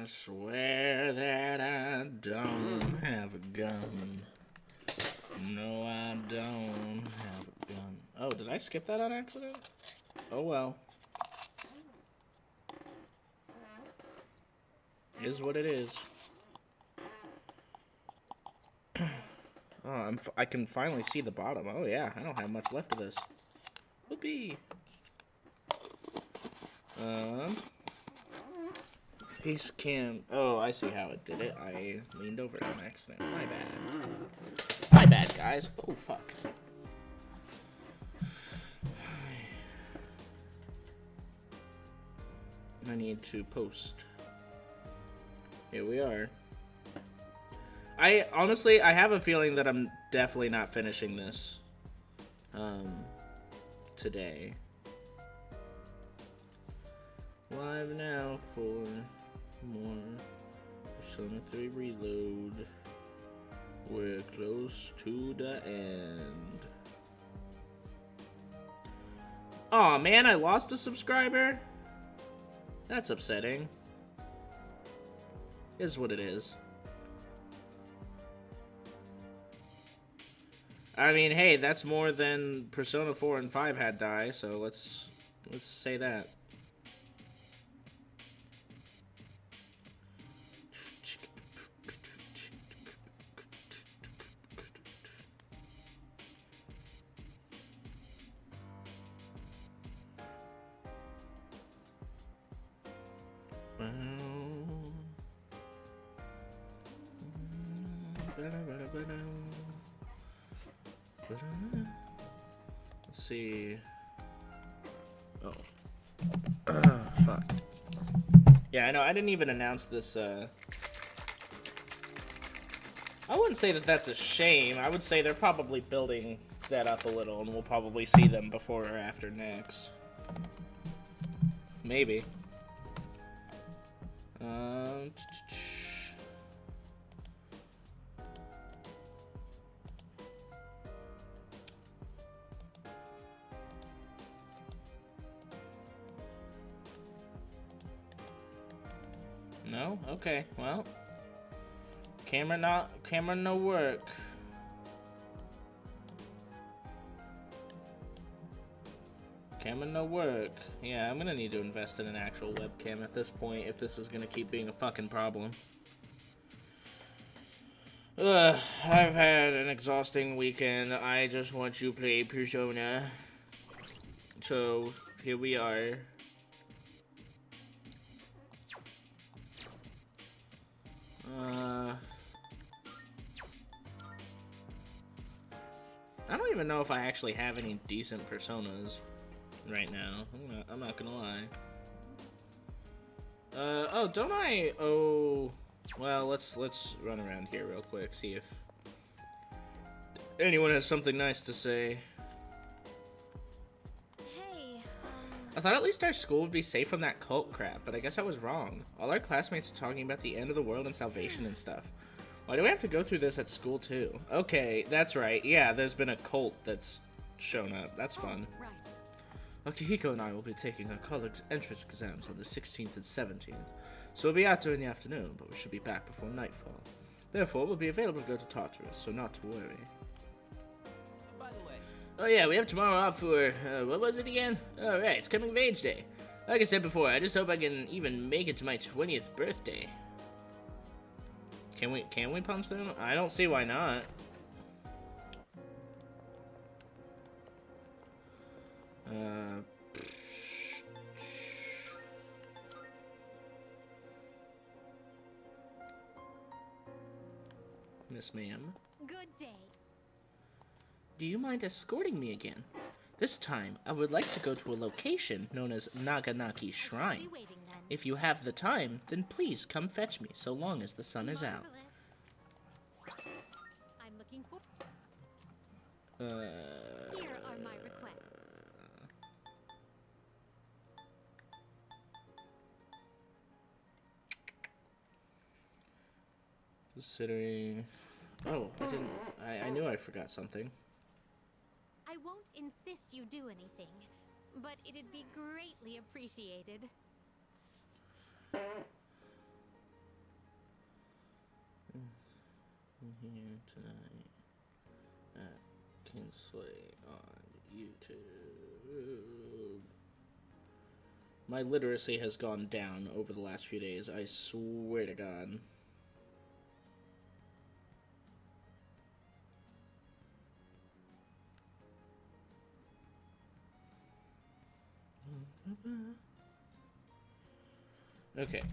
I swear that I don't have a gun. No, I don't have a gun. Oh, did I skip that on accident? Oh well. Is what it is. Oh, I can finally see the bottom. Oh yeah, I don't have much left of this. Whoopee. Face cam. Oh, I see how it did it. I leaned over on accident. My bad. My bad, guys. Oh, fuck. I need to post. Here we are. I honestly, I have a feeling that I'm definitely not finishing this today. Live now for more Persona 3 Reload. We're close to the end. Aw, man, I lost a subscriber? That's upsetting. Is what it is. I mean, hey, that's more than Persona 4 and 5 had die, so let's say that. Let's see. Oh. Fuck. Yeah, I know. I didn't even announce this. I wouldn't say that that's a shame. I would say they're probably building that up a little, and we'll probably see them before or after next. Maybe. No? Okay, well. Camera no work. Camera no work. Yeah, I'm gonna need to invest in an actual webcam at this point if this is gonna keep being a fucking problem. I've had an exhausting weekend. I just want to play Persona. So, here we are. I don't even know if I actually have any decent Personas right now. I'm not gonna lie. Oh, don't I? Oh, well, let's run around here real quick, see if anyone has something nice to say. Hey, I thought at least our school would be safe from that cult crap, but I guess I was wrong. All our classmates are talking about the end of the world and salvation and stuff. Why do we have to go through this at school too? Okay, that's right. Yeah, there's been a cult that's shown up. That's fun. Right. Akihiko and I will be taking our college entrance exams on the 16th and 17th, so we'll be out during the afternoon, but we should be back before nightfall. Therefore, we'll be available to go to Tartarus, so not to worry. By the way, Oh yeah, we have tomorrow off for, what was it again? Oh right, it's coming of age day. Like I said before, I just hope I can even make it to my 20th birthday. Can we punch them? I don't see why not. Miss Ma'am. Good day. Do you mind escorting me again? This time, I would like to go to a location known as Naganaki Be Shrine. waiting then. If you have the time, then please come fetch me so long as the sun is out. Marvelous. I'm looking for. Uh, Here are my requests. Considering... Oh, I knew I forgot something. I won't insist you do anything, but it'd be greatly appreciated. Here tonight at Kinsley on YouTube. My literacy has gone down over the last few days, I swear to God. Okay.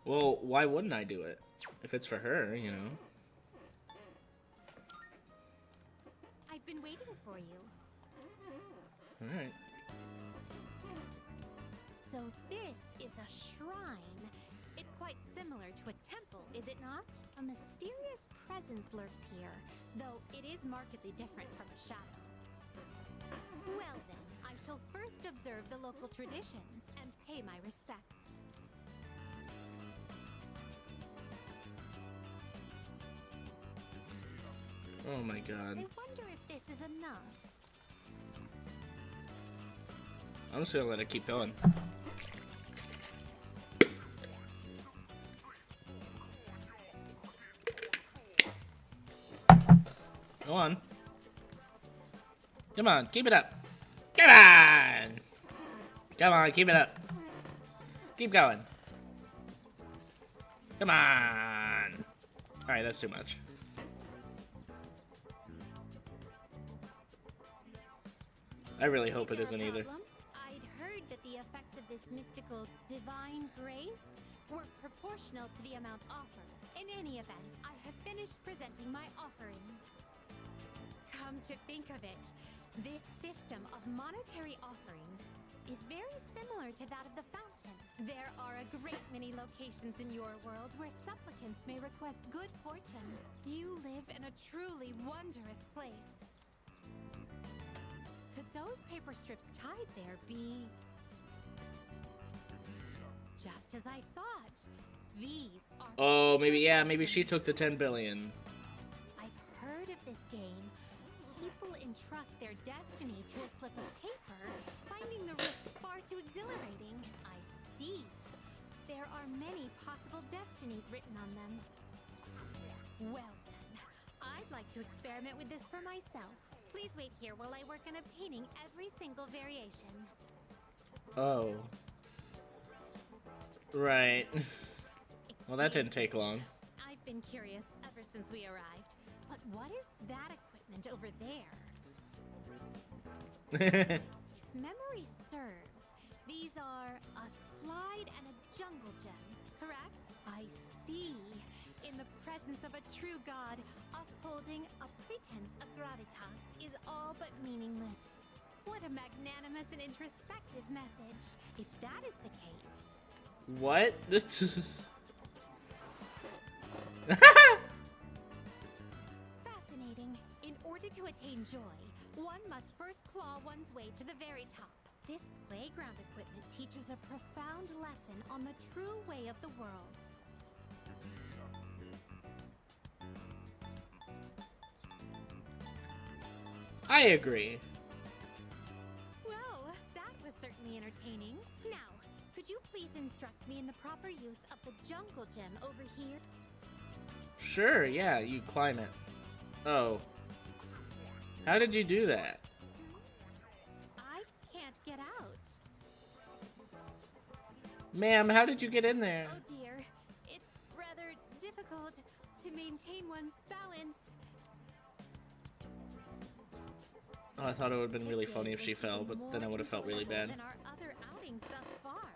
Well, why wouldn't I do it? If it's for her, you know. I've been waiting for you. Alright. So this is a shrine. It's quite similar to a temple, is it not? A mysterious presence lurks here, though it is markedly different from a shadow. Well then, I shall first observe the local traditions and pay my respects. Oh my God. I wonder if this is enough. I'm just gonna let it keep going. Go on. Come on, keep it up. Come on! Come on, keep it up. Keep going. Come on! Alright, that's too much. I really hope it isn't either. I'd heard that the effects of this mystical divine grace were proportional to the amount offered. In any event, I have finished presenting my offering. Come to think of it, this system of monetary offerings is very similar to that of the fountain. There are a great many locations in your world where supplicants may request good fortune. You live in a truly wondrous place. Could those paper strips tied there be... just as I thought. These are... Oh, maybe she took the 10 billion. I've heard of this game. People entrust their destiny to a slip of paper, finding the risk far too exhilarating. I see. There are many possible destinies written on them. Well then, I'd like to experiment with this for myself. Please wait here while I work on obtaining every single variation. Oh. Right. Well, that didn't take long. I've been curious ever since we arrived. But what is that equipment over there? If memory serves, these are a slide and a jungle gem, correct? I see. In the presence of a true god, upholding a pretense of gravitas is all but meaningless. What a magnanimous and introspective message. If that is the case... What? This is... Fascinating. In order to attain joy, one must first claw one's way to the very top. This playground equipment teaches a profound lesson on the true way of the world. I agree. Well, that was certainly entertaining. Now, could you please instruct me in the proper use of the jungle gem over here? Sure, yeah, you climb it. Oh. How did you do that? I can't get out. Ma'am, how did you get in there? Oh dear, it's rather difficult to maintain one's balance. Oh, I thought it would have been really funny if she fell, but then I would have felt really bad. Than our other outings thus far.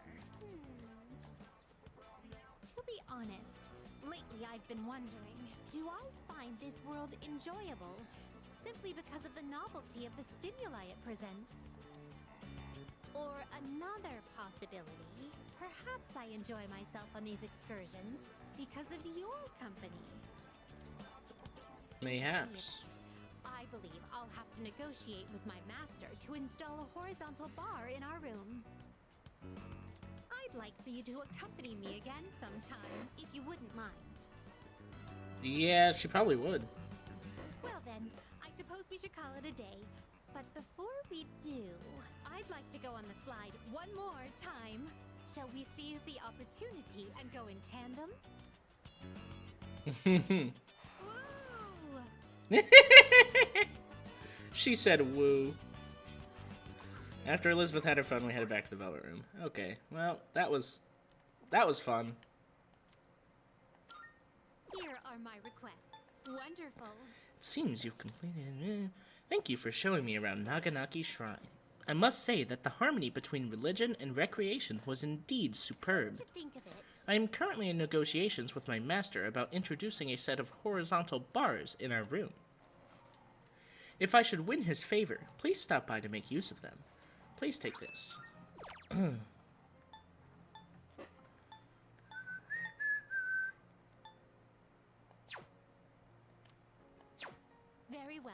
To be honest, lately I've been wondering, do I find this world enjoyable simply because of the novelty of the stimuli it presents? Or another possibility, perhaps I enjoy myself on these excursions because of your company. Mayhaps. I believe I'll have to negotiate with my master to install a horizontal bar in our room. I'd like for you to accompany me again sometime, if you wouldn't mind. Yeah, she probably would. Well then, I suppose we should call it a day. But before we do? I'd like to go on the slide one more time. Shall we seize the opportunity and go in tandem? Woo! She said woo. After Elizabeth had her fun, we headed back to the Velvet Room. Okay, well, that was fun. Here are my requests. Wonderful. It seems you've completed. Thank you for showing me around Naganaki Shrine. I must say that the harmony between religion and recreation was indeed superb. To think of it. I am currently in negotiations with my master about introducing a set of horizontal bars in our room. If I should win his favor, please stop by to make use of them. Please take this. Very well.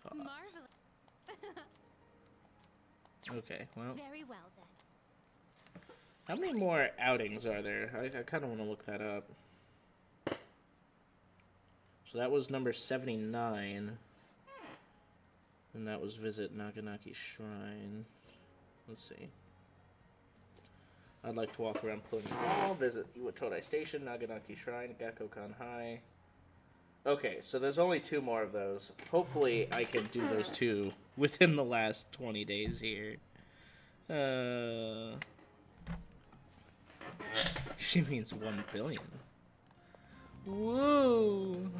Talk. Marvelous. Okay, well, Very well then. how many more outings are there? I kind of want to look that up. So that was number 79. And that was visit Naganaki Shrine. Let's see. I'd like to walk around Pony Hall, visit Iwatodai Station, Naganaki Shrine, Gakokan High. Okay, so there's only 2 more of those. Hopefully I can do those 2 within the last 20 days here. She means 1 billion. Woo!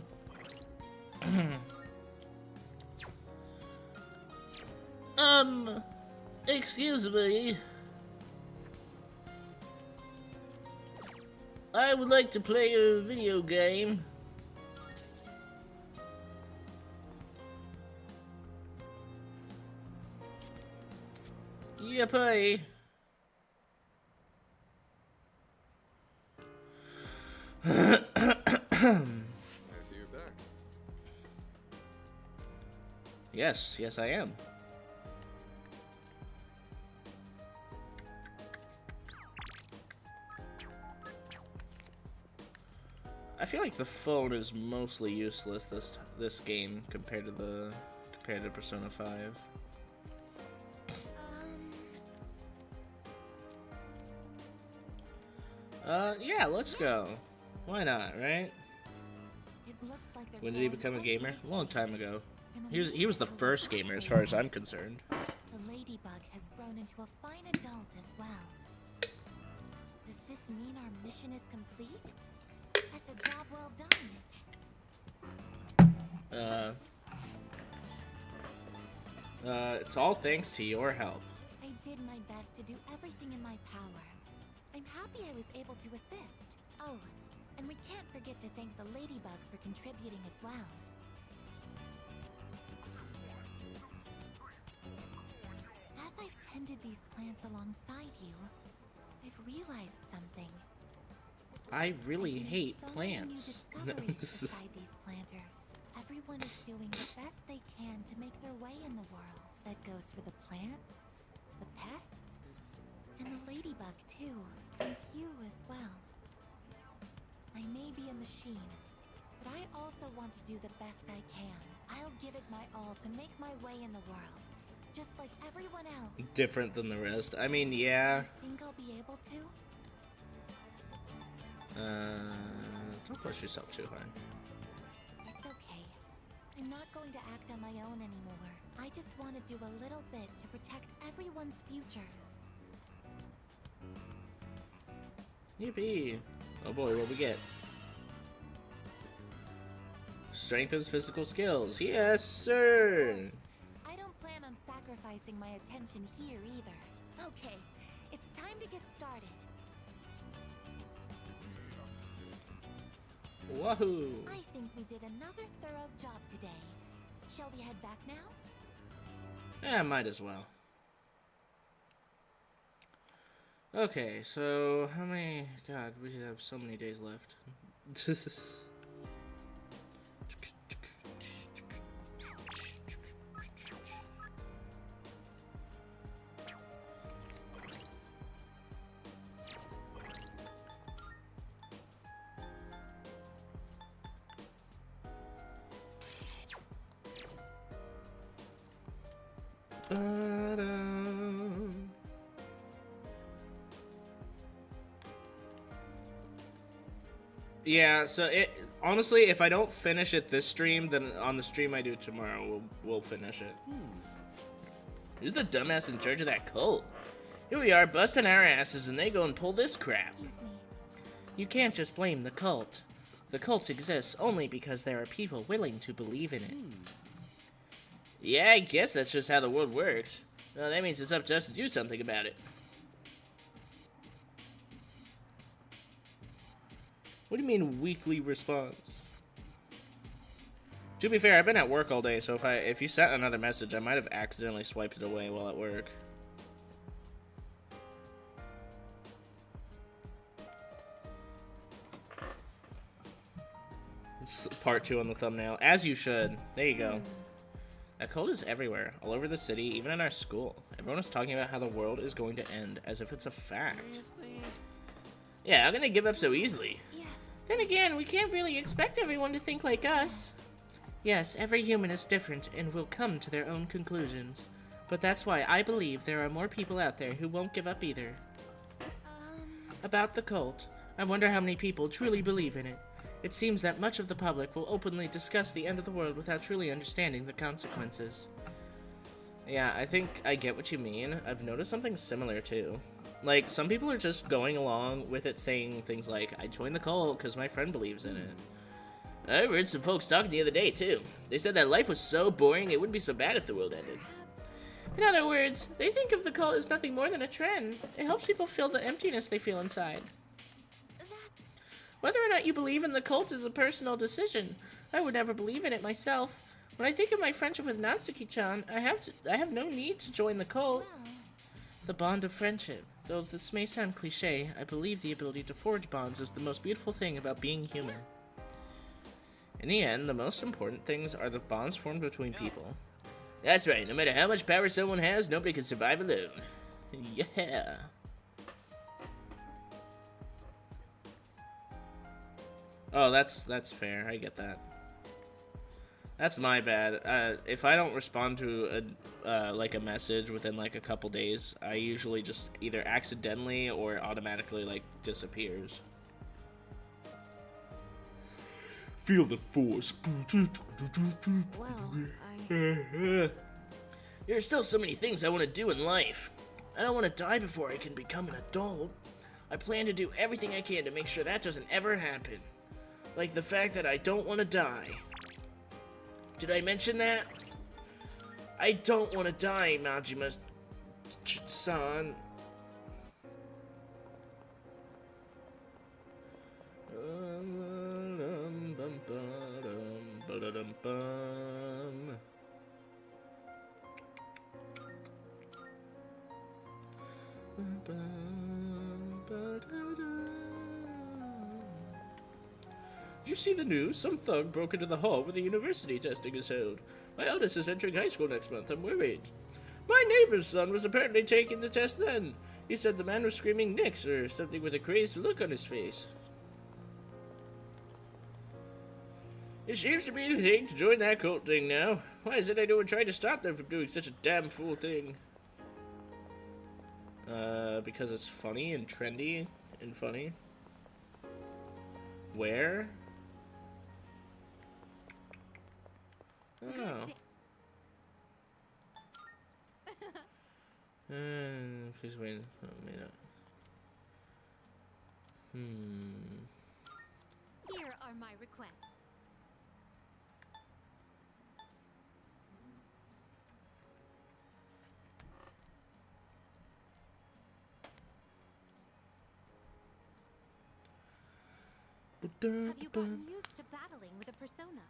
Excuse me. I would like to play a video game. Yippee. I see you're back. Yes, I am. I feel like the phone is mostly useless this game compared to Persona 5. Yeah, let's go. Why not, right? It looks like they're When did he growing become a quite gamer? A nicely. long time ago. And He was the first gamer as far as I'm concerned. The ladybug has grown into a fine adult as well. Does this mean our mission is complete? That's a job well done. It's all thanks to your help. I did my best to do everything in my power. I'm happy I was able to assist. Oh, and we can't forget to thank the ladybug for contributing as well. As I've tended these plants alongside you, I've realized something. I really I've made hate so plants. Many new discoveries beside these planters. Everyone is doing the best they can to make their way in the world. That goes for the plants, the pests, and the ladybug too, and you as well. I may be a machine, but I also want to do the best I can. I'll give it my all to make my way in the world, just like everyone else. Different than the rest. I mean, yeah. Think I'll be able to? Don't push yourself too hard. It's okay. I'm not going to act on my own anymore. I just want to do a little bit to protect everyone's futures. Yippee. Oh boy, what we get? Strengthens physical skills. Yes, sir. Of course, I don't plan on sacrificing my attention here either. Okay, it's time to get started. Wahoo. I think we did another thorough job today. Shall we head back now? Yeah, might as well. Okay, so how many? God, we have so many days left. Ba-dum. Yeah, so it honestly, if I don't finish it this stream, then on the stream I do tomorrow, we'll finish it. Who's the dumbass in charge of that cult? Here we are busting our asses, and they go and pull this crap. Excuse me. You can't just blame the cult. The cult exists only because there are people willing to believe in it. Yeah, I guess that's just how the world works. Well, that means it's up to us to do something about it. What do you mean weekly response? To be fair, I've been at work all day, so if you sent another message, I might have accidentally swiped it away while at work. It's part 2 on the thumbnail, as you should. There you go. That cult is everywhere, all over the city, even in our school. Everyone is talking about how the world is going to end, as if it's a fact. Yeah, how can they give up so easily? Yes. Then again, we can't really expect everyone to think like us. Yes, every human is different and will come to their own conclusions. But that's why I believe there are more people out there who won't give up either. About the cult, I wonder how many people truly believe in it. It seems that much of the public will openly discuss the end of the world without truly understanding the consequences. Yeah, I think I get what you mean. I've noticed something similar too. Like, some people are just going along with it saying things like, I joined the cult because my friend believes in it. I heard some folks talking the other day too. They said that life was so boring it wouldn't be so bad if the world ended. In other words, they think of the cult as nothing more than a trend. It helps people feel the emptiness they feel inside. That's... Whether or not you believe in the cult is a personal decision. I would never believe in it myself. When I think of my friendship with Natsuki-chan, I have no need to join the cult. well... The bond of friendship. Though this may sound cliche, I believe the ability to forge bonds is the most beautiful thing about being human. In the end, the most important things are the bonds formed between people. That's right, no matter how much power someone has, nobody can survive alone. Yeah. Oh, that's fair, I get that. That's my bad. If I don't respond to a message within like a couple days, I usually just either accidentally or automatically like disappears. Feel the force. Well, I... There are still so many things I want to do in life. I don't want to die before I can become an adult. I plan to do everything I can to make sure that doesn't ever happen. Like the fact that I don't want to die. Did I mention that? I don't want to die, Majima-san. Did you see the news? Some thug broke into the hall where the university testing is held. My eldest is entering high school next month. I'm worried. My neighbor's son was apparently taking the test then. He said the man was screaming Nix or something with a crazed look on his face. It seems to be the thing to join that cult thing now. Why is it anyone trying to stop them from doing such a damn fool thing? Because it's funny and trendy and funny. Where? Oh. Please wait. Oh, may not. Here are my requests. Have you gotten used to battling with a persona?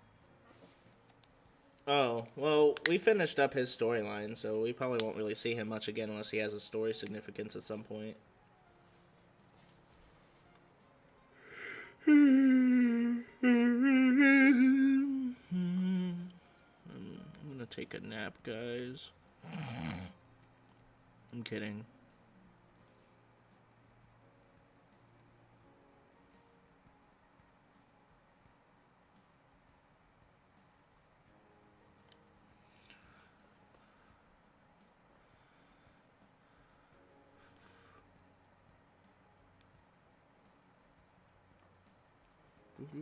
Oh, well, we finished up his storyline, so we probably won't really see him much again unless he has a story significance at some point. I'm gonna take a nap, guys. I'm kidding. Very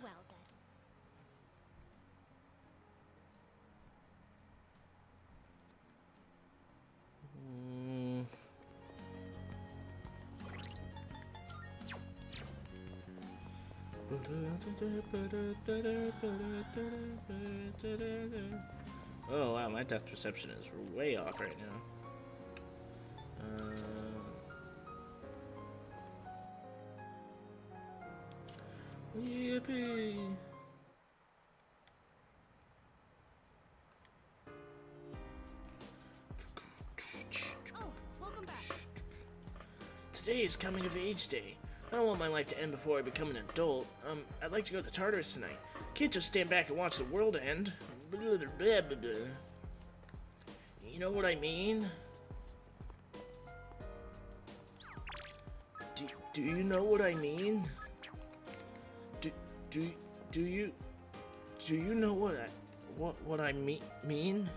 well then. Oh wow, my depth perception is way off right now. Yippee! Oh, welcome back. Today is coming of age day. I don't want my life to end before I become an adult. I'd like to go to Tartarus tonight. Can't just stand back and watch the world end. You know what I mean? Do you know what I mean? Do you know what I mean?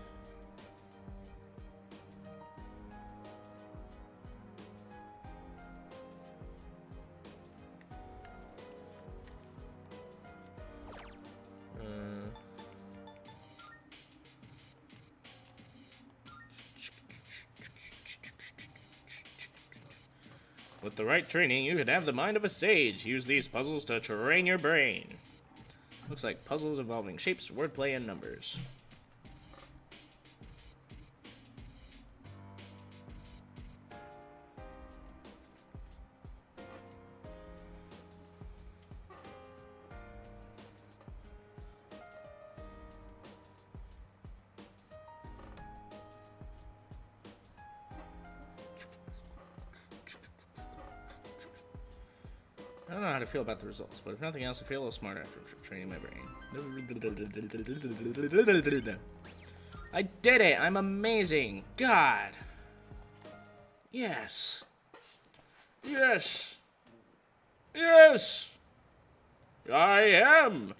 With the right training, you could have the mind of a sage. Use these puzzles to train your brain. Looks like puzzles involving shapes, wordplay, and numbers. I don't know how to feel about the results, but if nothing else, I feel a little smarter after training my brain. I did it! I'm amazing! God! Yes! Yes! Yes! I am!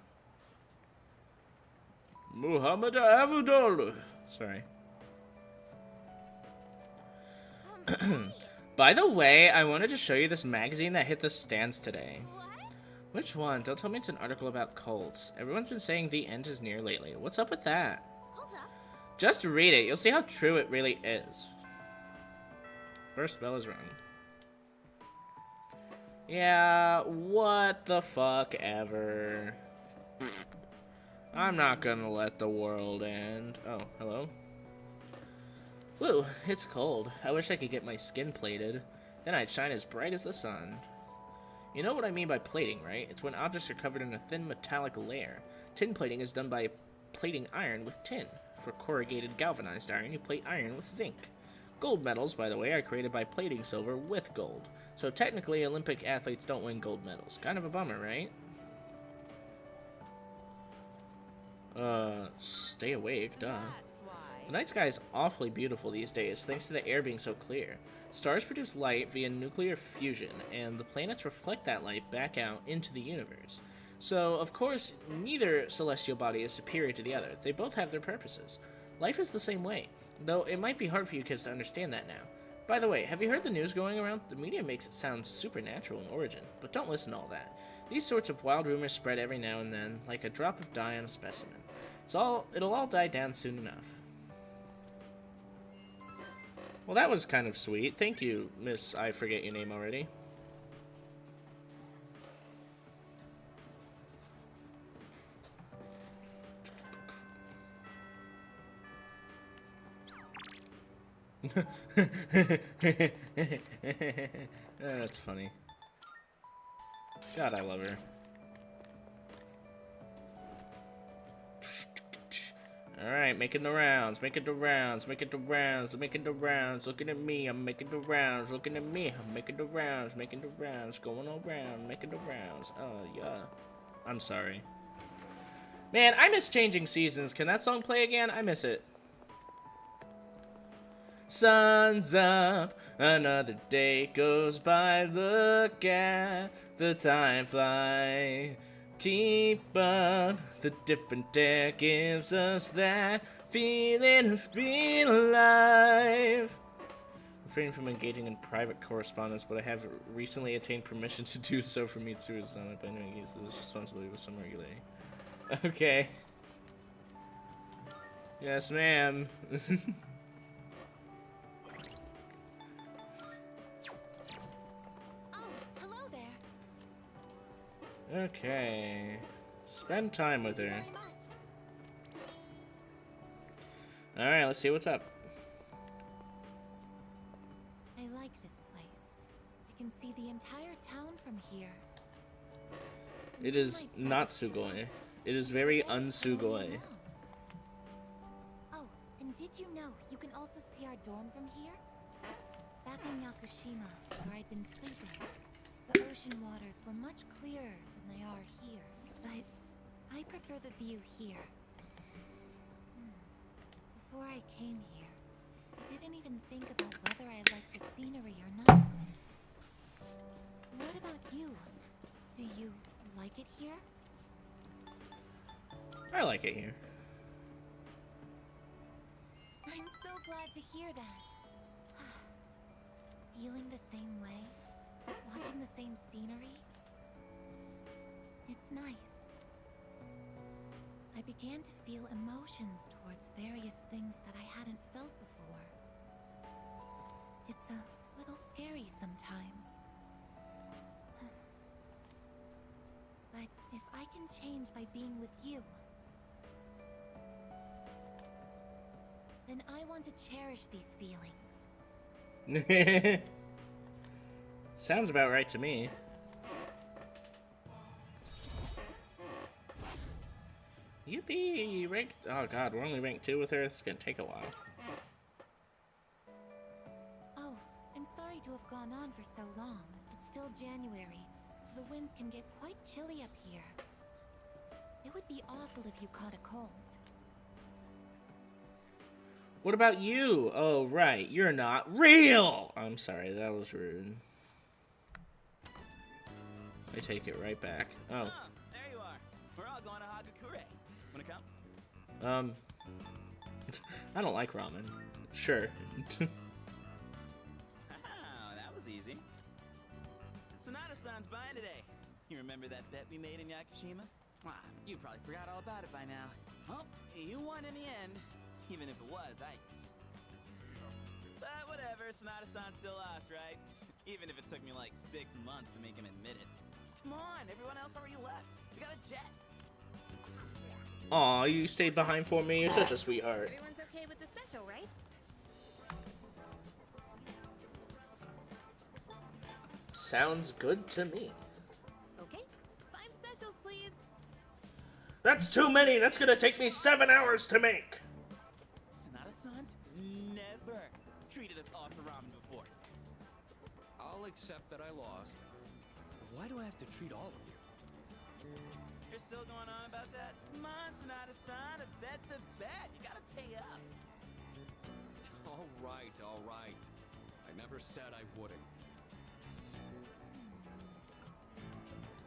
Muhammad Avudol! Sorry. By the way, I wanted to show you this magazine that hit the stands today. What? Which one? Don't tell me it's an article about cults. Everyone's been saying the end is near lately. What's up with that? Hold up. Just read it. You'll see how true it really is. First bell is rung. Yeah, what the fuck ever. I'm not gonna let the world end. Oh, hello? Woo, it's cold. I wish I could get my skin plated. Then I'd shine as bright as the sun. You know what I mean by plating, right? It's when objects are covered in a thin metallic layer. Tin plating is done by plating iron with tin. For corrugated galvanized iron, you plate iron with zinc. Gold medals, by the way, are created by plating silver with gold. So technically, Olympic athletes don't win gold medals. Kind of a bummer, right? Stay awake, duh. That's why. The night sky is awfully beautiful these days, thanks to the air being so clear. Stars produce light via nuclear fusion, and the planets reflect that light back out into the universe. So, of course, neither celestial body is superior to the other. They both have their purposes. Life is the same way, though it might be hard for you kids to understand that now. By the way, have you heard the news going around? The media makes it sound supernatural in origin, but don't listen to all that. These sorts of wild rumors spread every now and then, like a drop of dye on a specimen. It'll all die down soon enough. Well, that was kind of sweet. Thank you, Miss I forget your name already. That's funny. God, I love her. Alright, making the rounds, making the rounds, making the rounds, making the rounds. Looking at me, I'm making the rounds. Looking at me, I'm making the rounds, making the rounds. Going around, making the rounds. Oh, yeah. I'm sorry. Man, I miss Changing Seasons. Can that song play again? I miss it. Sun's up, another day goes by. Look at the time fly. Keep up the different day gives us that feeling of being alive. Refrain from engaging in private correspondence, but I have recently attained permission to do so from Mitsuru-san. I plan to use this responsibility with some regularity. Okay. Yes, ma'am. Oh, hello there. Okay. Spend time with Thank you her. very much. Alright, let's see what's up. I like this place. I can see the entire town from here. It is not Sugoi. It is very unsugoi. Oh, and did you know you can also see our dorm from here? Back in Yakushima, where I'd been sleeping, the ocean waters were much clearer than they are here. But I prefer the view here. Before I came here, I didn't even think about whether I liked the scenery or not. What about you? Do you like it here? I like it here. I'm so glad to hear that. Feeling the same way? Watching the same scenery? It's nice. I began to feel emotions towards various things that I hadn't felt before. It's a little scary sometimes. But if I can change by being with you, then I want to cherish these feelings. Sounds about right to me. Yippee! Ranked. Oh god, we're only ranked 2 with her. It's gonna take a while. Oh, I'm sorry to have gone on for so long. It's still January, so the winds can get quite chilly up here. It would be awful if you caught a cold. What about you? Oh, right. You're not real! I'm sorry, that was rude. I take it right back. Oh. Ah, there you are. We're all going to Hagakure. Wanna come? I don't like ramen. Sure. That was easy. Sonata-san's buying today. You remember that bet we made in Yakushima? Ah, you probably forgot all about it by now. Well, you won in the end, even if it was ice. But whatever, Sonata-san still lost, right? Even if it took me like 6 months to make him admit it. Come on, everyone else already left. We got a jet. Aw, you stayed behind for me. You're such a sweetheart. Everyone's okay with the special, right? Sounds good to me. Okay. 5 specials, please. That's too many. That's gonna take me 7 hours to make. Sonata-san's never treated us all to ramen before. I'll accept that I lost. Why do I have to treat all of you? You're still going on about that? Come on, Sonata-san, a bet's a bet. You gotta pay up. All right, all right. I never said I wouldn't.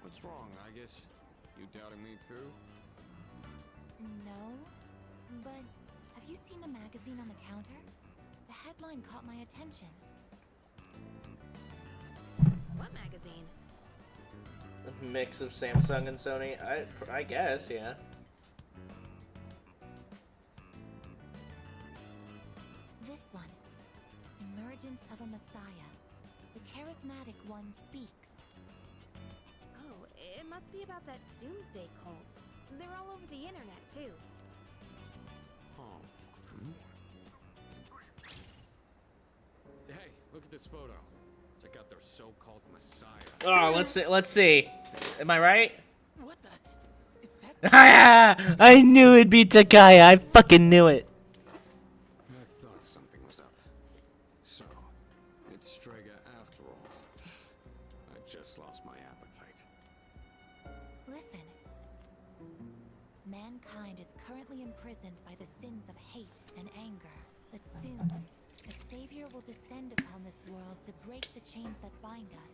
What's wrong, Aigis? You doubting me too? No, but have you seen the magazine on the counter? The headline caught my attention. What magazine? A mix of Samsung and Sony. I guess, yeah. This one. Emergence of a Messiah. The charismatic one speaks. Oh, it must be about that Doomsday cult. They're all over the internet, too. Oh. Hey, look at this photo. Check out their so-called messiah. Oh, let's see. Let's see. Am I right? What the? Is that? I knew it'd be Takaya. I fucking knew it. I thought something was up. So, it's Strega after all. I just lost my appetite. Listen. Mankind is currently imprisoned by the sins of hate and anger. But soon, a savior will descend upon this world to break the chains that bind us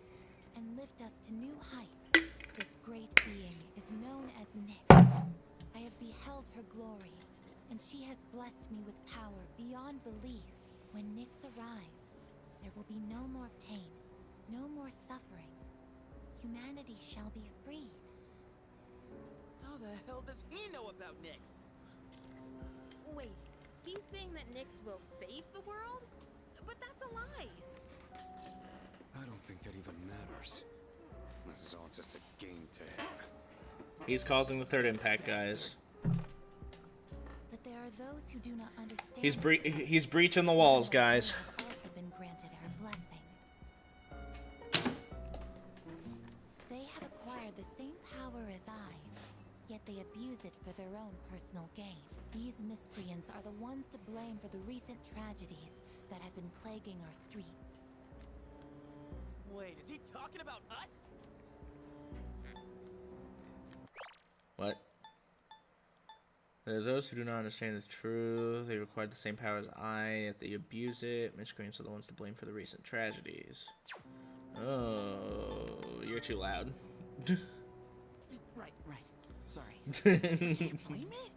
and lift us to new heights. This great being is known glory, and she has blessed me with power beyond belief. When Nyx arrives, there will be no more pain, no more suffering. Humanity shall be freed. How the hell does he know about Nyx? Wait, he's saying that Nyx will save the world? But that's a lie. I don't think that even matters. This is all just a game to him. He's causing the third impact, guys. But there are those who do not understand. He's breaching the walls, guys. Have also been granted her blessing. They have acquired the same power as I, yet they abuse it for their own personal gain. These miscreants are the ones to blame for the recent tragedies that have been plaguing our streets. Wait, is he talking about us? What? There are those who do not understand the truth. They require the same power as I, yet they abuse it. Miscreants are the ones to blame for the recent tragedies. Oh, you're too loud. Right. Sorry. Can't blame it?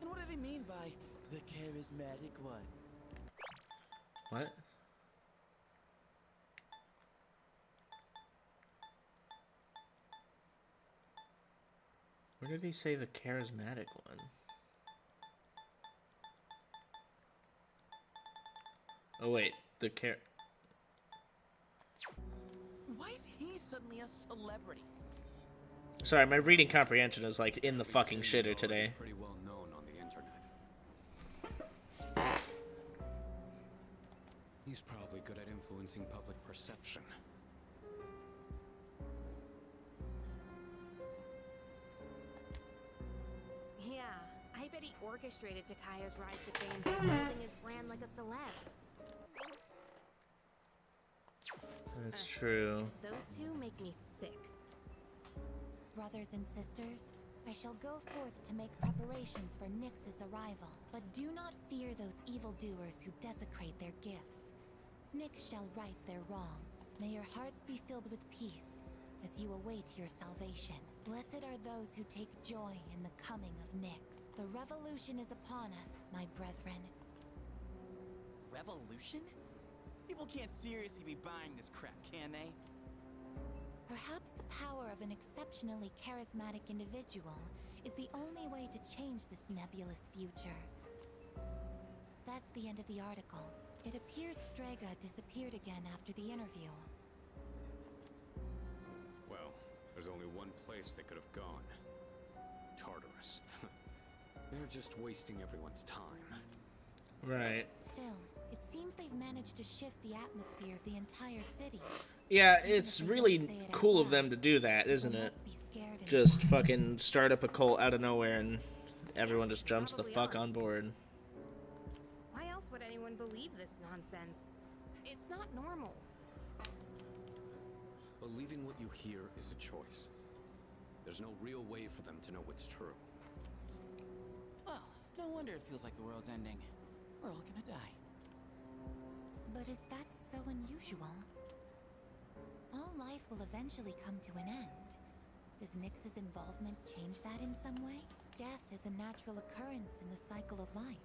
And what do they mean by the charismatic one? What? Where did he say the charismatic one? Oh wait, the Why is he suddenly a celebrity? Sorry, my reading comprehension is like in the fucking shitter today. Pretty well known on the internet. He's probably good at influencing public perception. Yeah, I bet he orchestrated Takaya's rise to fame by building his brand like a celeb. That's true. Those two make me sick. Brothers and sisters, I shall go forth to make preparations for Nyx's arrival. But do not fear those evildoers who desecrate their gifts. Nyx shall right their wrongs. May your hearts be filled with peace as you await your salvation. Blessed are those who take joy in the coming of Nyx. The revolution is upon us, my brethren. Revolution? People can't seriously be buying this crap, can they? Perhaps the power of an exceptionally charismatic individual is the only way to change this nebulous future. That's the end of the article. It appears Strega disappeared again after the interview. Well, there's only one place they could have gone. Tartarus. They're just wasting everyone's time. Right. Still, it seems they've managed to shift the atmosphere of the entire city. Yeah, it's really cool of them to do that, isn't They it? must be scared and Just fucking start up a cult out of nowhere and everyone just jumps the fuck on board. Why else would anyone believe this nonsense? It's not normal. Believing what you hear is a choice. There's no real way for them to know what's true. Well, no wonder it feels like the world's ending. We're all gonna die. But is that so unusual? All life will eventually come to an end. Does Nyx's involvement change that in some way? Death is a natural occurrence in the cycle of life.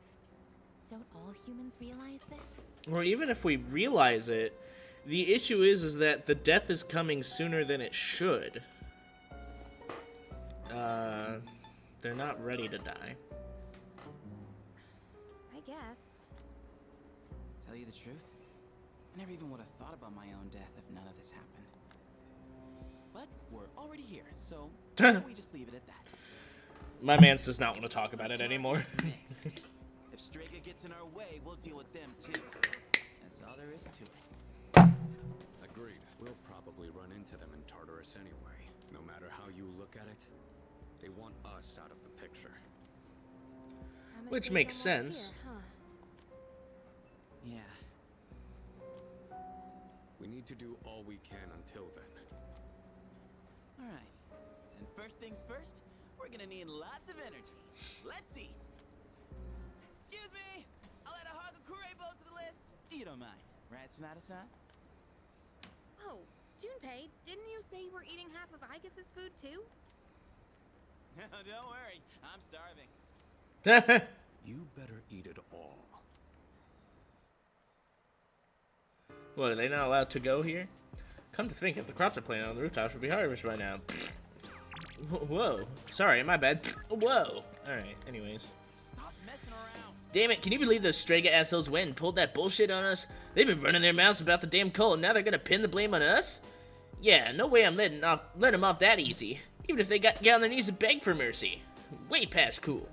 Don't all humans realize this? Or even if we realize it, the issue is that the death is coming sooner than it should. They're not ready to die. I guess. Tell you the truth, I never even would have thought about my own death if none of this happened. But we're already here, so why don't we just leave it at that? My mans does not want to talk about it anymore. Nyx. If Strega gets in our way, we'll deal with them too. That's all there is to it. Agreed. We'll probably run into them in Tartarus anyway. No matter how you look at it, they want us out of the picture. Which makes sense. Yeah. We need to do all we can until then. Alright. And first things first, we're gonna need lots of energy. Let's eat. Excuse me! I'll add a Hagakure bow to the list. You don't mind, right, Sonata-san? Oh, Junpei, didn't you say you were eating half of Aigis' food too? Don't worry, I'm starving. You better eat it all. What, are they not allowed to go here? Come to think, if the crops are planted on the rooftops, would be harvested by now. Whoa. Sorry, my bad. Whoa. Alright, anyways. Stop messing around. Damn it, can you believe those Strega assholes went and pulled that bullshit on us? They've been running their mouths about the damn cult, and now they're gonna pin the blame on us? Yeah, no way I'm letting them off that easy. Even if they get on their knees and beg for mercy. Way past cool.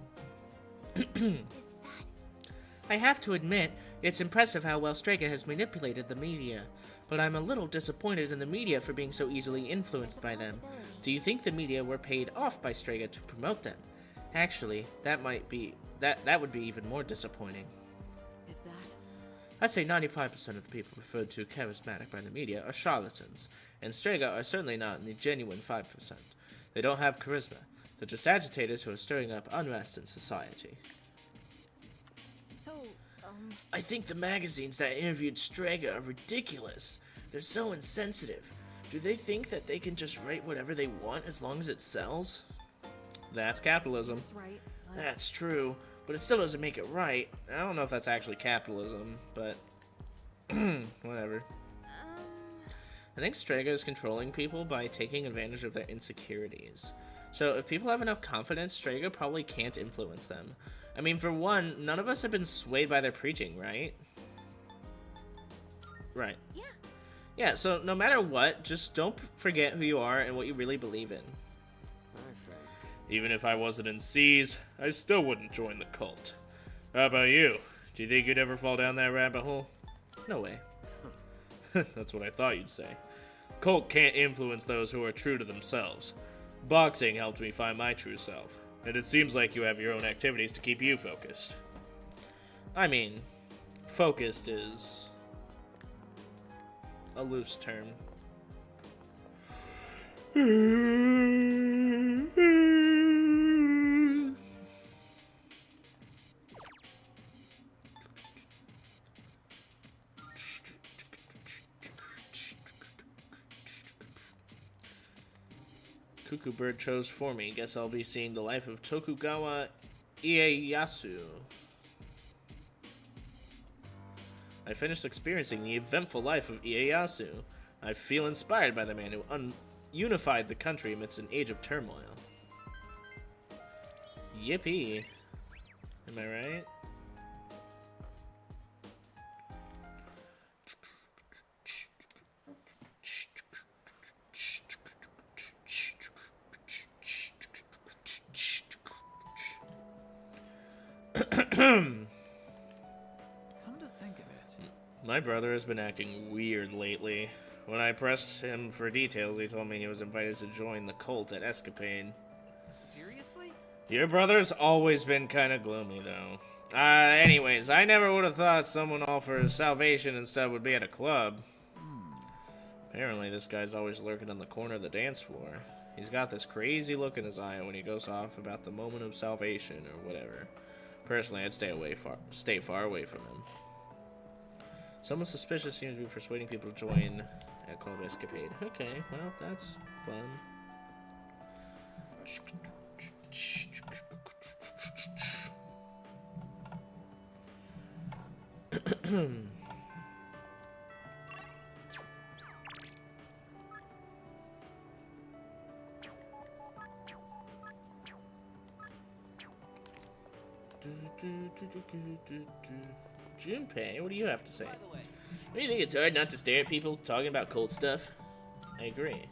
Is that... I have to admit, it's impressive how well Strega has manipulated the media. But I'm a little disappointed in the media for being so easily influenced by them. Do you think the media were paid off by Strega to promote them? Actually, that would be even more disappointing. Is that? I'd say 95% of the people referred to charismatic by the media are charlatans, and Strega are certainly not in the genuine 5%. They don't have charisma. They're just agitators who are stirring up unrest in society. So, I think the magazines that interviewed Strega are ridiculous. They're so insensitive. Do they think that they can just write whatever they want as long as it sells? That's capitalism. that's right. That's true, but it still doesn't make it right. I don't know if that's actually capitalism, but whatever. I think Strega is controlling people by taking advantage of their insecurities. So if people have enough confidence, Strega probably can't influence them. I mean, for one, none of us have been swayed by their preaching, right? Right. Yeah. Yeah, so no matter what, just don't forget who you are and what you really believe in. I think. Even if I wasn't in C's, I still wouldn't join the cult. How about you? Do you think you'd ever fall down that rabbit hole? No way. That's what I thought you'd say. Cult can't influence those who are true to themselves. Boxing helped me find my true self, and it seems like you have your own activities to keep you focused. I mean, focused is a loose term. Cuckoo Bird chose for me. Guess I'll be seeing the life of Tokugawa Ieyasu. I finished experiencing the eventful life of Ieyasu. I feel inspired by the man who unified the country amidst an age of turmoil. Yippee. Am I right? Come to think of it. My brother has been acting weird lately. When I pressed him for details, he told me he was invited to join the cult at Escapade. Seriously? Your brother's always been kind of gloomy, though. Anyways, I never would have thought someone all for salvation and stuff would be at a club. Apparently, this guy's always lurking in the corner of the dance floor. He's got this crazy look in his eye when he goes off about the moment of salvation or whatever. Personally, I'd stay far away from him. Someone suspicious seems to be persuading people to join at Club Escapade. Okay, well, that's fun. Junpei, what do you have to say? By the way, Do you think it's hard not to stare at people talking about cult stuff? I agree.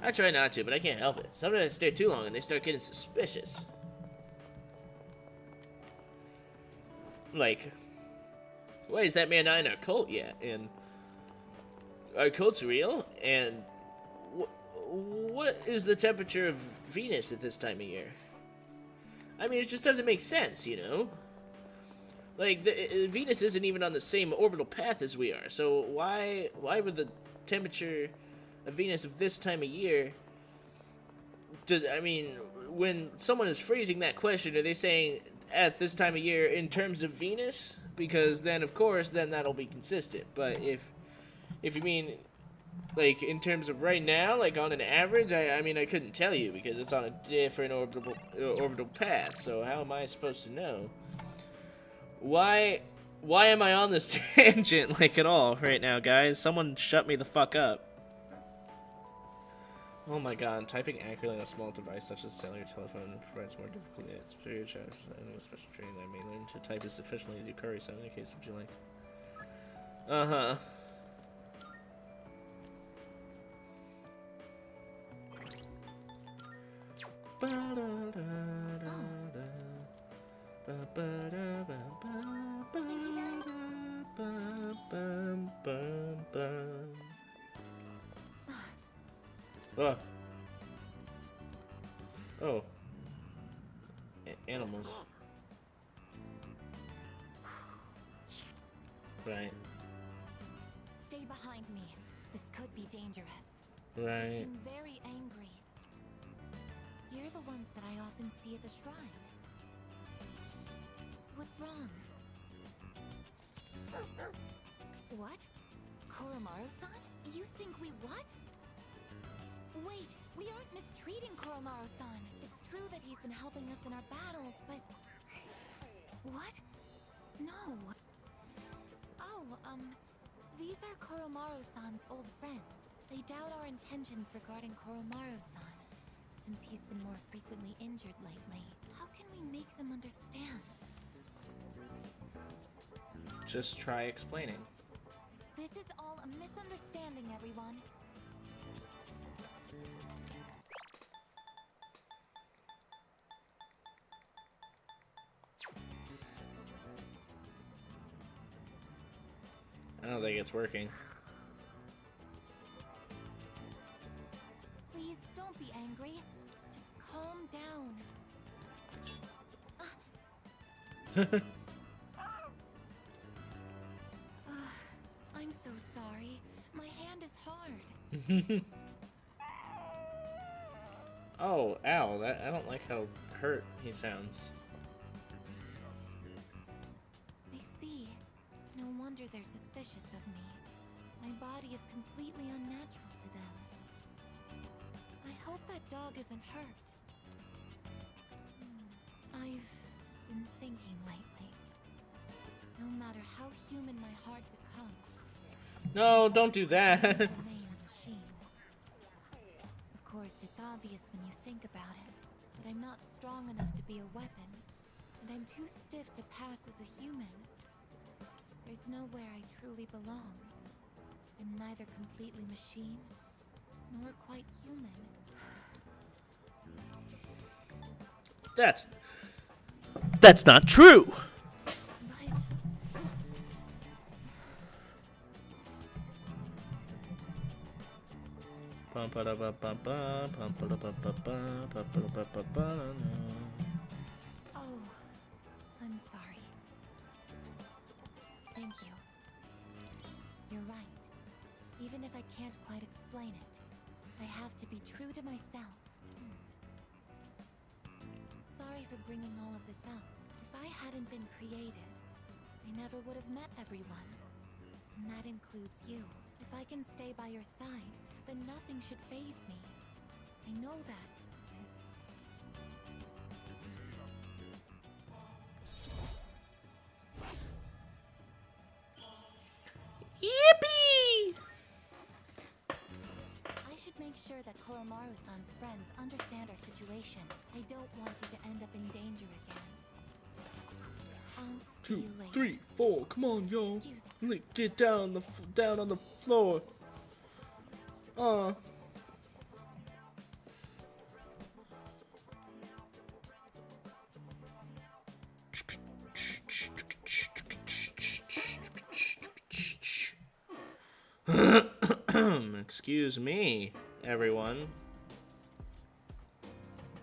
I try not to, but I can't help it. Sometimes I stare too long and they start getting suspicious. Like, why is that man not in our cult yet? And our cult's real? And what is the temperature of Venus at this time of year? I mean, it just doesn't make sense, you know? Like, Venus isn't even on the same orbital path as we are, so why would the temperature of Venus of this time of year... I mean, when someone is phrasing that question, are they saying at this time of year in terms of Venus? Because then, of course, then that'll be consistent. But if you mean Like, in terms of right now, like, on an average, I mean, I couldn't tell you because it's on a different orbital path, so how am I supposed to know? Why am I on this tangent, like, at all right now, guys? Someone shut me the fuck up. Oh my god, typing accurately on a small device such as a cellular telephone provides more difficulty. It's very challenging. I know special training that I may learn to type as efficiently as you curry, so in any case, would you like to? Uh-huh. Oh. Oh. Animals. Right. Stay behind me. This could be dangerous. You Right. seem very angry. You're the ones that I often see at the shrine. What's wrong? What? Koromaru-san? You think we what? Wait, we aren't mistreating Koromaru-san. It's true that he's been helping us in our battles, but... What? No. Oh, these are Koromaru-san's old friends. They doubt our intentions regarding Koromaru-san, since he's been more frequently injured lately. How can we make them understand? Just try explaining. This is all a misunderstanding, everyone. I don't think it's working. Please don't be angry. Just calm down. I'm so sorry. My hand is hard. Oh, ow, I don't like how hurt he sounds. I see. No wonder they're suspicious of me. My body is completely unnatural to them. I hope that dog isn't hurt. I've been thinking lately. No matter how human my heart becomes, No, don't do that. remain a machine. Of course, it's obvious when you think about it that I'm not strong enough to be a weapon, and I'm too stiff to pass as a human. There's nowhere I truly belong. I'm neither completely machine nor quite human. That's not true. But oh, I'm sorry. Thank you. You're right. Even if I can't quite explain it, I have to be true to myself. Sorry for bringing all of this up. If I hadn't been created, I never would have met everyone. And that includes you. If I can stay by your side, then nothing should faze me. I know that. Yippee! I should make sure that Koromaru-san's friends understand our situation. I don't want you to end up in danger again. I'll see 2, you later. 3, 4. Come on, yo. Excuse me. Like, get down down on the floor. Excuse me, everyone.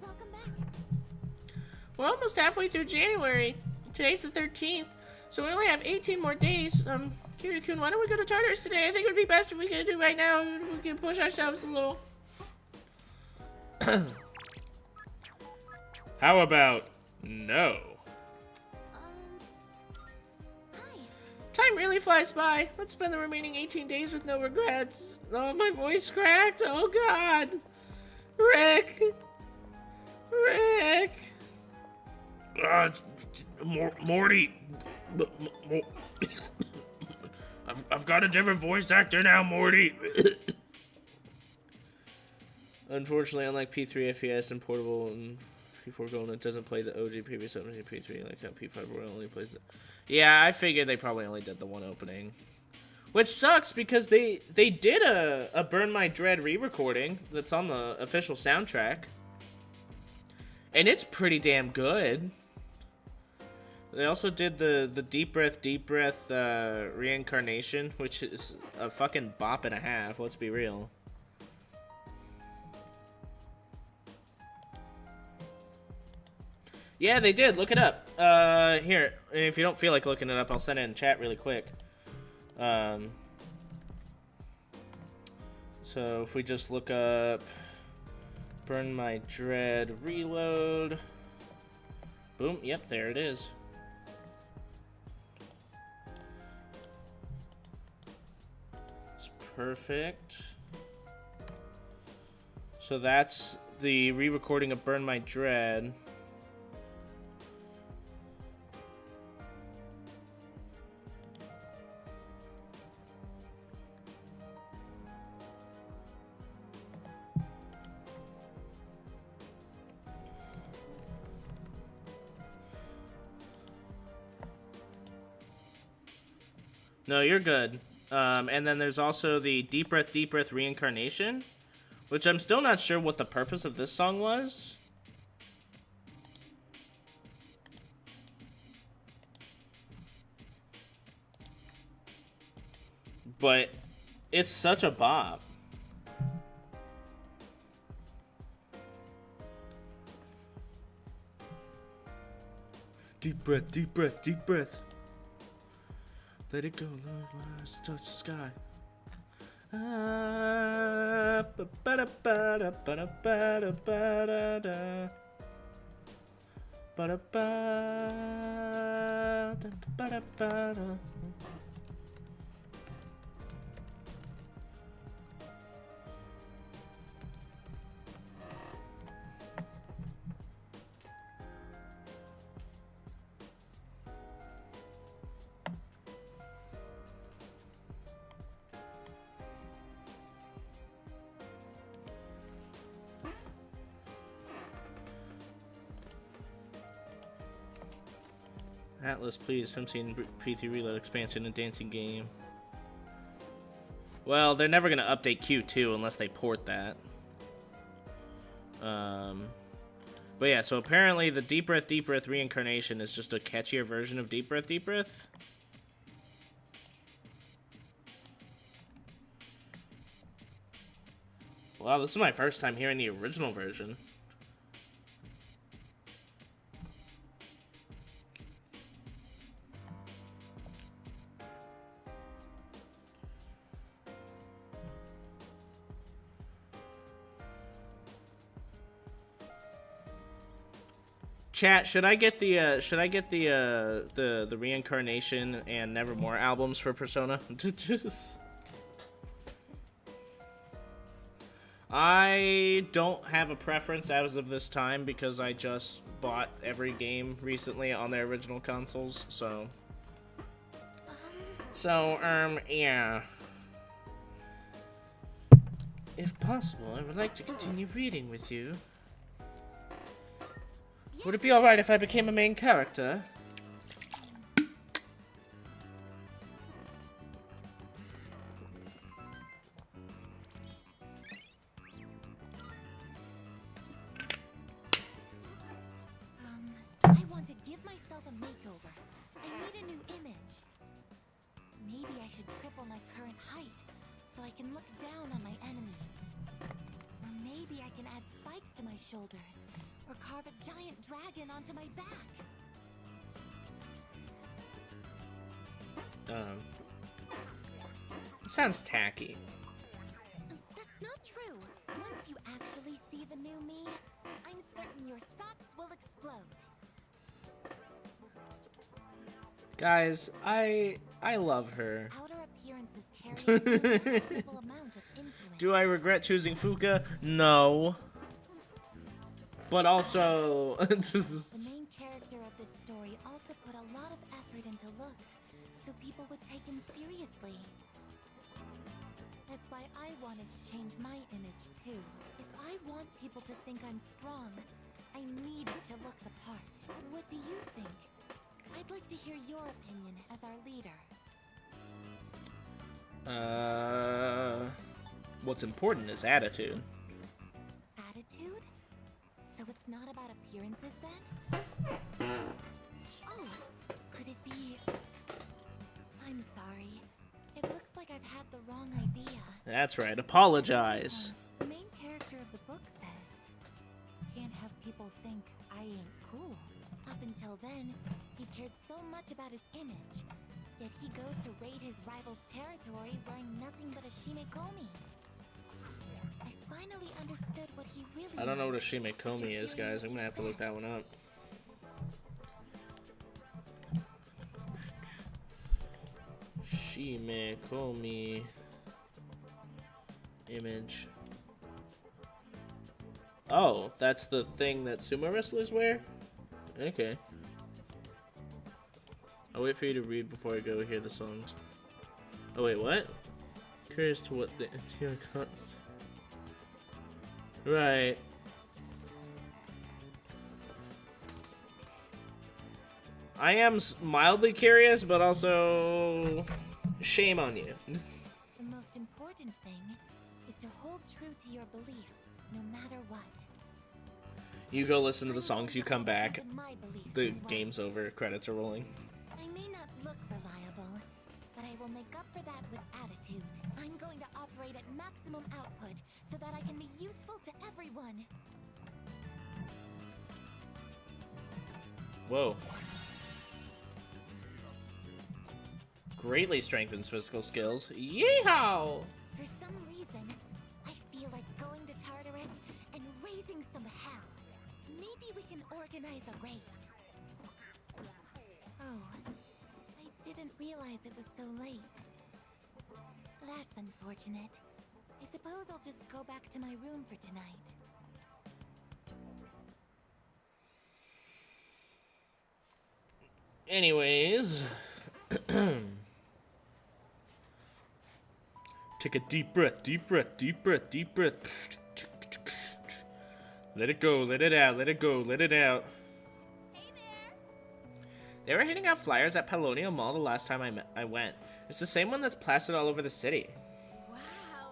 Welcome back. We're almost halfway through January. Today's the 13th, so we only have 18 more days. Kiryu-kun, why don't we go to Tartarus today? I think it would be best if we could do right now. If we can push ourselves a little. How about no? Hi. Time really flies by. Let's spend the remaining 18 days with no regrets. Oh, my voice cracked. Oh, God. Rick. Rick. Morty. I've got a different voice actor now, Morty. Unfortunately, unlike P3 FES and Portable and P4 Golden, it doesn't play the OG previous opening of P3 like how P5 Royal only plays it. Yeah, I figured they probably only did the one opening. Which sucks because they did a Burn My Dread re-recording that's on the official soundtrack. And it's pretty damn good. They also did the Deep Breath Reincarnation, which is a fucking bop and a half, let's be real. Yeah, they did. Look it up. Here, if you don't feel like looking it up, I'll send it in chat really quick. So if we just look up Burn My Dread Reload. Boom. Yep, there it is. It's perfect. So that's the re-recording of Burn My Dread. No, you're good. And then there's also the Deep Breath Reincarnation, which I'm still not sure what the purpose of this song was. But it's such a bop. Deep breath, deep breath, deep breath. Let it go, Lord, let's touch the sky. Atlas, please. I'm seeing P3 Reload expansion and dancing game. Well, they're never gonna update Q2 unless they port that. But yeah, so apparently the Deep Breath Reincarnation is just a catchier version of Deep Breath. Wow, this is my first time hearing the original version. Chat, should I get the Reincarnation and Nevermore albums for Persona? I don't have a preference as of this time because I just bought every game recently on their original consoles, so yeah. If possible, I would like to continue reading with you. Would it be alright if I became a main character? I want to give myself a makeover. I need a new image. Maybe I should triple my current height so I can look down on my enemies. Or maybe I can add spikes to my shoulders. Or carve a giant dragon onto my back. It sounds tacky. That's not true. Once you actually see the new me, I'm certain your socks will explode. Guys, I I love her. Outer appearances carry an unimaginable amount of influence. Do I regret choosing Fuka? No. But also... The main character of this story also put a lot of effort into looks, so people would take him seriously. That's why I wanted to change my image too. If I want people to think I'm strong, I need to look the part. What do you think? I'd like to hear your opinion as our leader. What's important is attitude. Attitude? So it's not about appearances then? Oh, could it be... I'm sorry. It looks like I've had the wrong idea. That's right, apologize. The main character of the book says, can't have people think I ain't cool. Up until then, he cared so much about his image. Yet he goes to raid his rival's territory wearing nothing but a Shimekomi. I finally understood what he really I don't know what a meant Shimekomi is, guys. I'm gonna have to look that one up. Shimekomi image. Oh, that's the thing that sumo wrestlers wear? Okay. I'll wait for you to read before I go hear the songs. Oh wait, what? Curious to what the NTR cuts. Right. I am mildly curious, but also shame on you. The most important thing is to hold true to your beliefs, no matter what. You go listen to the songs, you come back, To my beliefs the as well. game's over, credits are rolling. I may not look reliable, but I will make up for that with attitude. I'm going to operate at maximum output so that I can be useful to everyone. Whoa. Greatly strengthens physical skills. Yeehaw! For some reason, I feel like going to Tartarus and raising some hell. Maybe we can organize a raid. Oh, I didn't realize it was so late. That's unfortunate. I suppose I'll just go back to my room for tonight. Anyways. Take a deep breath, deep breath, deep breath, deep breath. Let it go, let it out, let it go, let it out. Hey there! They were handing out flyers at Paulownia Mall the last time I went. It's the same one that's plastered all over the city. Wow!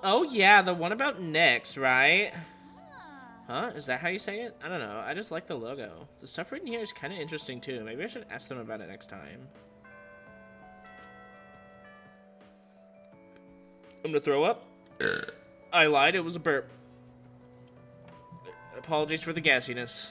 Oh yeah, the one about Nyx, right? Huh? Is that how you say it? I don't know. I just like the logo. The stuff written here is kind of interesting too. Maybe I should ask them about it next time. I'm gonna throw up. I lied, it was a burp. Apologies for the gassiness.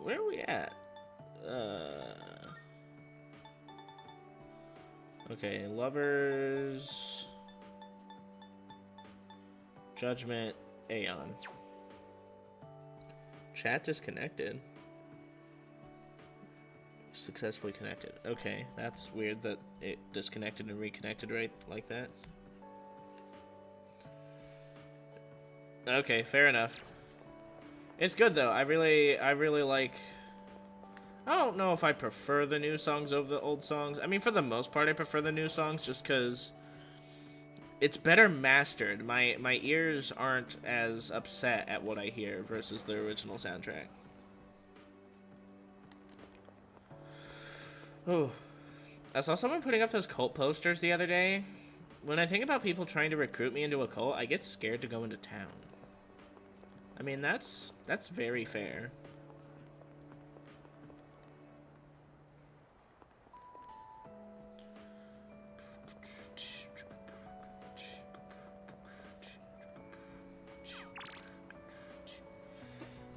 Where are we at? Okay, lovers... Judgment, Aeon. Chat disconnected. Successfully connected. Okay, that's weird that it disconnected and reconnected right like that. Okay, fair enough. It's good though. I really like... I don't know if I prefer the new songs over the old songs. I mean, for the most part, I prefer the new songs just because it's better mastered. My ears aren't as upset at what I hear versus the original soundtrack. Oh, I saw someone putting up those cult posters the other day. When I think about people trying to recruit me into a cult, I get scared to go into town. I mean, that's very fair.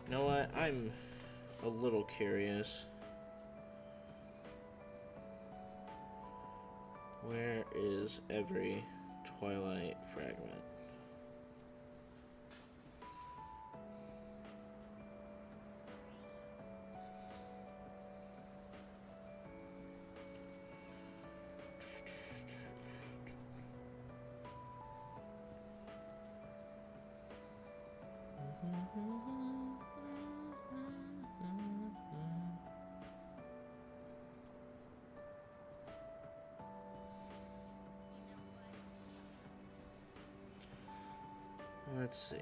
You know what? I'm a little curious. Where is every Twilight fragment? Let's see.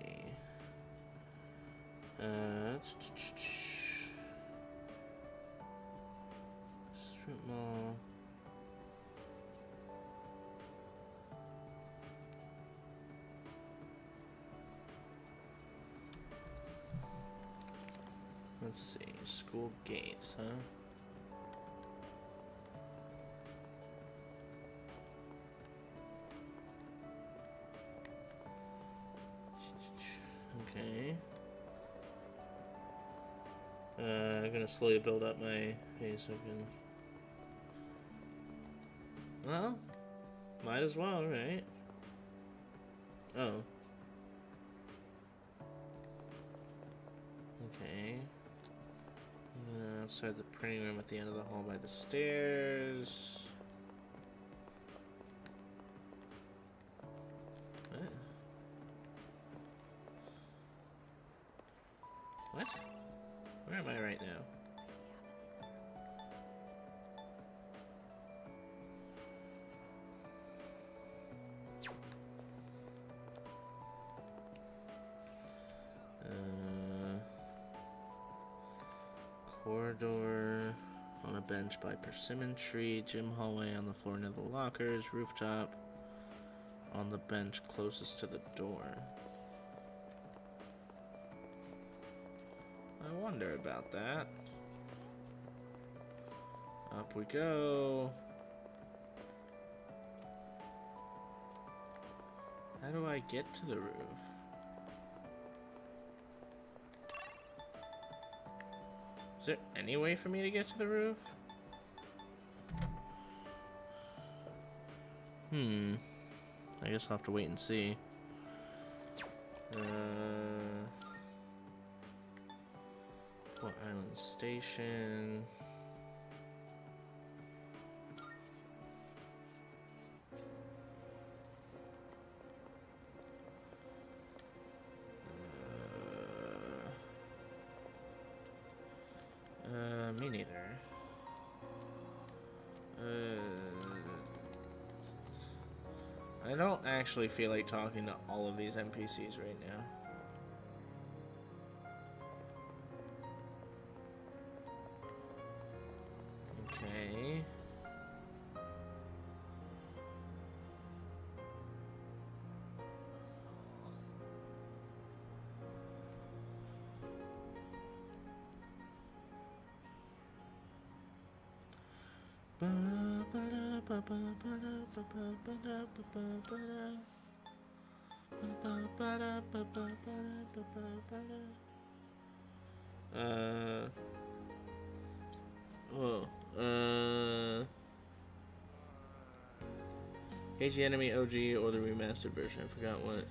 Strip mall. Let's see. School gates, huh? Okay. I'm gonna slowly build up my pace. I can. Well, might as well, right? Oh. Okay. Outside the printing room at the end of the hall by the stairs. What? Where am I right now? Corridor on a bench by persimmon tree, gym hallway on the floor near the lockers, rooftop on the bench closest to the door. I wonder about that. Up we go. How do I get to the roof? Is there any way for me to get to the roof? I guess I'll have to wait and see. Port Island Station. Me neither. I don't actually feel like talking to all of these NPCs right now. Okay. Cage the Enemy OG or the remastered version. I forgot what.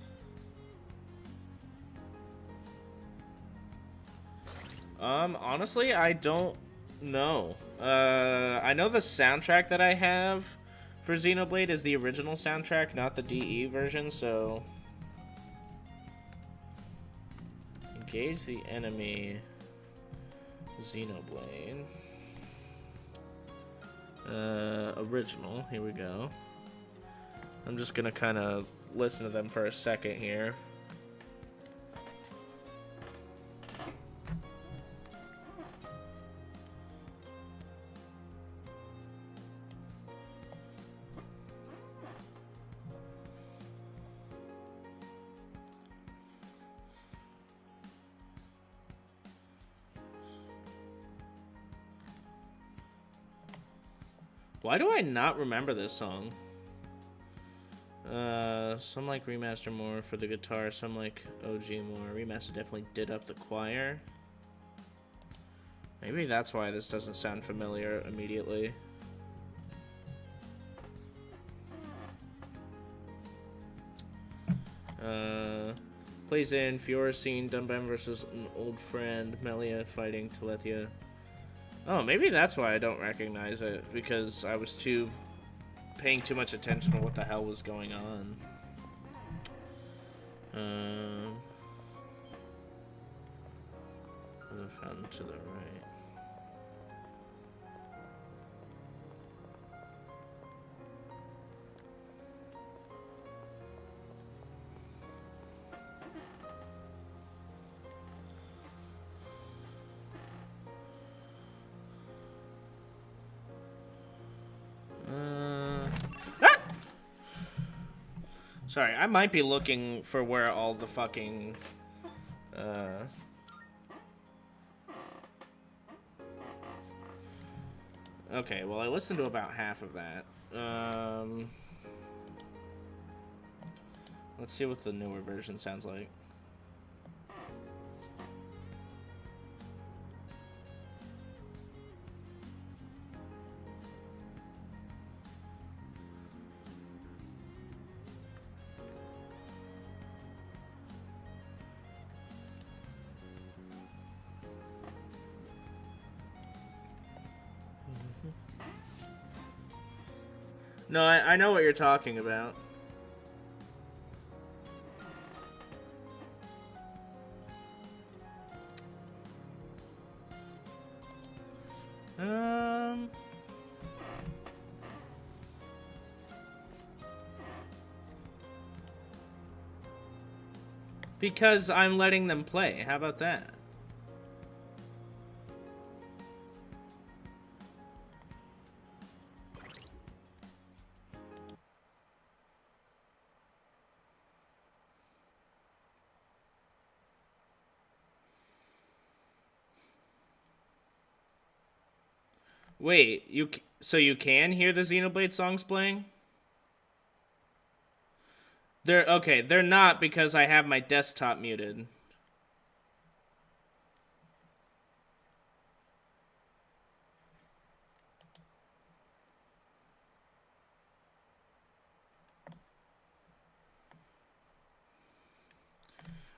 Honestly, I don't know. I know the soundtrack that I have for Xenoblade is the original soundtrack, not the DE version, so... Engage the Enemy Xenoblade. Original, here we go. I'm just gonna kind of listen to them for a second here. Why do I not remember this song? Some like remaster more for the guitar, some like OG more. Remaster definitely did up the choir. Maybe that's why this doesn't sound familiar immediately. Plays in Fiora scene, Dunban versus an old friend, Melia fighting Telethia. Oh, maybe that's why I don't recognize it, because I was paying too much attention to what the hell was going on. The fountain to the right. Sorry, I might be looking for where all the fucking, Okay, well, I listened to about half of that. Let's see what the newer version sounds like. No, I know what you're talking about. Because I'm letting them play. How about that? Wait, so you can hear the Xenoblade songs playing? They're not because I have my desktop muted.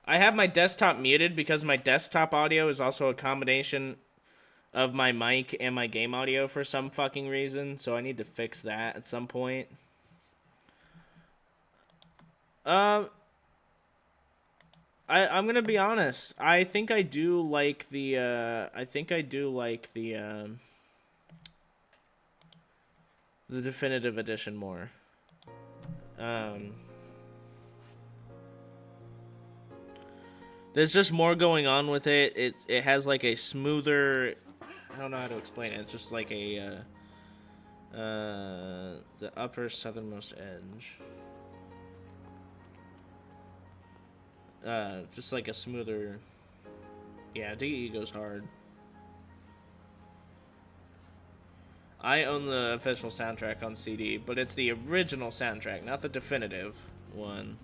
I have my desktop muted because my desktop audio is also a combination of my mic and my game audio for some fucking reason, so I need to fix that at some point. I'm gonna be honest. I think I do like the the definitive edition more. There's just more going on with it. It has like a smoother, I don't know how to explain it. It's just like a the upper southernmost edge. Just like a smoother. Yeah, DE goes hard. I own the official soundtrack on CD, but it's the original soundtrack, not the definitive one.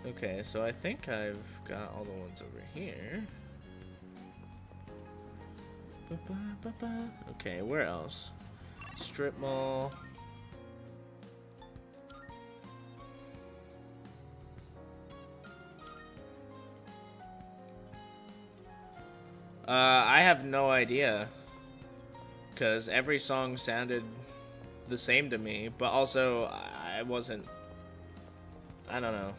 Okay, so I think I've got all the ones over here. Okay, where else? Strip Mall. I have no idea. Because every song sounded the same to me, but also I wasn't... I don't know.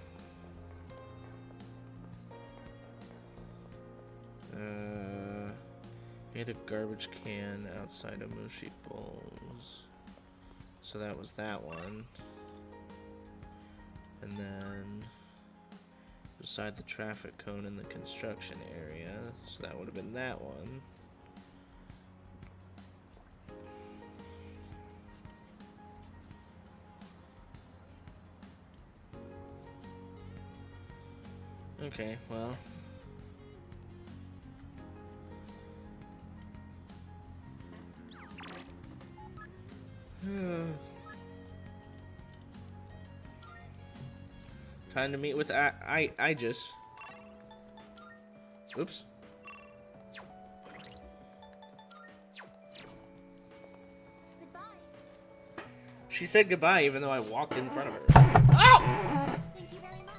Near the garbage can outside of Mushi Bowls. So that was that one. And then beside the traffic cone in the construction area. So that would have been that one. Okay, well. Time to meet with Aegis. Oops. Goodbye. She said goodbye even though I walked in front of her. Oh! Thank you very much.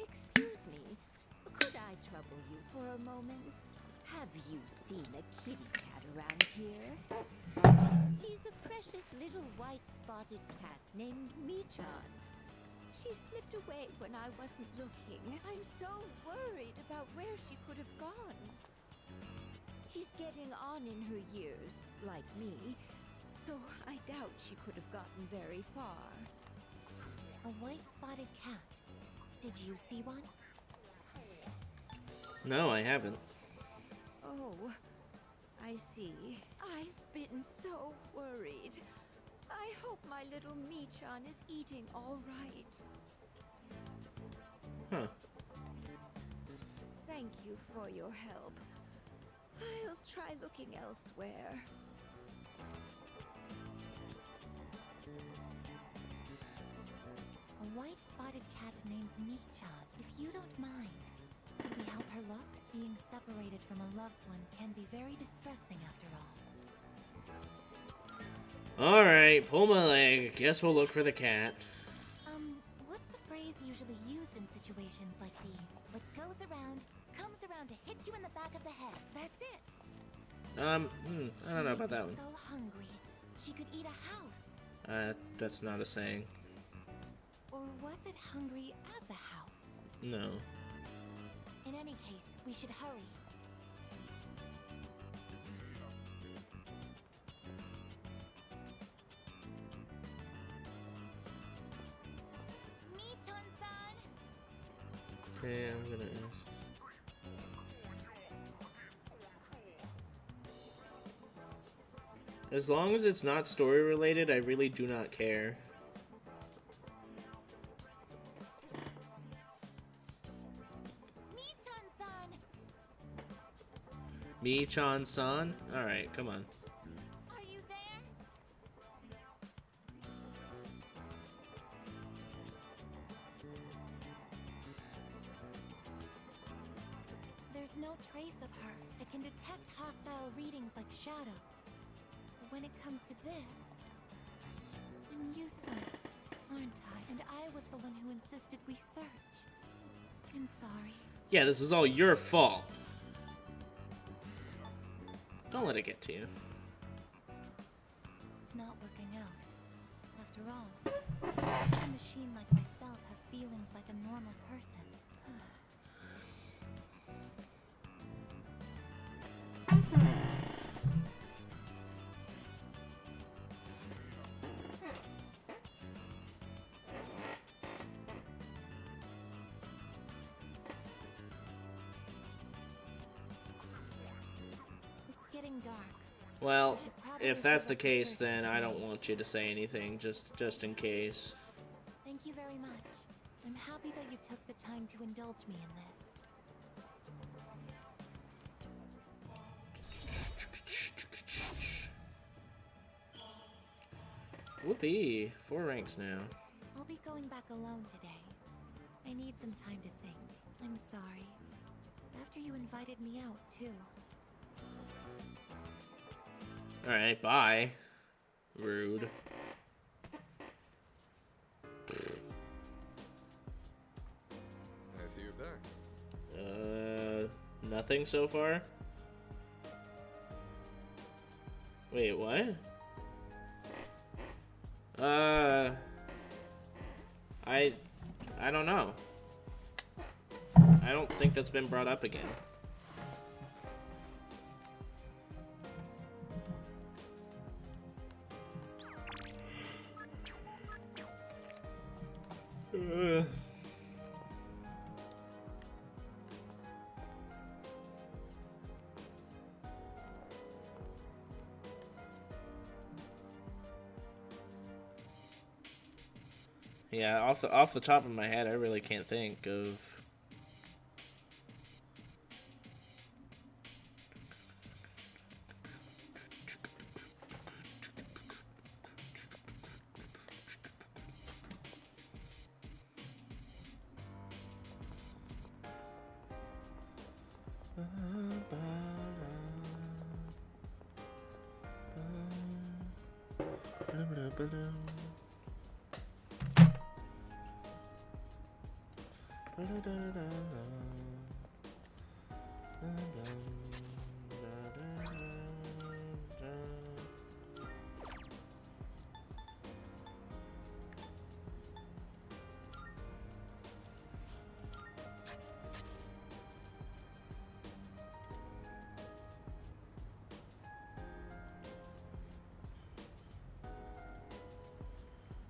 Excuse me, could I trouble you for a moment? Have you seen a kitty cat around here? She's a precious little white spotted cat named Michan. She slipped away when I wasn't looking. I'm so worried about where she could have gone. She's getting on in her years, like me, so I doubt she could have gotten very far. A white spotted cat. Did you see one? No, I haven't. Oh, I see. I've been so worried. I hope my little Michan is eating all right. Huh. Thank you for your help. I'll try looking elsewhere. A white spotted cat named Michan. If you don't mind, could we help her look? Being separated from a loved one can be very distressing after all. Alright, pull my leg. Guess we'll look for the cat. What's the phrase usually used in situations like these? What goes around, comes around to hit you in the back of the head. That's it. I don't know about that one. So hungry, she could eat a house. That's not a saying. Or was it hungry as a house? No. In any case, we should hurry. Michan-san! Okay, I'm gonna ask. As long as it's not story related, I really do not care. Michan-san! Michan-san? Alright, come on. Are you there? There's no trace of her. It can detect hostile readings like shadows. But when it comes to this, I'm useless, aren't I? And I was the one who insisted we search. I'm sorry. Yeah, this was all your fault. Don't let it get to you. It's not working out. After all, a machine like myself have feelings like a normal person. It's getting dark. Well, We should probably if that's the give up the case, search then for I don't today. want you to say anything, just in case. Thank you very much. I'm happy that you took the time to indulge me in this. Whoopee, 4 ranks now. I'll be going back alone today. I need some time to think. I'm sorry. After you invited me out, too. Alright, bye. Rude. I see you're back. Nothing so far? Wait, what? I don't know. I don't think that's been brought up again. Yeah, off the top of my head, I really can't think of.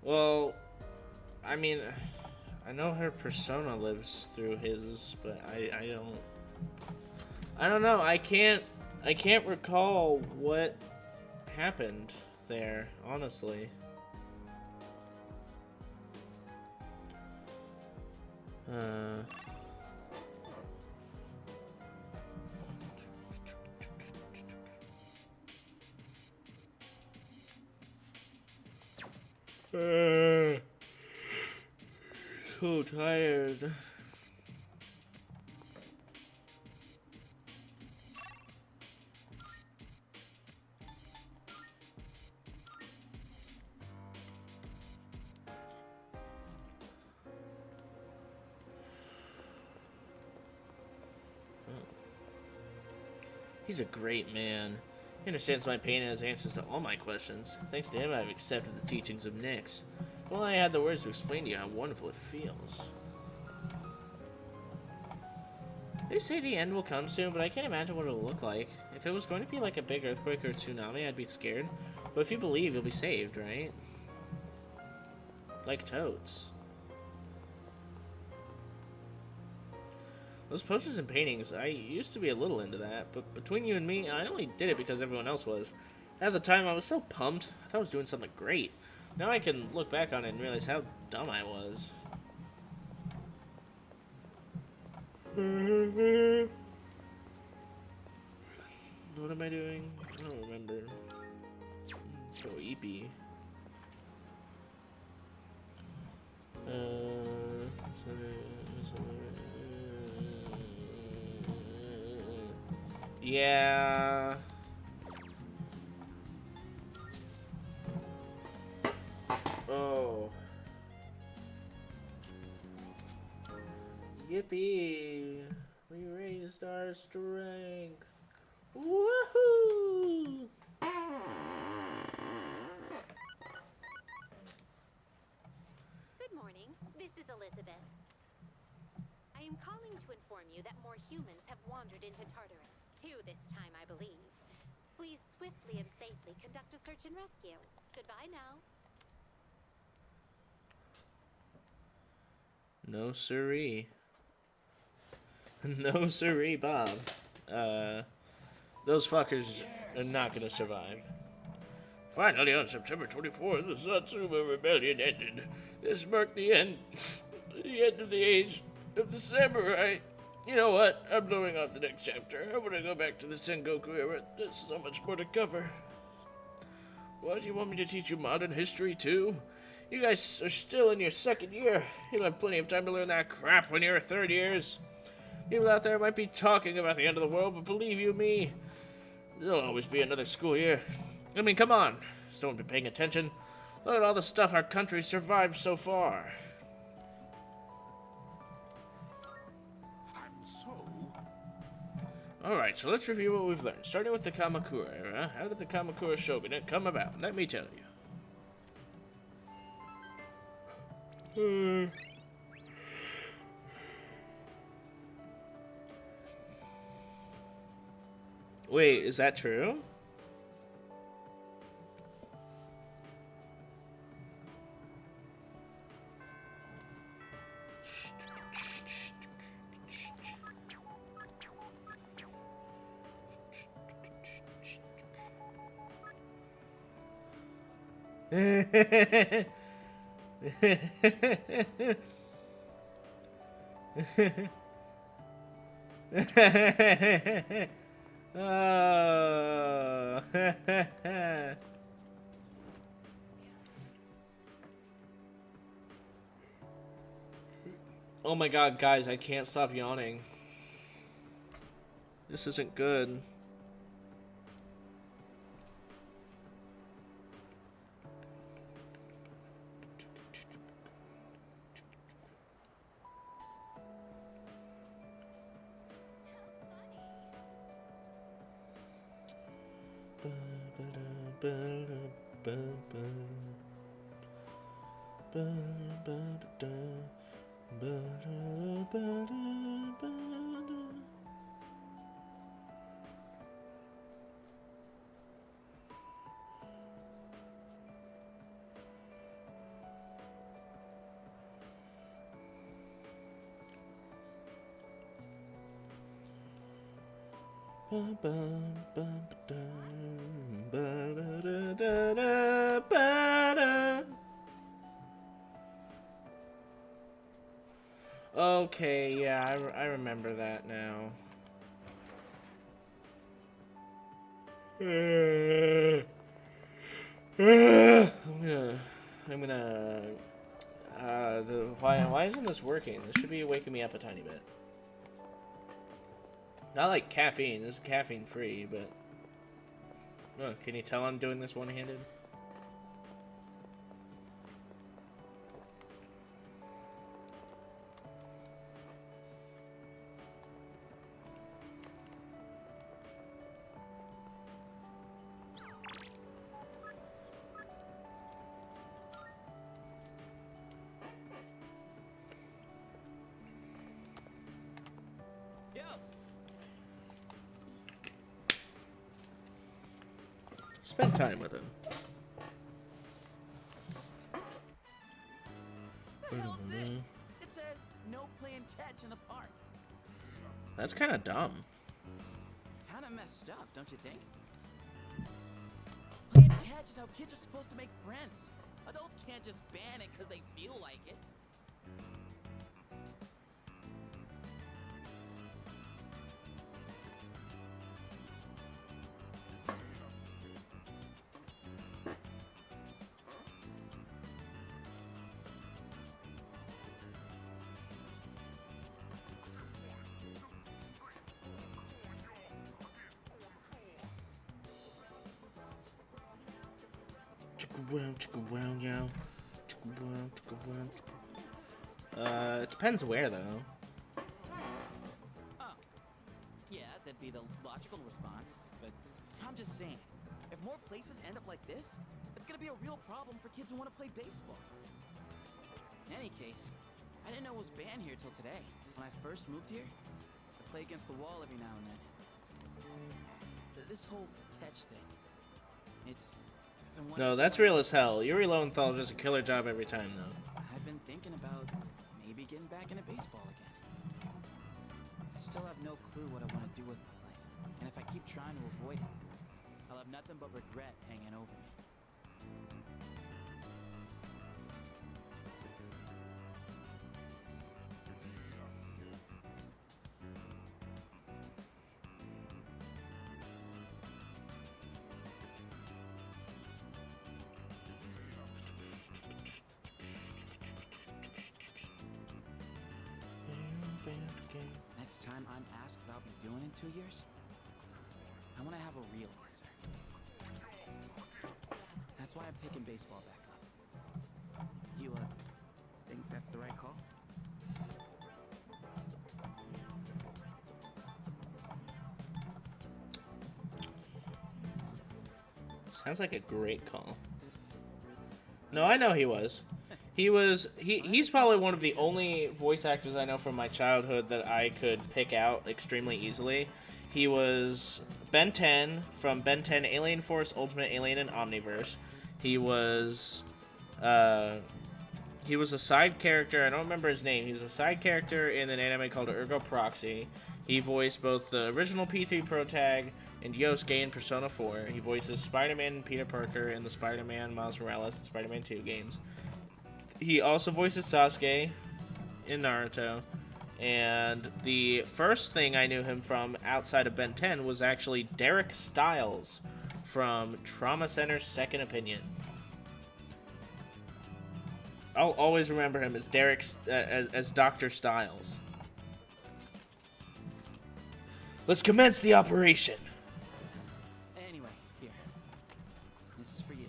Well, I mean, I know her persona lives through his, but I don't know. I can't recall what happened there, honestly. So tired. He's a great man. He understands my pain and has answers to all my questions. Thanks to him, I've accepted the teachings of Nyx. Well, I had the words to explain to you how wonderful it feels. They say the end will come soon, but I can't imagine what it'll look like. If it was going to be like a big earthquake or tsunami, I'd be scared. But if you believe, you'll be saved, right? Like toads. Those posters and paintings, I used to be a little into that, but between you and me, I only did it because everyone else was. At the time, I was so pumped. I thought I was doing something great. Now I can look back on it and realize how dumb I was. What am I doing? I don't remember. So EP. Yeah. Oh. Yippee! We raised our strength. Woohoo! Good morning. This is Elizabeth. I am calling to inform you that more humans have wandered into Tartarus. 2 this time, I believe. Please swiftly and safely conduct a search and rescue. Goodbye now. No siree. No siree, Bob. Those fuckers are not gonna survive. Finally, on September 24th, the Satsuma Rebellion ended. This marked the end of the age of the samurai. You know what? I'm blowing off the next chapter. I want to go back to the Sengoku era. There's so much more to cover. What, you want me to teach you modern history, too? You guys are still in your 2nd year. You'll have plenty of time to learn that crap when you're 3rd years. People out there might be talking about the end of the world, but believe you me, there'll always be another school year. I mean, come on. Someone been paying attention? Look at all the stuff our country survived so far. Alright, so let's review what we've learned. Starting with the Kamakura era, how did the Kamakura shogunate come about? Let me tell you. Wait, is that true? Oh. Oh my god, guys, I can't stop yawning. This isn't good. Okay, yeah, I remember that now. I'm gonna, why isn't this working? This should be waking me up a tiny bit. Not like caffeine, this is caffeine free, but, oh, can you tell I'm doing this one-handed? Yo! Spend time with him. The hell's this? It says no playing catch in the park. That's kind of dumb. Kind of messed up, don't you think? Playing catch is how kids are supposed to make friends. Adults can't just ban it because they feel like it. It depends where, though. Oh. Yeah, that'd be the logical response. But I'm just saying, if more places end up like this, it's gonna be a real problem for kids who want to play baseball. In any case, I didn't know it was banned here till today. When I first moved here, I play against the wall every now and then. This whole catch thing, it's... No, that's real as hell. Yuri Lowenthal does a killer job every time, though. I've been thinking about maybe getting back into baseball again. I still have no clue what I want to do with my life. And if I keep trying to avoid it, I'll have nothing but regret hanging over me. Next time I'm asked what I'll be doing in 2 years, I want to have a real answer. That's why I'm picking baseball back up. You, think that's the right call? Sounds like a great call. No, I know he was. He's probably one of the only voice actors I know from my childhood that I could pick out extremely easily. He was Ben 10 from Ben 10 Alien Force Ultimate Alien and Omniverse. He was a side character. I don't remember his name. He was a side character in an anime called Ergo Proxy. He voiced both the original P3 Protag and Yosuke in Persona 4. He voices Spider-Man and Peter Parker in the Spider-Man, Miles Morales, and Spider-Man 2 games. He also voices Sasuke in Naruto. And the first thing I knew him from outside of Ben 10 was actually Derek Stiles from Trauma Center's Second Opinion. I'll always remember him as as Dr. Stiles. Let's commence the operation. Anyway, here. This is for you.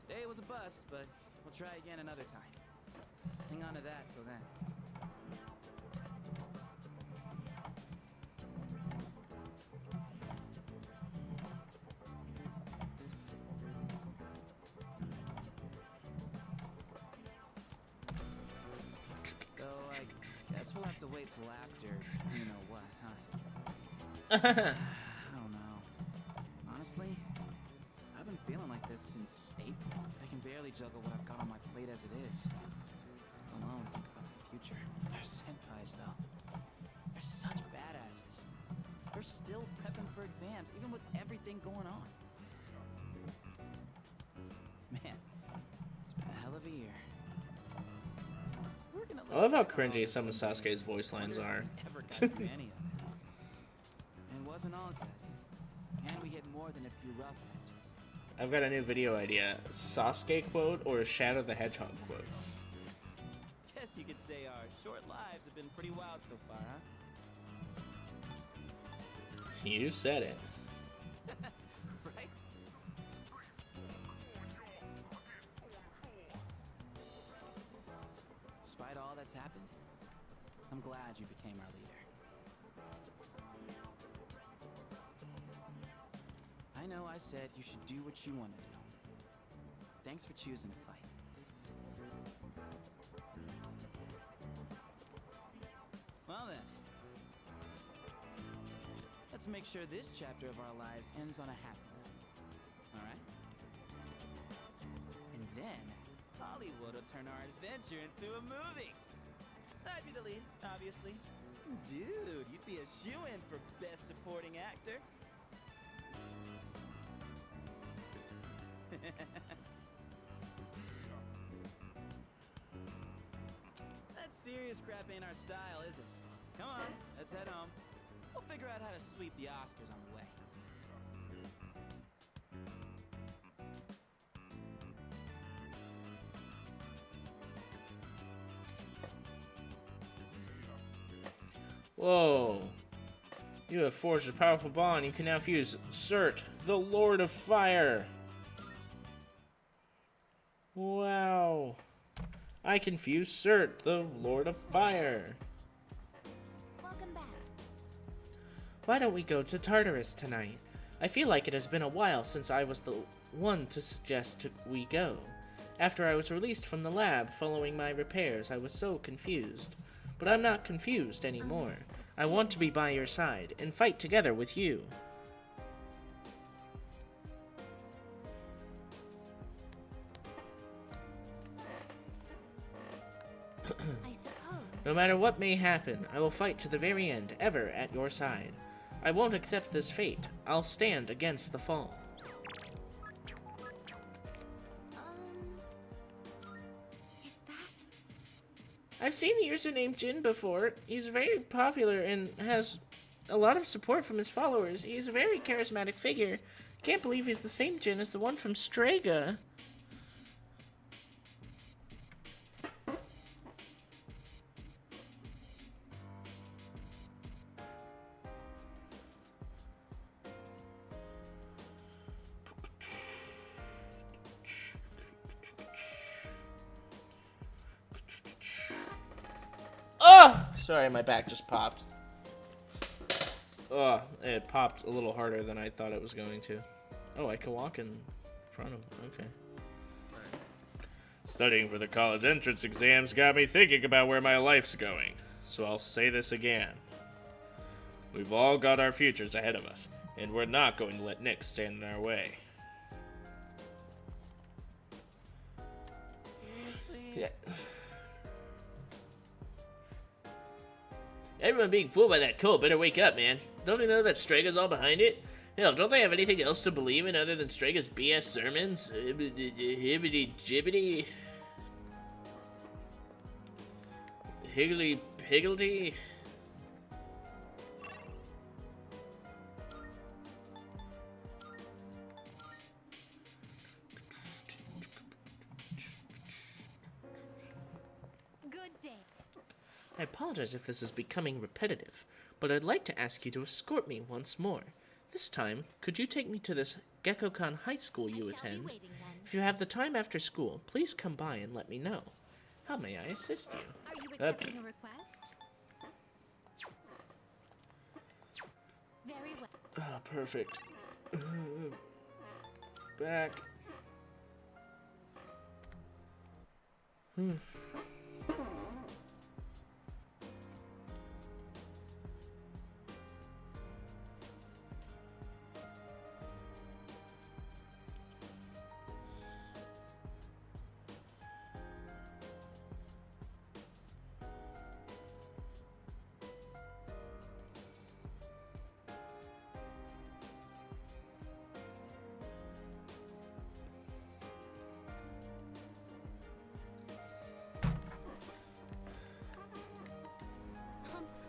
Today was a bust, but we'll try again another time. Hang on to that till then. Though I guess we'll have to wait till after you know what, huh? I don't know. Honestly, I've been feeling like this since April. I can barely juggle what I've got on my plate as it is. Alone, think about the future. They're senpais, though. They're such badasses. They're still prepping for exams, even with everything going on. Man, it's been a hell of a year. We're gonna I love how let all cringy this some of someday. Sasuke's voice lines Wonder if are. we ever got through any of it. And it wasn't all good. And we hit more than a few rough patches. I've got a new video idea. Sasuke quote or Shadow the Hedgehog quote? Guess you could say our short lives have been pretty wild so far, huh? You said it. Right? Despite all that's happened, I'm glad you became our leader. I know I said you should do what you want to do. Thanks for choosing to fight. Well then, let's make sure this chapter of our lives ends on a happy note. Alright? And then, Hollywood will turn our adventure into a movie. I'd be the lead, obviously. Dude, you'd be a shoo-in for Best Supporting Actor. That serious crap ain't our style, is it? Come on, let's head home. We'll figure out how to sweep the Oscars on the way. Whoa. You have forged a powerful bond. You can now fuse Cert, the Lord of Fire. Wow. I can fuse Cert, the Lord of Fire. Welcome back. Why don't we go to Tartarus tonight? I feel like it has been a while since I was the one to suggest we go. After I was released from the lab following my repairs, I was so confused. But I'm not confused anymore. I want to be by your side and fight together with you. I suppose. No matter what may happen, I will fight to the very end, ever at your side. I won't accept this fate. I'll stand against the fall. Is that? I've seen the username Jin before. He's very popular and has a lot of support from his followers. He's a very charismatic figure. Can't believe he's the same Jin as the one from Strega. Oh! Sorry, my back just popped. Oh, it popped a little harder than I thought it was going to. Oh, I can walk in front of him. Okay. Studying for the college entrance exams got me thinking about where my life's going. So I'll say this again. We've all got our futures ahead of us, and we're not going to let Nick stand in our way. Seriously? Yeah. Everyone being fooled by that cult better wake up, man. Don't they know that Strega's all behind it? Hell, don't they have anything else to believe in other than Strega's BS sermons? Hibbity jibbity. Higgly piggledy. Good Good day. I apologize if this is becoming repetitive, but I'd like to ask you to escort me once more. This time, could you take me to this Gekkoukan High School you I shall be attend? waiting then. If you have the time after school, please come by and let me know. How may I assist you? Are you accepting a request? Very well. Ah, perfect. Back.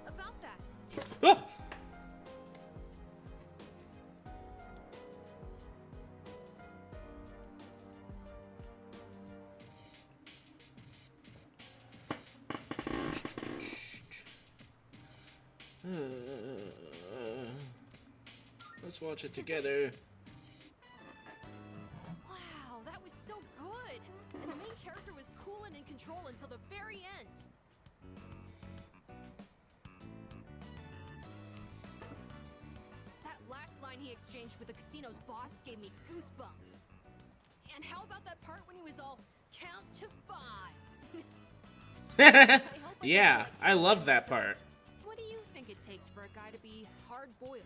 About that. Ah! Let's watch it together. Wow, that was so good! And the main character was cool and in control until the very end. That last line he exchanged with the casino's boss gave me goosebumps. And how about that part when he was all, count to 5? Yeah, I loved that part. What do you think it takes for a guy to be hard-boiled?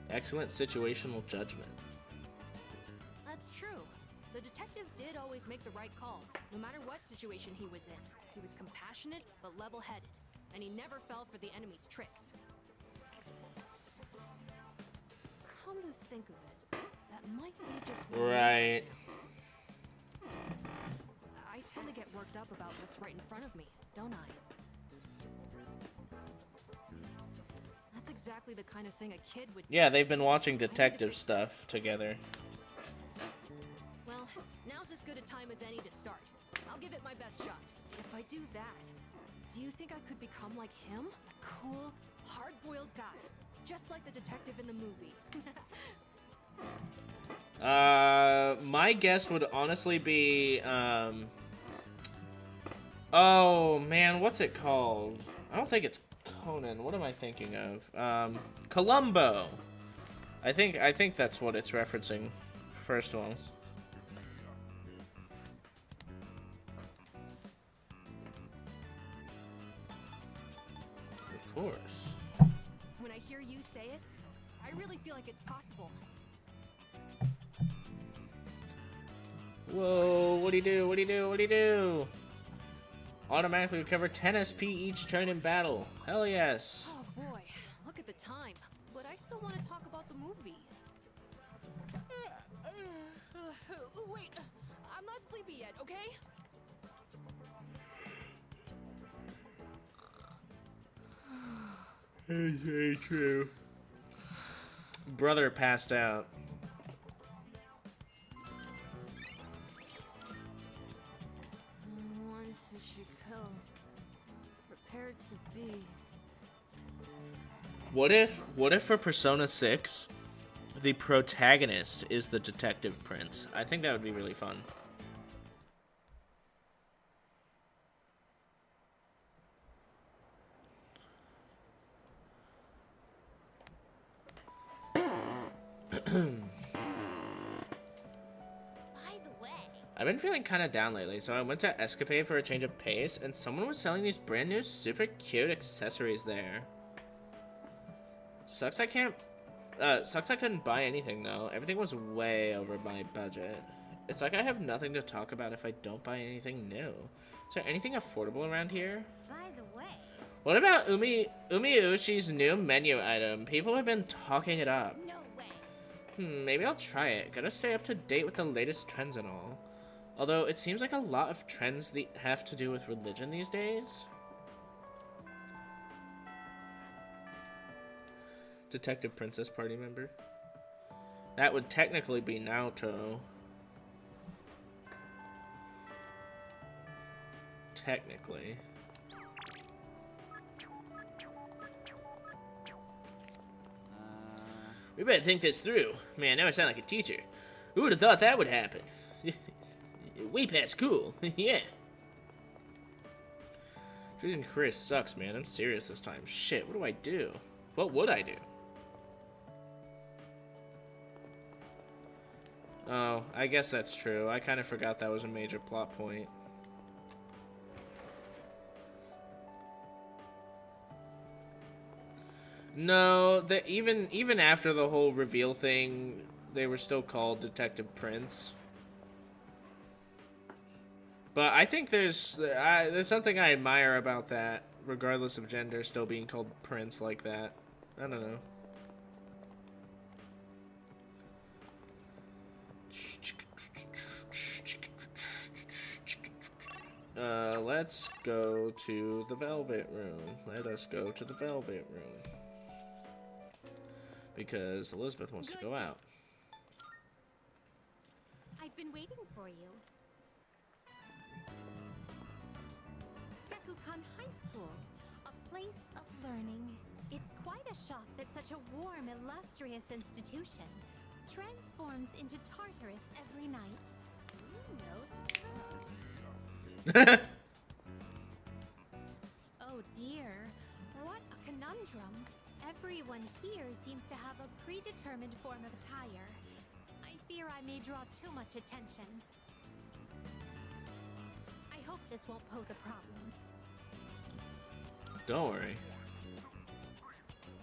Excellent situational judgment. That's true. The detective did always make the right call, no matter what situation he was in. He was compassionate, but level-headed, and he never fell for the enemy's tricks. Come to think of it, that might be just me. Right. I tend to get worked up about what's right in front of me, don't I? That's exactly the kind of thing a kid would do. Yeah, they've been watching detective stuff together. Well, now's as good a time as any to start. I'll give it my best shot. If I do that, do you think I could become like him? A cool, hard-boiled guy. Just like the detective in the movie. My guess would honestly be, oh, man, what's it called? I don't think it's Conan. What am I thinking of? Columbo. I think that's what it's referencing. First one. Of course. When I hear you say it, I really feel like it's possible. Whoa, what do you do? What do you do? What do you do? Automatically recover 10 SP each turn in battle. Hell yes. Oh boy, look at the time. But I still want to talk about the movie. Wait, I'm not sleepy yet, okay? Very true. Brother passed out. Ones who should kill. Prepared to be. What if for Persona 6, the protagonist is the detective prince? I think that would be really fun. By the way, I've been feeling kind of down lately, so I went to Escapade for a change of pace, and someone was selling these brand new super cute accessories there. Sucks I couldn't buy anything though. Everything was way over my budget. It's like I have nothing to talk about if I don't buy anything new. Is there anything affordable around here? by the way, What about Umiushi's new menu item? People have been talking it up. no way. Maybe I'll try it. Gotta stay up to date with the latest trends and all. Although it seems like a lot of trends have to do with religion these days. Detective Princess party member. That would technically be Naoto. technically. We better think this through. Man, now I sound like a teacher. Who would have thought that would happen? Way past cool. Yeah. Choosing career sucks, man. I'm serious this time. Shit, what do I do? What would I do? Oh, I guess that's true. I kind of forgot that was a major plot point. No, even after the whole reveal thing, they were still called Detective Prince. But I think there's something I admire about that, regardless of gender, still being called Prince like that. I don't know. Let's go to the Velvet Room. Let us go to the Velvet Room. Because Elizabeth wants to go out. I've been waiting for you. Gakukan High School, a place of learning. It's quite a shock that such a warm, illustrious institution transforms into Tartarus every night. You know that? Oh dear, what a conundrum. Everyone here seems to have a predetermined form of attire. I fear I may draw too much attention. I hope this won't pose a problem. Don't worry.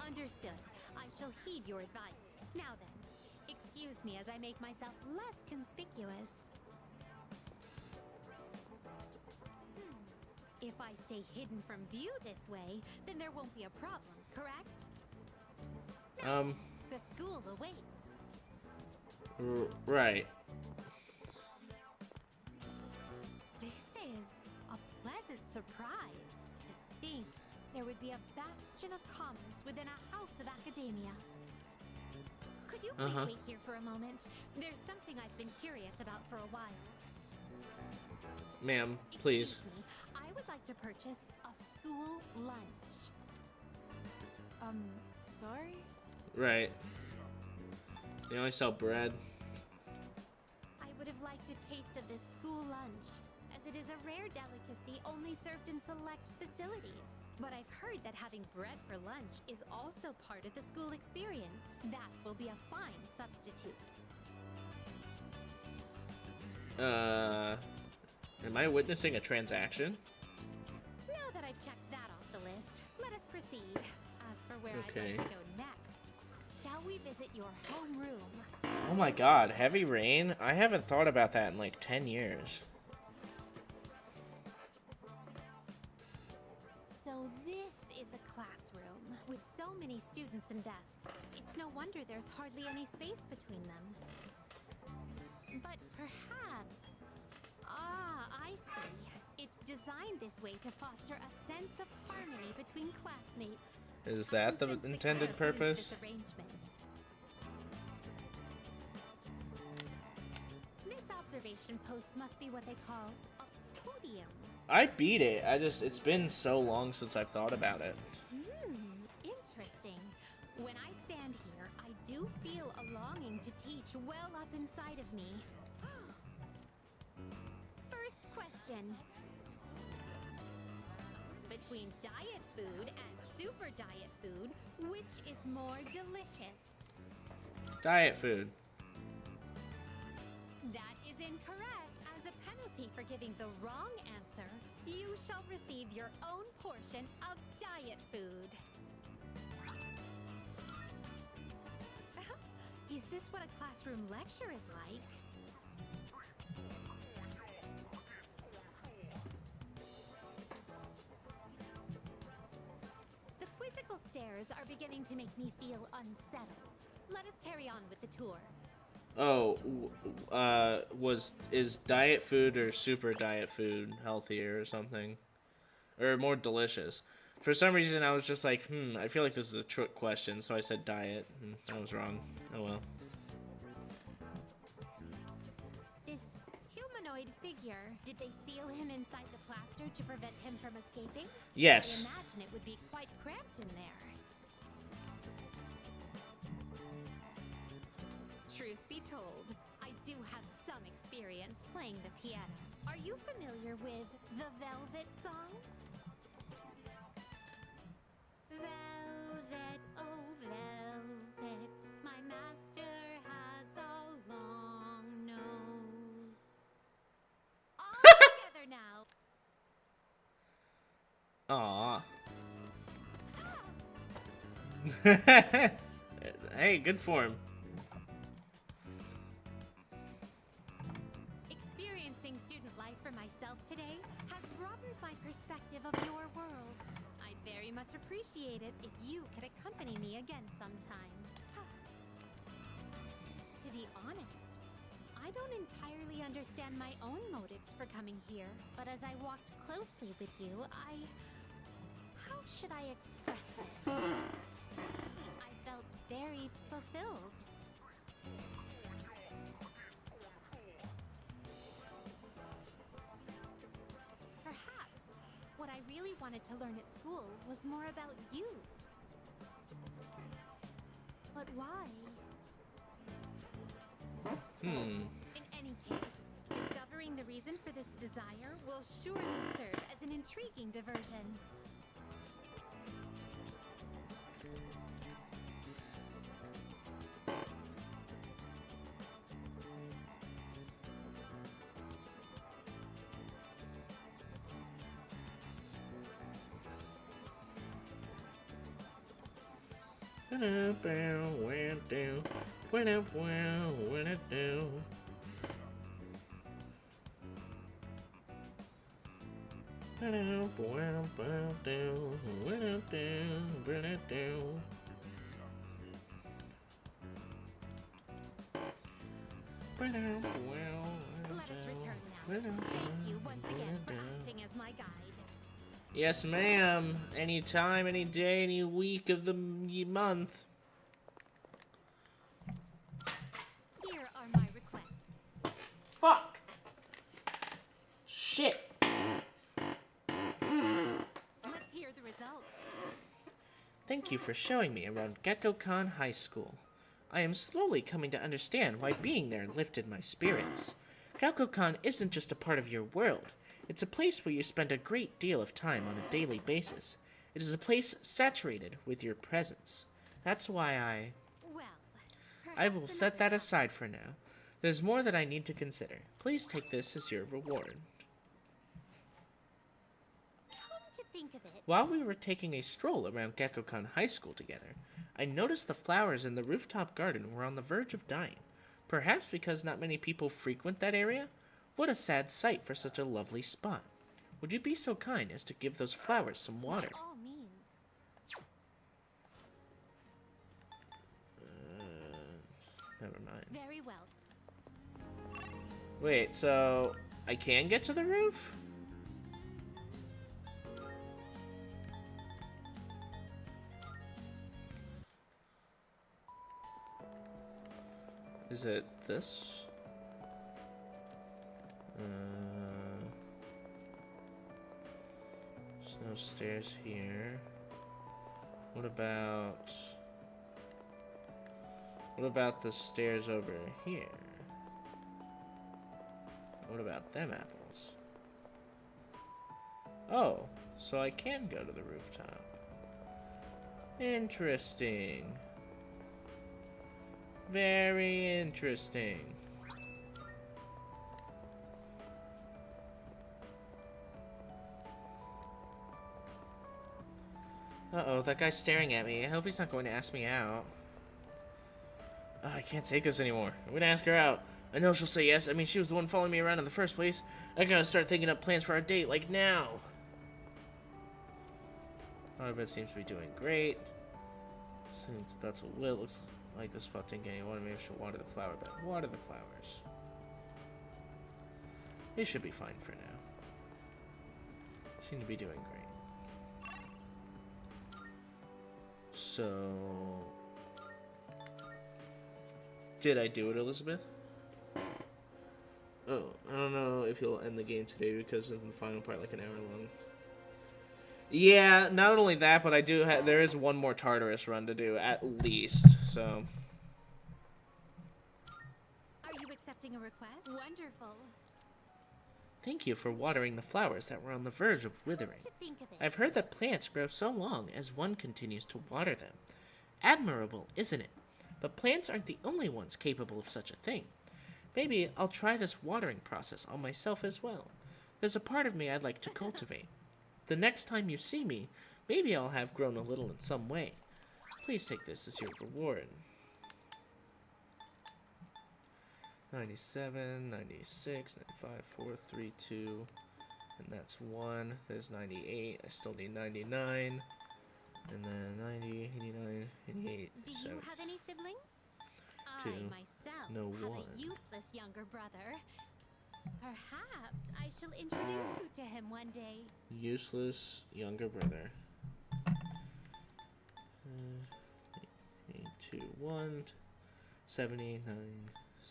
Understood. I shall heed your advice. Now then, excuse me as I make myself less conspicuous. If I stay hidden from view this way, then there won't be a problem, correct? The school awaits. Right. This is a pleasant surprise. To think there would be a bastion of commerce within a house of academia. Could you please wait here for a moment? There's something I've been curious about for a while. Ma'am, please. Excuse me, I would like to purchase a school lunch. Sorry? Right. They only sell bread. I would have liked a taste of this school lunch, as it is a rare delicacy only served in select facilities. But I've heard that having bread for lunch is also part of the school experience. That will be a fine substitute. Am I witnessing a transaction? Now that I've checked that off the list, let us proceed. As for where Okay. I'd like to go next, shall we visit your homeroom? Oh my god, heavy rain? I haven't thought about that in like 10 years. So this is a classroom with so many students and desks. It's no wonder there's hardly any space between them. But perhaps... I see. It's designed this way to foster a sense of harmony between classmates. Is I that can the sense intended care that goes into purpose? This arrangement. This observation post must be what they call a podium. I beat it. It's been so long since I've thought about it. Interesting. When I stand here, I do feel a longing to teach well up inside of me. First question. Between diet food and super diet food, which is more delicious? Diet food. That is incorrect. As a penalty for giving the wrong answer, you shall receive your own portion of diet food. Is this what a classroom lecture is like? The quizzical stares are beginning to make me feel unsettled. Let us carry on with the tour. Oh, is diet food or super diet food healthier or something? Or more delicious? For some reason, I was just like, I feel like this is a trick question, so I said diet. I was wrong. Oh well. This humanoid figure, did they seal him inside the plaster to prevent him from escaping? Yes. I imagine it would be quite cramped in there. Truth be told, I do have some experience playing the piano. Are you familiar with the Velvet song? Velvet, oh velvet, my master has a long nose. All together now. Aw. Hey, good for him. Experiencing student life for myself today has broadened my perspective of your world. I'd very much appreciate it if you could accompany me again sometime. To be honest, I don't entirely understand my own motives for coming here, but as I walked closely with you, how should I express this? I felt very fulfilled. Perhaps what I really wanted to learn at school was more about you. But why? In any case, discovering the reason for this desire will surely serve as an intriguing diversion. Let us return now. Thank you once again for acting as my guide. Yes, ma'am. Any time, any day, any week of the month. Here are my requests. Fuck. Shit. Let's hear the results. Thank you for showing me around Gekko-Kan High School. I am slowly coming to understand why being there lifted my spirits. Gekko-Kan isn't just a part of your world. It's a place where you spend a great deal of time on a daily basis. It is a place saturated with your presence. That's why Well, I will perhaps set that another aside for now. There's more that I need to consider. Please take this as your reward. Come to think of it, While we were taking a stroll around Gekko-Kan High School together, I noticed the flowers in the rooftop garden were on the verge of dying. Perhaps because not many people frequent that area? What a sad sight for such a lovely spot. Would you be so kind as to give those flowers some water? by all means. Never mind. Very well. Wait, so I can get to the roof? Is it this? There's no stairs here. What about the stairs over here? What about them apples? Oh, so I can go to the rooftop. Interesting. Very interesting. Uh-oh, that guy's staring at me. I hope he's not going to ask me out. Oh, I can't take this anymore. I'm gonna ask her out. I know she'll say yes. I mean, she was the one following me around in the first place. I gotta start thinking up plans for our date, like now. Our bed seems to be doing great. Seems about to will. Looks like the spot didn't get any water. Maybe I should water the flower bed. Water the flowers. They should be fine for now. Seem to be doing great. So, did I do it, Elizabeth? Oh, I don't know if he'll end the game today because of the final part, like an hour long. Yeah, not only that, but I do there is one more Tartarus run to do at least. So. Are you accepting a request? Wonderful. Thank you for watering the flowers that were on the verge of withering. To think of it. I've heard that plants grow so long as one continues to water them. Admirable, isn't it? But plants aren't the only ones capable of such a thing. Maybe I'll try this watering process on myself as well. There's a part of me I'd like to cultivate. The next time you see me, maybe I'll have grown a little in some way. Please take this as your reward. 97, 96, 95, 4, 3, 2, and that's 1. There's 98. I still need 99. And then 90, 89, 88, Do 7. you have any siblings? Two. I myself No, have one. a useless younger brother. Perhaps I shall introduce you to him one day. Useless younger brother. 8, 2, 1, 79,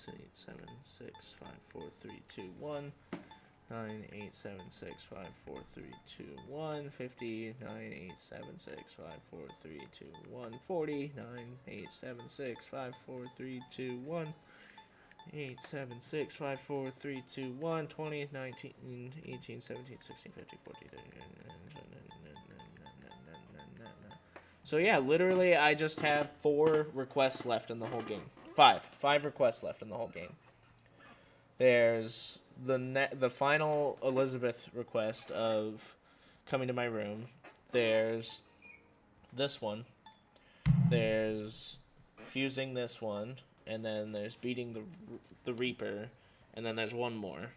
8, 7, 6, 5, 4, 3, 2, 1. 9, 8, 7, 6, 5, 4, 3, 2, 1, 50, 9, 8, 7, 6, 5, 4, 3, 2, 1, 40, 9, 8, 7, 6, 5, 4, 3, 2, 1, 8, 7, 6, 5, 4, 3, 2, 1, 20, 19, 18, 17, 16, 15, 14, 15. So yeah, literally I just have 4 requests left in the whole game. 5 requests left in the whole game. There's the final Elizabeth request of coming to my room. There's this one. There's fusing this one, and then there's beating the Reaper, and then there's one more.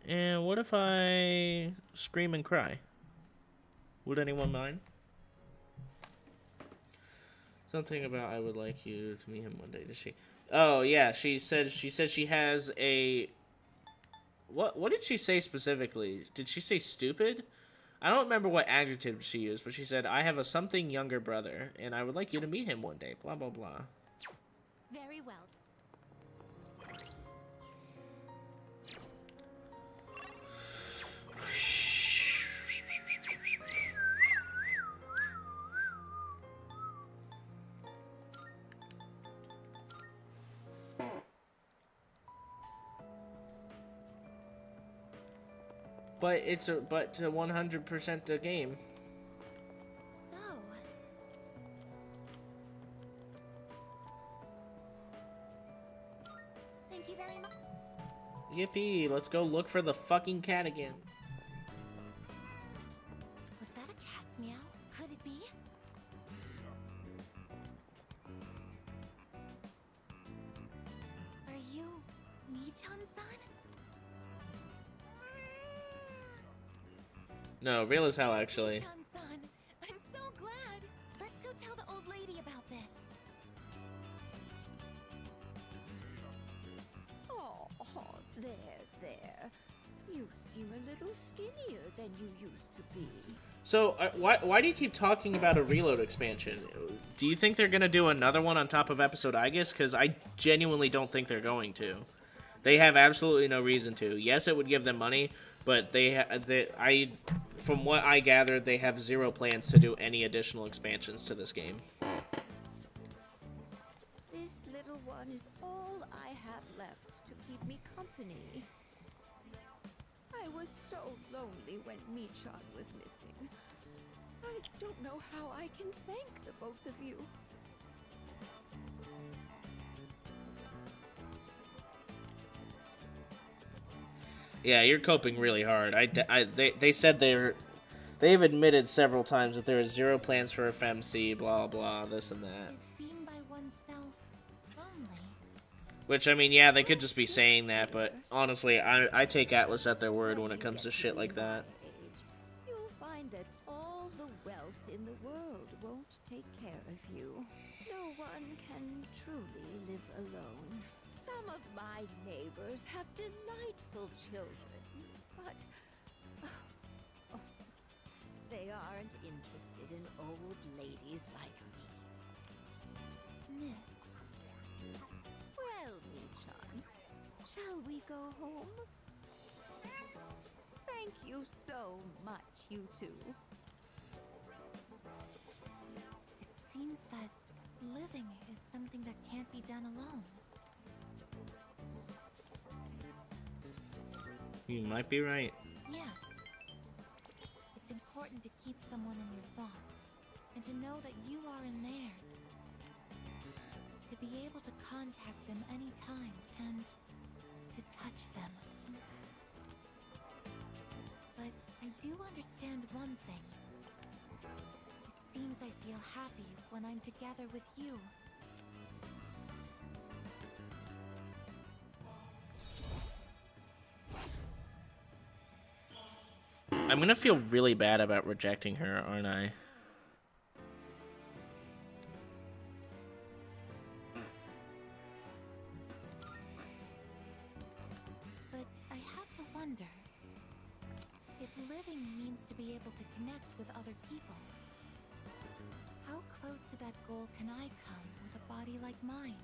And what if I scream and cry? Would anyone mind? Something about I would like you to meet him one day. Did she? Oh yeah, she said she has a. What did she say specifically? Did she say stupid? I don't remember what adjective she used, but she said I have a something younger brother, and I would like you to meet him one day. Blah blah blah. Very well. But it's to 100% the game. So, Thank you very much. Yippee! Let's go look for the fucking cat again. was that a cat's meow? Could it be? Are you Mii-chan's son? No, real as hell actually. Mii-chan-san, I'm so glad. Let's go tell the old lady about this. Oh, there. You seem a little skinnier than you used to be. So, why do you keep talking about a Reload expansion? Do you think they're gonna do another one on top of Episode Aegis? Because I genuinely don't think they're going to. They have absolutely no reason to. Yes, it would give them money, but from what I gathered, they have zero plans to do any additional expansions to this game. This little one is all I have left to keep me company. I was so lonely when Mii-chan was missing. I don't know how I can thank the both of you. Yeah, you're coping really hard. They said they've admitted several times that there are zero plans for FMC, blah blah, this and that. Is being by oneself lonely? Which, I mean, yeah, they could just be saying that, but honestly, I take Atlas at their word when it comes to shit like that. You'll find that all the wealth in the world won't take care of you. No one can truly live alone. Some of my neighbors have delightful children, but they aren't interested in old ladies like me. Miss. Well, Michan, shall we go home? Thank you so much, you two. It seems that living is something that can't be done alone. You might be right. Yes. It's important to keep someone in your thoughts, and to know that you are in theirs. To be able to contact them anytime, and to touch them. But I do understand one thing. It seems I feel happy when I'm together with you. I'm gonna feel really bad about rejecting her, aren't I? But I have to wonder if living means to be able to connect with other people. How close to that goal can I come with a body like mine?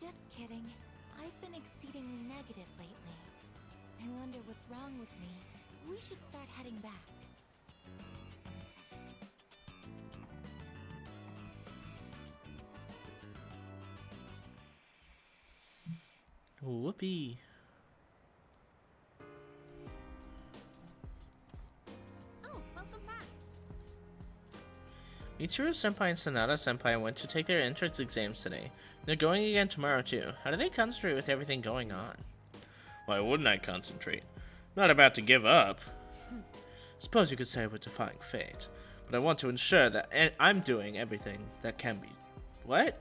Just kidding. I've been exceedingly negative lately. I wonder what's wrong with me. We should start heading back. Whoopee. Oh, welcome back. Mitsuru Senpai and Sanada Senpai went to take their entrance exams today. They're going again tomorrow too. How do they concentrate with everything going on? Why wouldn't I concentrate? I'm not about to give up. Suppose you could say we're defying fate, but I want to ensure that I'm doing everything that can be. What?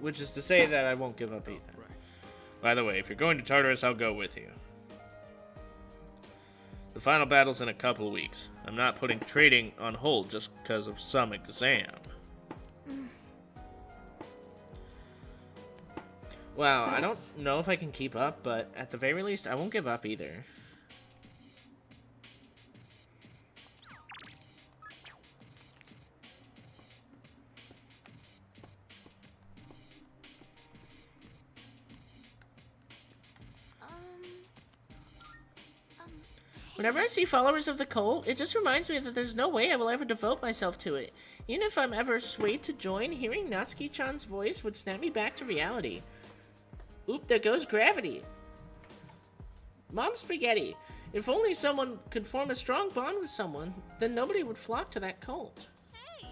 Which is to say that I won't give up either. Right. By the way, if you're going to Tartarus, I'll go with you. The final battle's in a couple weeks. I'm not putting trading on hold just because of some exam. Wow, I don't know if I can keep up, but at the very least, I won't give up either. Whenever I see followers of the cult, it just reminds me that there's no way I will ever devote myself to it. Even if I'm ever swayed to join, hearing Natsuki-chan's voice would snap me back to reality. Oop, there goes gravity. Mom Spaghetti. If only someone could form a strong bond with someone, then nobody would flock to that cult. Hey!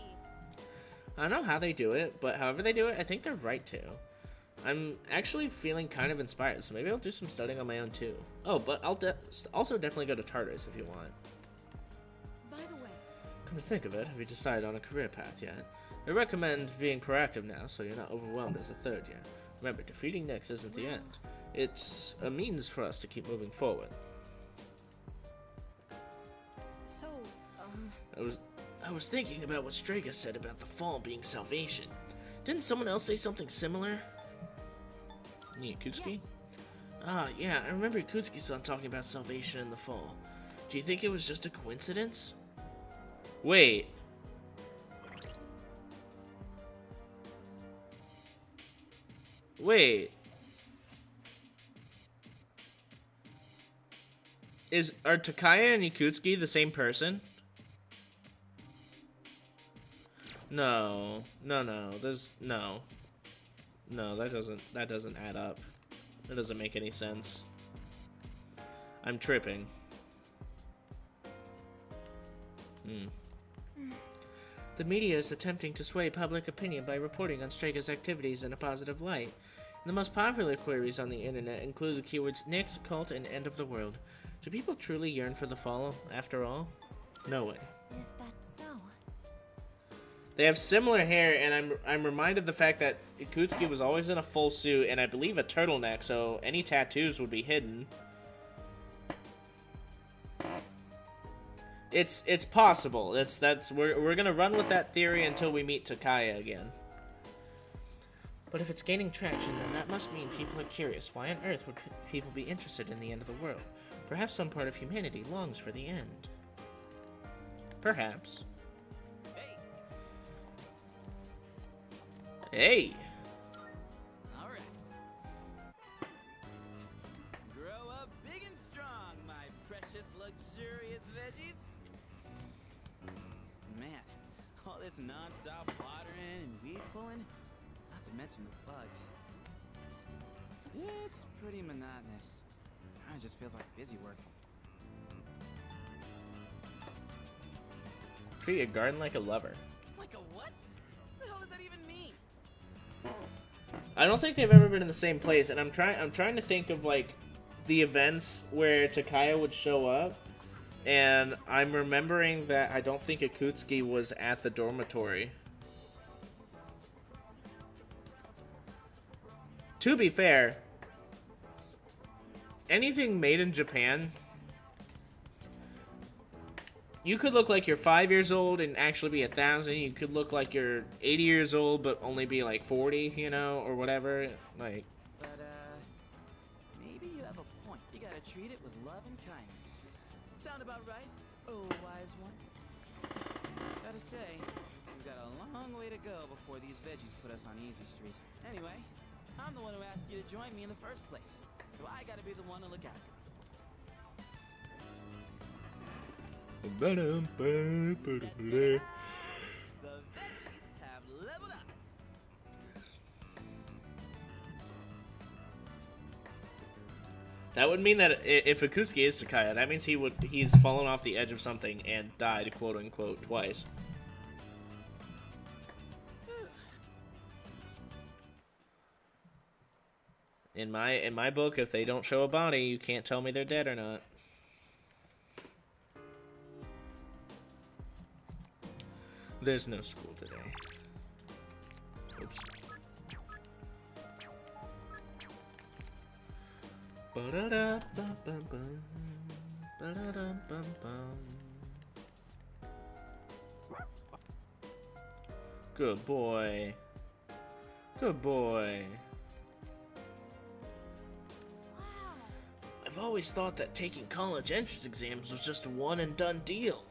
I don't know how they do it, but however they do it, I think they're right to. I'm actually feeling kind of inspired, so maybe I'll do some studying on my own too. Oh, but I'll also definitely go to Tartarus if you want. By the way, Come to think of it, have you decided on a career path yet? I recommend being proactive now, so you're not overwhelmed as a third year. Remember, defeating Nyx isn't the end. It's a means for us to keep moving forward. so, I was thinking about what Strega said about the fall being salvation. Didn't someone else say something similar? Yakutsuki? yes. Ah, yeah, I remember Yakutsuki-san talking about salvation in the fall. Do you think it was just a coincidence? Wait. Wait. Are Takaya and Yakutsuki the same person? No. There's no. No, that doesn't add up. That doesn't make any sense. I'm tripping. The media is attempting to sway public opinion by reporting on Strega's activities in a positive light. The most popular queries on the internet include the keywords Nyx, cult, and end of the world. Do people truly yearn for the fall, after all? No way. Is that so? They have similar hair, and I'm reminded of the fact that Ikutsuki was always in a full suit, and I believe a turtleneck, so any tattoos would be hidden. It's possible. We're gonna run with that theory until we meet Takaya again. But if it's gaining traction, then that must mean people are curious. Why on earth would people be interested in the end of the world? Perhaps some part of humanity longs for the end. Perhaps. Hey, Hey! all right. Grow up big and strong, my precious, luxurious veggies. Man, all this non-stop watering and weed pulling, not to mention the bugs. It's pretty monotonous. Kinda just feels like busy work. Treat your garden like a lover. Like a what? The hell does that even mean? I don't think they've ever been in the same place, and I'm trying to think of like the events where Takaya would show up, and I'm remembering that I don't think Akutsuki was at the dormitory. To be fair, anything made in Japan, you could look like you're 5 years old and actually be 1,000. You could look like you're 80 years old but only be like 40, you know, or whatever. Like, But, maybe you have a point. You gotta treat it with love and kindness. Sound about right? Oh, wise one. Gotta say, we've got a long way to go before these veggies put us on Easy Street. Anyway, I'm the one who asked you to join me in the first place, so I gotta be the one to look out. The veggies have leveled up. that would mean that if Akutsuki is Takaya, that means he's fallen off the edge of something and died, quote unquote, twice. In my book, if they don't show a body, you can't tell me they're dead or not. There's no school today. Oops. Ba-da-da-bum-bum-bum. Ba-da-dum-bum-bum. Good boy. Good boy. I've always thought that taking college entrance exams was just a one and done deal.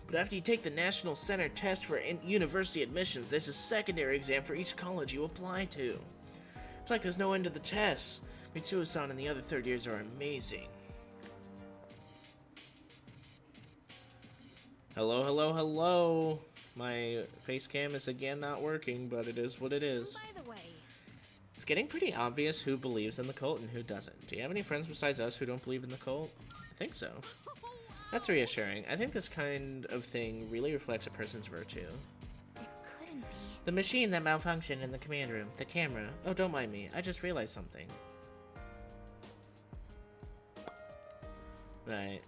But after you take the National Center test for university admissions, there's a secondary exam for each college you apply to. It's like there's no end to the tests. Mitsuo-san and the other third years are amazing. Hello, hello, hello. My face cam is again not working, but it is what it is. By the way, It's getting pretty obvious who believes in the cult and who doesn't. Do you have any friends besides us who don't believe in the cult? I think so. That's reassuring. I think this kind of thing really reflects a person's virtue. It couldn't be. The machine that malfunctioned in the command room. The camera. Oh, don't mind me. I just realized something. Right.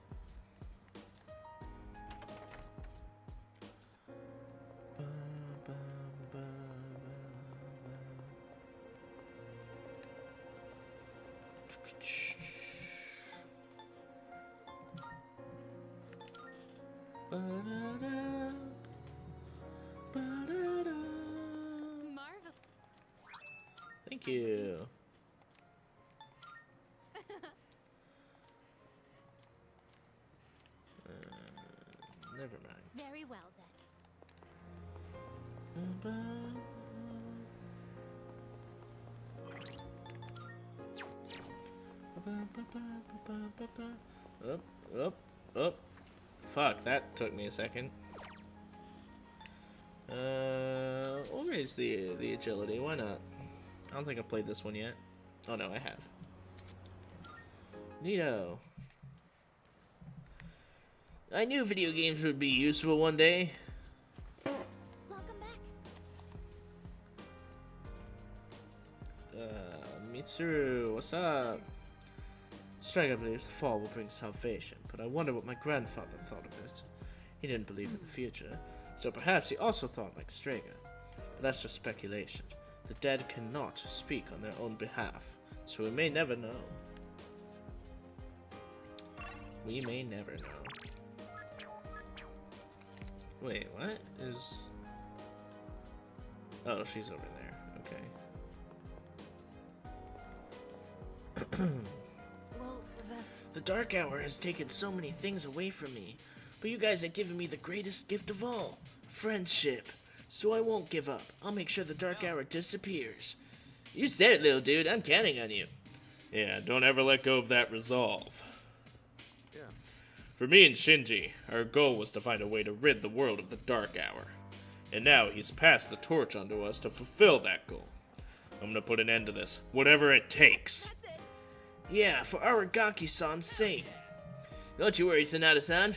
Marvel. Thank you. Never mind. Very well then. Up. Fuck, that took me a second. We'll raise the agility. Why not? I don't think I've played this one yet. Oh no, I have. Neato. I knew video games would be useful one day. Welcome back. Mitsuru, what's up? Striker believes the fall will bring salvation, but I wonder what my grandfather thought of it. He didn't believe in the future, so perhaps he also thought like Strega. But that's just speculation. The dead cannot speak on their own behalf, so we may never know. We may never know. Wait, what is... Oh, she's over there. Okay. Well, that's The dark hour has taken so many things away from me. But you guys have given me the greatest gift of all, friendship. So I won't give up. I'll make sure the Dark Hour disappears. You said it, little dude. I'm counting on you. Yeah, don't ever let go of that resolve. Yeah. For me and Shinji, our goal was to find a way to rid the world of the Dark Hour. And now he's passed the torch onto us to fulfill that goal. I'm gonna put an end to this, whatever it takes. That's it. Yeah, for Aragaki-san's sake. Don't you worry, Sonata-san.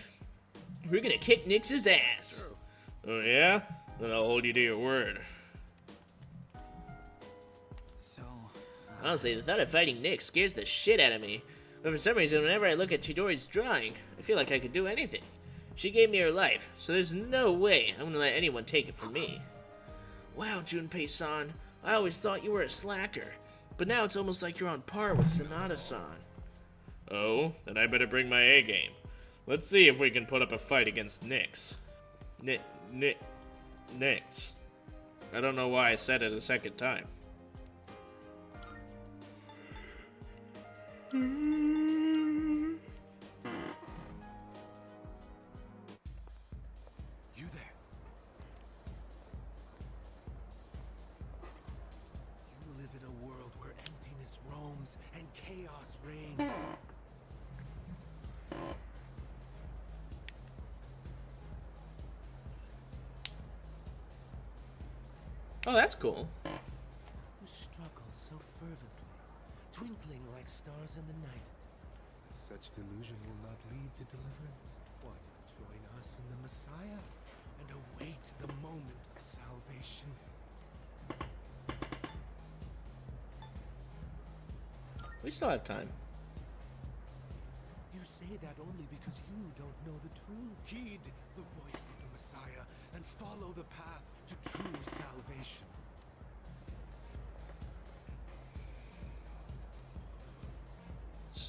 We're gonna kick Nyx's ass. Oh yeah? Then I'll hold you to your word. So, Honestly, the thought of fighting Nyx scares the shit out of me. But for some reason, whenever I look at Chidori's drawing, I feel like I could do anything. She gave me her life, so there's no way I'm gonna let anyone take it from me. Wow, Junpei-san, I always thought you were a slacker, but now it's almost like you're on par with Sonata-san. Oh, then I better bring my A game. Let's see if we can put up a fight against Nyx. Nyx. I don't know why I said it a second time. You there? You live in a world where emptiness roams and chaos reigns. Oh, that's cool. Who struggle so fervently, twinkling like stars in the night. Such delusion will not lead to deliverance. Why not join us in the Messiah and await the moment of salvation? We still have time. You say that only because you don't know the truth. Heed the voice of the Messiah and follow the path to true salvation.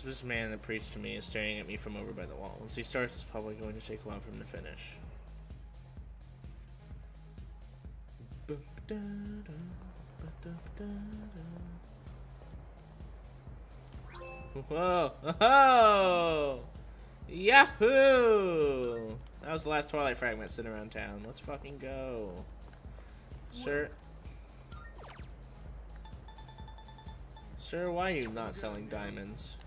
This man that preached to me is staring at me from over by the wall. Once he starts, it's probably going to take a while for him to finish. Whoa! Oh! Yahoo! That was the last Twilight fragment sitting around town. Let's fucking go. Sir? Sir, why are you not selling diamonds?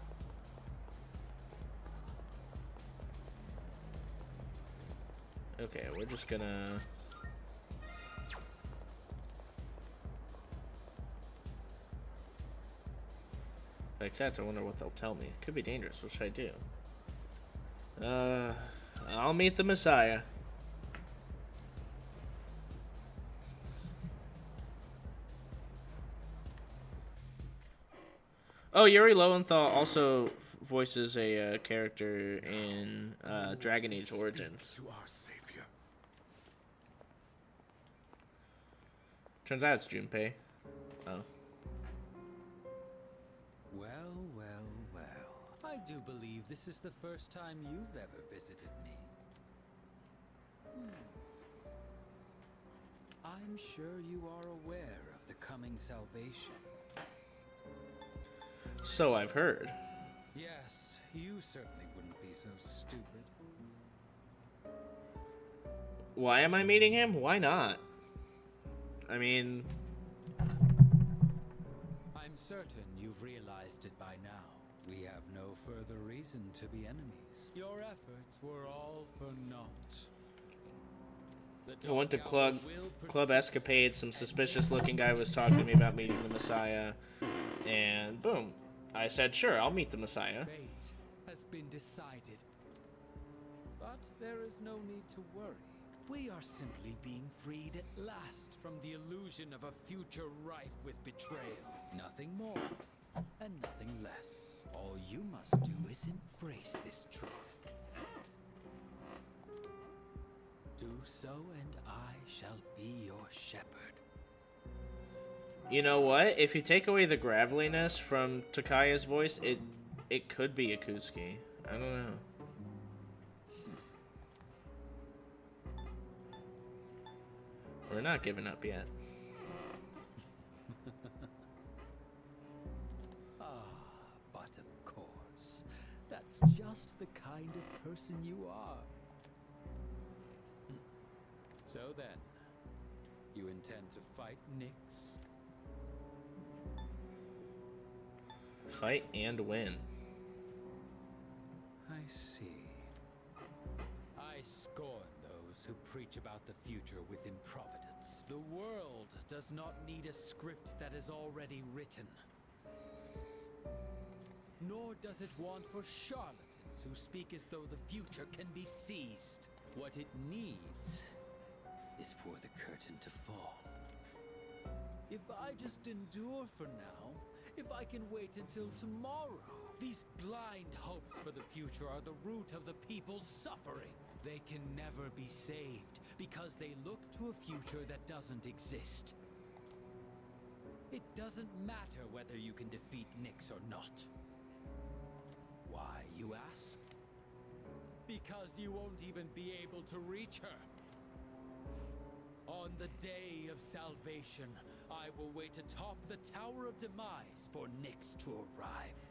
Okay, we're just gonna... Except I wonder what they'll tell me. Could be dangerous. What should I do? I'll meet the Messiah. Oh, Yuri Lowenthal also voices a character in Dragon Age Origins. To our Savior. Turns out it's Junpei. Oh. Well, well, well. I do believe this is the first time you've ever visited me. I'm sure you are aware of the coming salvation. So I've heard. Yes, you certainly wouldn't be so stupid. Why am I meeting him? Why not? I mean... I'm certain you've realized it by now. We have no further reason to be enemies. Your efforts were all for naught. I went to Club Escapade. Some suspicious looking guy was talking to me about meeting the Messiah. And boom. I said, sure, I'll meet the Messiah. Fate has been decided. But there is no need to worry. We are simply being freed at last from the illusion of a future rife with betrayal. Nothing more and nothing less. All you must do is embrace this truth. Do so and I shall be your shepherd. You know what? If you take away the graveliness from Takaya's voice, it could be Akusuki. I don't know. We're not giving up yet. But of course, that's just the kind of person you are. So then, you intend to fight Nyx? Fight and win. I see. I scorn those who preach about the future with improvidence. The world does not need a script that is already written. Nor does it want for charlatans who speak as though the future can be seized. What it needs is for the curtain to fall. If I just endure for now, if I can wait until tomorrow, these blind hopes for the future are the root of the people's suffering. They can never be saved because they look to a future that doesn't exist. It doesn't matter whether you can defeat Nyx or not. Why, you ask? Because you won't even be able to reach her. On the day of salvation, I will wait atop the Tower of Demise for Nyx to arrive.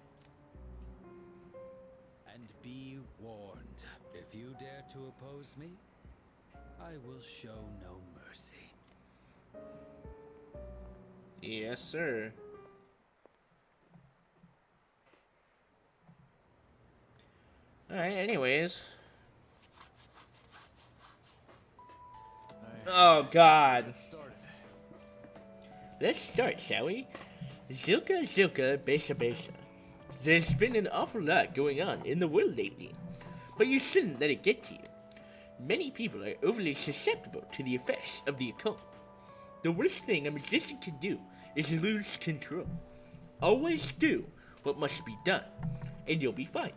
And be warned, if you dare to oppose me, I will show no mercy. Yes, sir. Alright, anyways. Oh, God. Get started. Let's start, shall we? Zilka, Besa Besa. There's been an awful lot going on in the world lately, but you shouldn't let it get to you. Many people are overly susceptible to the effects of the occult. The worst thing a magician can do is lose control. Always do what must be done, and you'll be fine.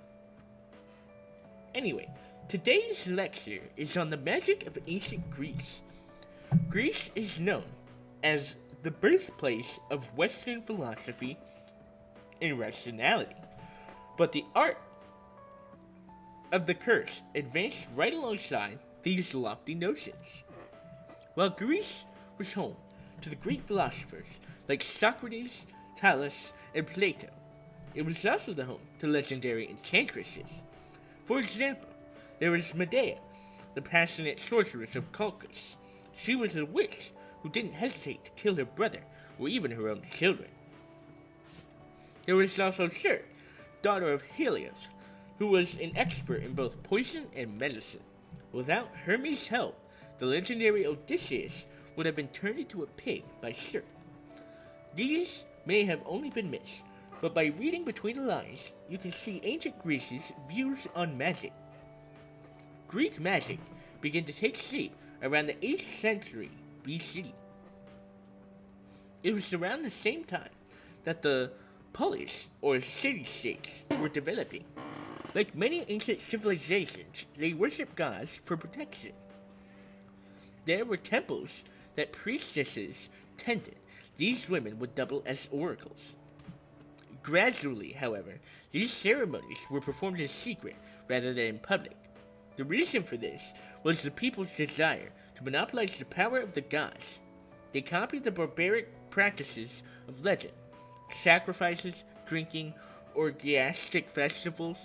Anyway, today's lecture is on the magic of ancient Greece. Greece is known as the birthplace of Western philosophy and rationality, but the art of the curse advanced right alongside these lofty notions. While Greece was home to the great philosophers like Socrates, Thales, and Plato, it was also the home to legendary enchantresses. For example, there was Medea, the passionate sorceress of Colchis. She was a witch who didn't hesitate to kill her brother or even her own children. There was also Circe, daughter of Helios, who was an expert in both poison and medicine. Without Hermes' help, the legendary Odysseus would have been turned into a pig by Circe. These may have only been myths, but by reading between the lines, you can see ancient Greece's views on magic. Greek magic began to take shape around the 8th century BC. It was around the same time that the polis, or city-states, were developing. Like many ancient civilizations, they worshipped gods for protection. There were temples that priestesses tended. These women would double as oracles. Gradually, however, these ceremonies were performed in secret rather than in public. The reason for this was the people's desire to monopolize the power of the gods. They copied the barbaric practices of legend, sacrifices, drinking, orgiastic festivals.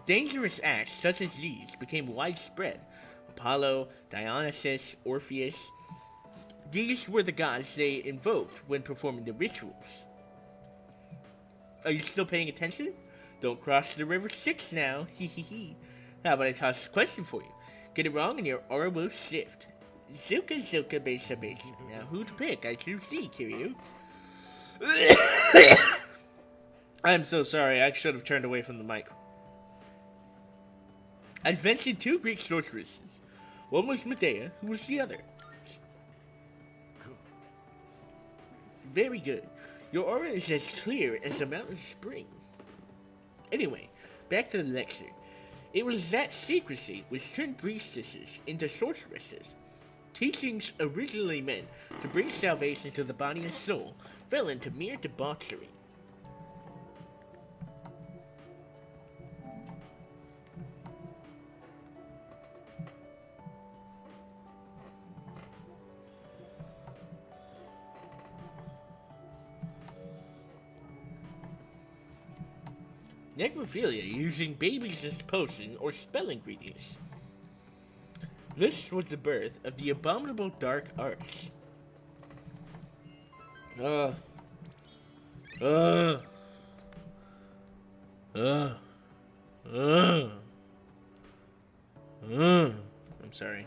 Dangerous acts such as these became widespread. Apollo, Dionysus, Orpheus. These were the gods they invoked when performing the rituals. Are you still paying attention? Don't cross the river Styx now, hee hee hee. How about I toss a question for you? Get it wrong and your aura will shift. Zilka, Besa, Besa. Now who to pick? I choose C, Kiryu. I'm so sorry, I should have turned away from the mic. I've mentioned 2 Greek sorceresses. One was Medea, who was the other? Very good. Your aura is as clear as a mountain spring. Anyway, back to the lecture. It was that secrecy which turned priestesses into sorceresses. Teachings originally meant to bring salvation to the body and soul fell into mere debauchery. Necrophilia using babies as potion or spell ingredients. This was the birth of the abominable dark arts. I'm sorry.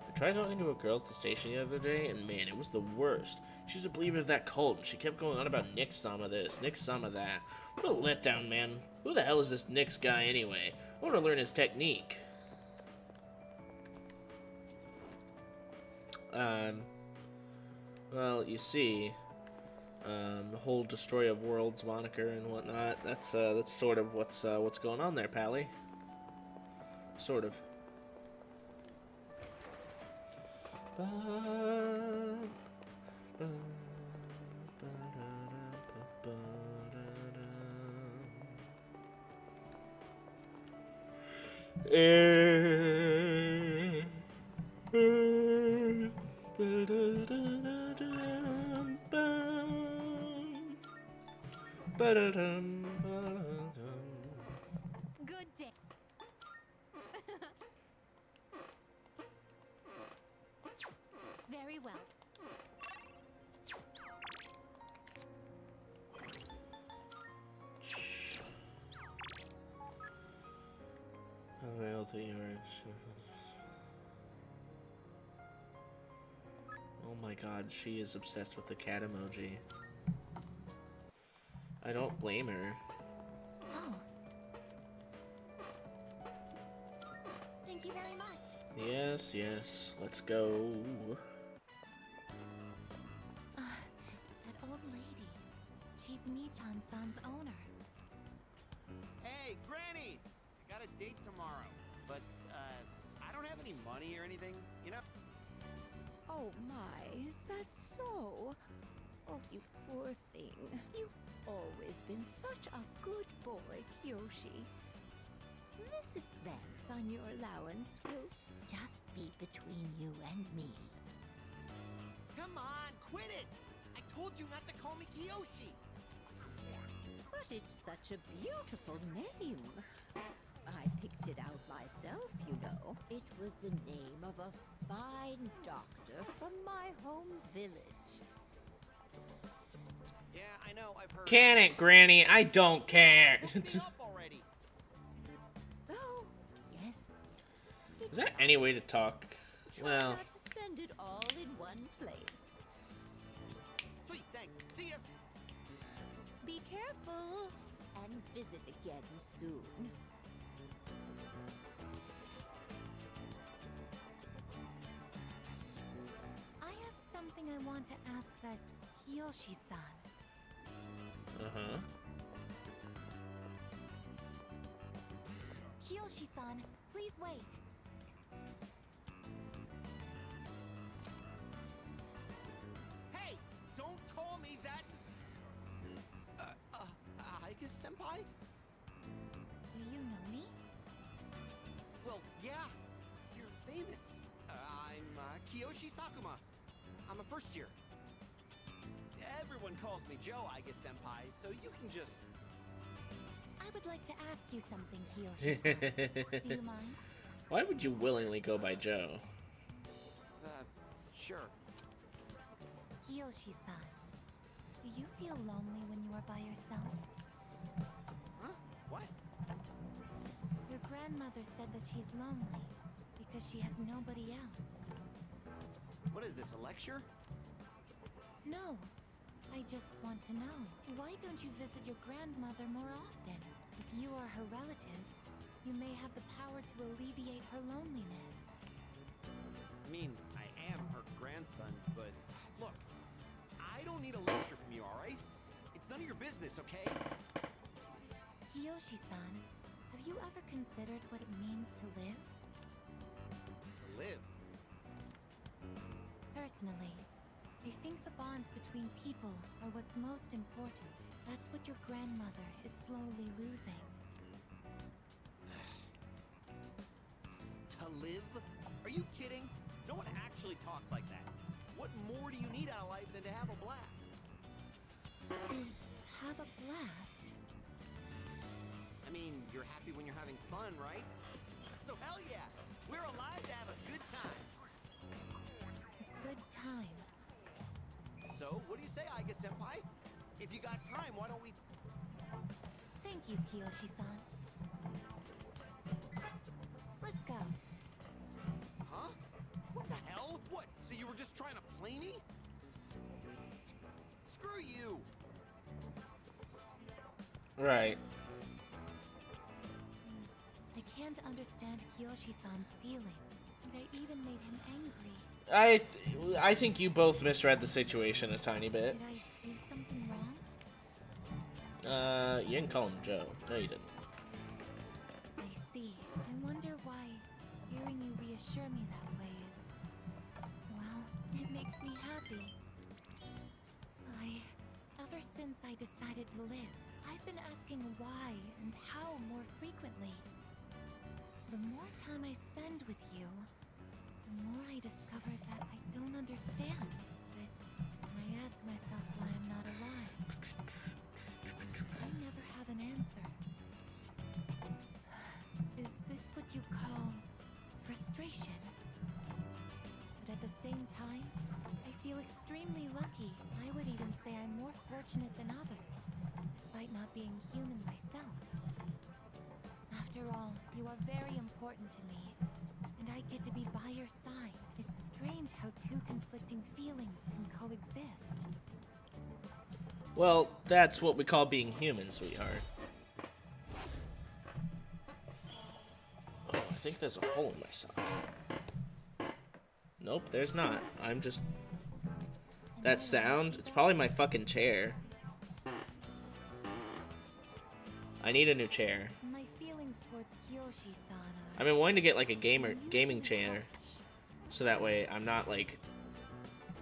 I tried talking to a girl at the station the other day, and man, it was the worst. She was a believer of that cult, and she kept going on about Nick Sama this, Nick Sama that. What a letdown, man. Who the hell is this Nick's guy anyway? I want to learn his technique. Well, you see, the whole Destroy of Worlds moniker and whatnot, that's sort of what's going on there, Pally. Sort of. Good day. Very well. Oh my god, she is obsessed with the cat emoji. I don't blame her. Oh. Thank you very much. Yes, yes, let's go. That old lady. She's Michan-san's owner. Hey, Granny! I got a date tomorrow, but, I don't have any money or anything, you know? Oh my, is that so? Oh, you poor thing. You've always been such a good boy, Kyoshi. This advance on your allowance will just be between you and me. Come on, quit it! I told you not to call me Kiyoshi! But it's such a beautiful name. I picked it out myself, you know. It was the name of a fine doctor from my home village. Yeah, I know, I've heard... Can it, Granny? I don't care. Look me up already! Oh, yes. Is that any way to talk? Try Well, not to spend it all in one place. Sweet, thanks. See ya! Be careful and visit again soon. I have something I want to ask that Kiyoshi-san. uh-huh. Kiyoshi-san, please wait. Hey! Don't call me that! Aika-senpai? Do you know me? Well, yeah. You're famous. I'm, Kiyoshi Sakuma. I'm a first year. Everyone calls me Joe, Aika-senpai, so you can just... I would like to ask you something, Kiyoshi-san. Do you mind? Why would you willingly go by Joe? Sure. Kiyoshi-san, do you feel lonely when you are by yourself? Huh? What? Your grandmother said that she's lonely because she has nobody else. What is this, a lecture? No, I just want to know. Why don't you visit your grandmother more often? If you are her relative, you may have the power to alleviate her loneliness. I mean, I am her grandson, but look, I don't need a lecture from you, alright? It's none of your business, okay? Kiyoshi-san, have you ever considered what it means to live? To live. Personally, I think the bonds between people are what's most important. That's what your grandmother is slowly losing. Are you kidding? No one actually talks like that. What more do you need out of life than to have a blast? To have a blast? I mean, you're happy when you're having fun, right? So hell yeah, we're alive to have a good time. A good time. So, what do you say, Aiga-senpai? If you got time, why don't we... Thank you, Kiyoshi-san. Let's go. Huh? What the hell? What, so you were just trying to play me? Screw you! Right. I can't understand Kiyoshi-san's feelings, and I even made him angry. I think you both misread the situation a tiny bit. Did I do something wrong? You didn't call him Joe. No, you didn't. I see. I wonder why hearing you reassure me that way is... well, it makes me happy. Ever since I decided to live, I've been asking why and how more frequently. The more time I spend with you, the more I discover that I don't understand. That I ask myself why I'm not alive. I never have an answer. Is this what you call frustration? But at the same time, I feel extremely lucky. I would even say I'm more fortunate than others, despite not being human myself. After all, you are very important to me, and I get to be by your side. It's strange how two conflicting feelings can coexist. Well, that's what we call being human, sweetheart. Oh, I think there's a hole in my sock. Nope, there's not. I'm just... That sound? It's probably my fucking chair. I need a new chair. My feelings towards Kiyoshi-san are... I've been wanting to get like a gaming chair, so that way I'm not like...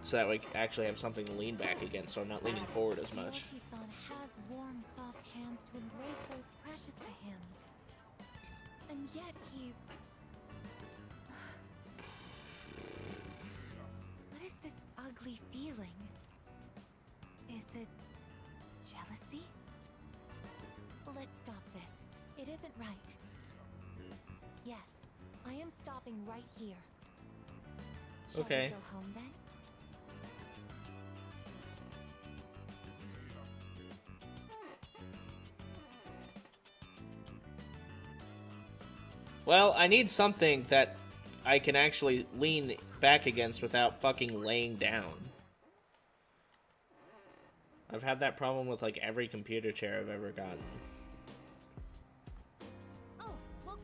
So that way I actually have something to lean back against, so I'm not leaning forward as much. Kiyoshi-san has warm, soft hands to embrace those precious to him. And yet he... What is this ugly feeling? Is it jealousy? Let's stop this. It isn't right. Yes, I am stopping right here. Shall Okay. we go home then? Well, I need something that I can actually lean back against without fucking laying down. I've had that problem with like every computer chair I've ever gotten. Oh, well...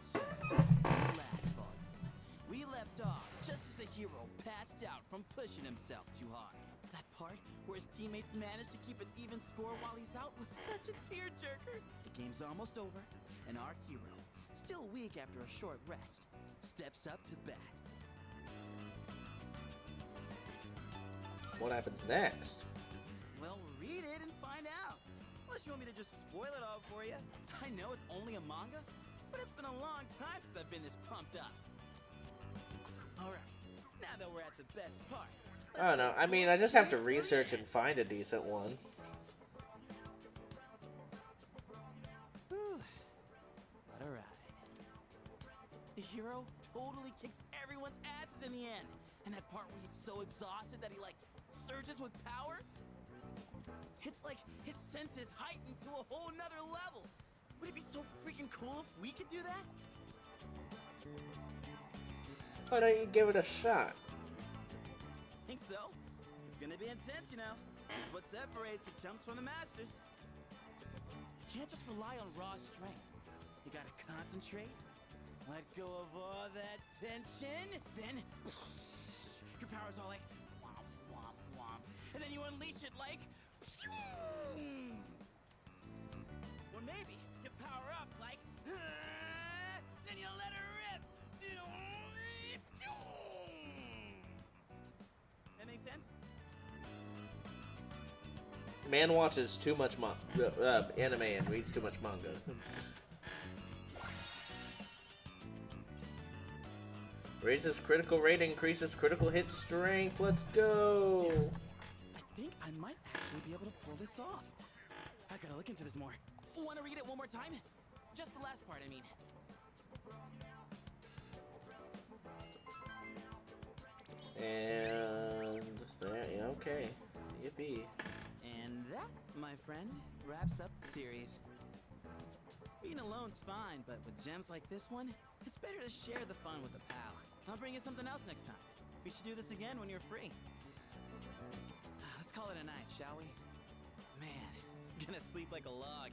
So, last volume, we left off just as the hero passed out from pushing himself too hard. That part where his teammates managed to keep an even score while he's out was such a tearjerker. The game's almost over, and our hero, still weak after a short rest, steps up to bat. What happens next? Well, read it and find out. Unless you want me to just spoil it all for you. I know it's only a manga, but it's been a long time since I've been this pumped up. Alright, now that we're at the best part. I don't know. I mean, I just have to research and find a decent one. Whew. What a ride. The hero totally kicks everyone's asses in the end. And that part where he's so exhausted that he, like, surges with power? It's like his senses heightened to a whole nother level. Would it be so freaking cool if we could do that? Why don't you give it a shot? Think so? It's gonna be intense, you know. It's what separates the chumps from the masters. You can't just rely on raw strength. You gotta concentrate, let go of all that tension, then your power's all like womp womp womp, and then you unleash it like or maybe you power up like then you let her rip. That makes sense? Man watches too much anime and reads too much manga. Raises critical rate, increases critical hit strength. Let's go. Dude, I think I might actually be able to pull this off. I gotta look into this more. Want to read it one more time? Just the last part, I mean. And there, yeah, okay. Yippee. And that, my friend, wraps up the series. Being alone's fine, but with gems like this one, it's better to share the fun with a pal. I'll bring you something else next time. We should do this again when you're free. Let's call it a night, shall we? Man, I'm gonna sleep like a log.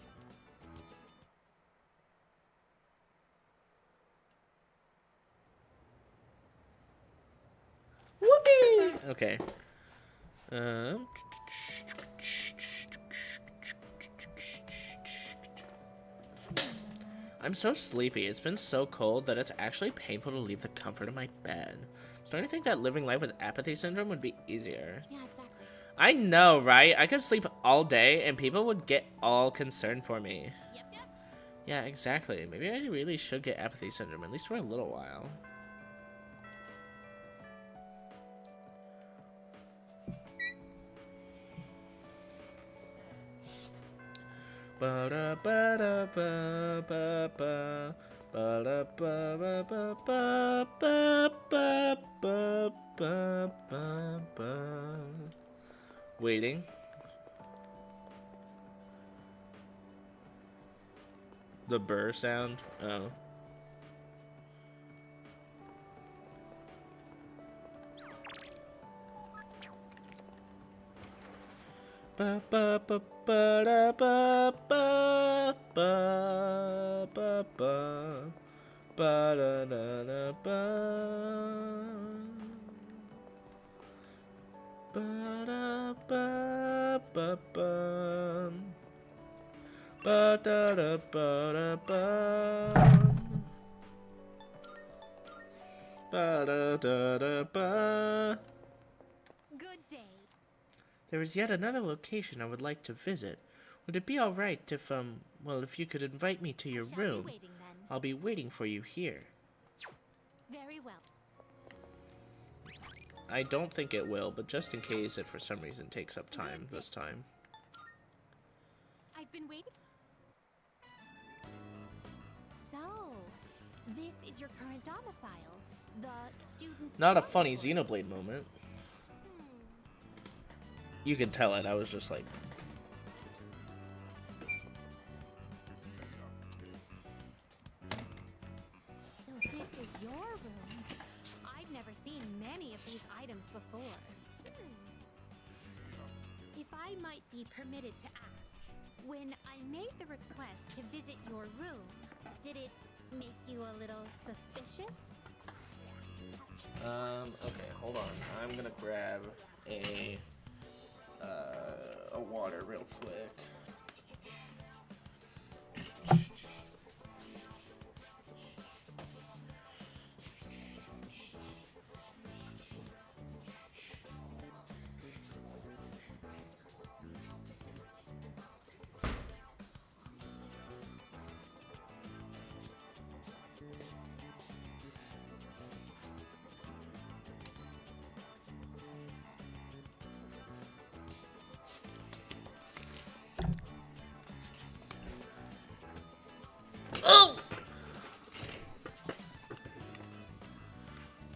Whoopee! Okay. I'm so sleepy. It's been so cold that it's actually painful to leave the comfort of my bed. Don't you think that living life with apathy syndrome would be easier? Yeah, exactly. I know, right? I could sleep all day and people would get all concerned for me. Yep, yep. Yeah, exactly. Maybe I really should get apathy syndrome, at least for a little while. Ba-da-ba-da-ba-ba-ba. Ba-da-ba-ba-ba-ba-ba-ba-ba. Waiting. The burr sound? Oh. Ba ba ba ba da ba ba ba ba ba ba da da da ba ba da ba ba ba ba da da ba da ba ba da da da ba. Good day. There is yet another location I would like to visit. Would it be alright if, well, if you could invite me to your Shall be room? waiting then. I'll be waiting for you here. Very well. I don't think it will, but just in case it for some reason takes up time this time. I've been waiting. So, this is your current domicile, the student. Not a funny Xenoblade moment. You can tell it, I was just like... So this is your room. I've never seen many of these items before. If I might be permitted to ask, when I made the request to visit your room, did it make you a little suspicious? Okay, hold on. I'm gonna grab a water real quick.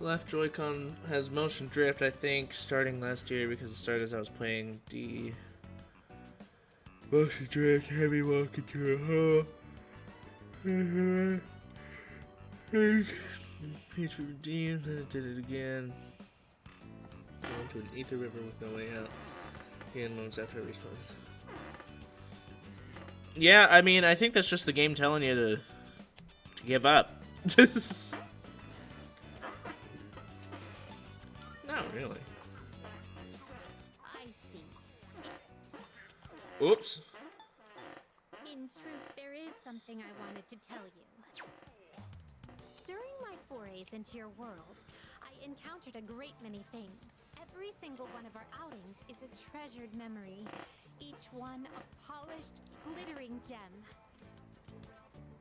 Left Joy-Con has motion drift, I think, starting last year because it started as I was playing the motion drift heavy walk into a hole. Peach redeemed, then it did it again. Going to an ether river with no way out. Again, moments after I respawn. Yeah, I mean, I think that's just the game telling you to give up. Not really. I see. Oops. In truth, there is something I wanted to tell you. During my forays into your world, I encountered a great many things. Every single one of our outings is a treasured memory, each one a polished, glittering gem.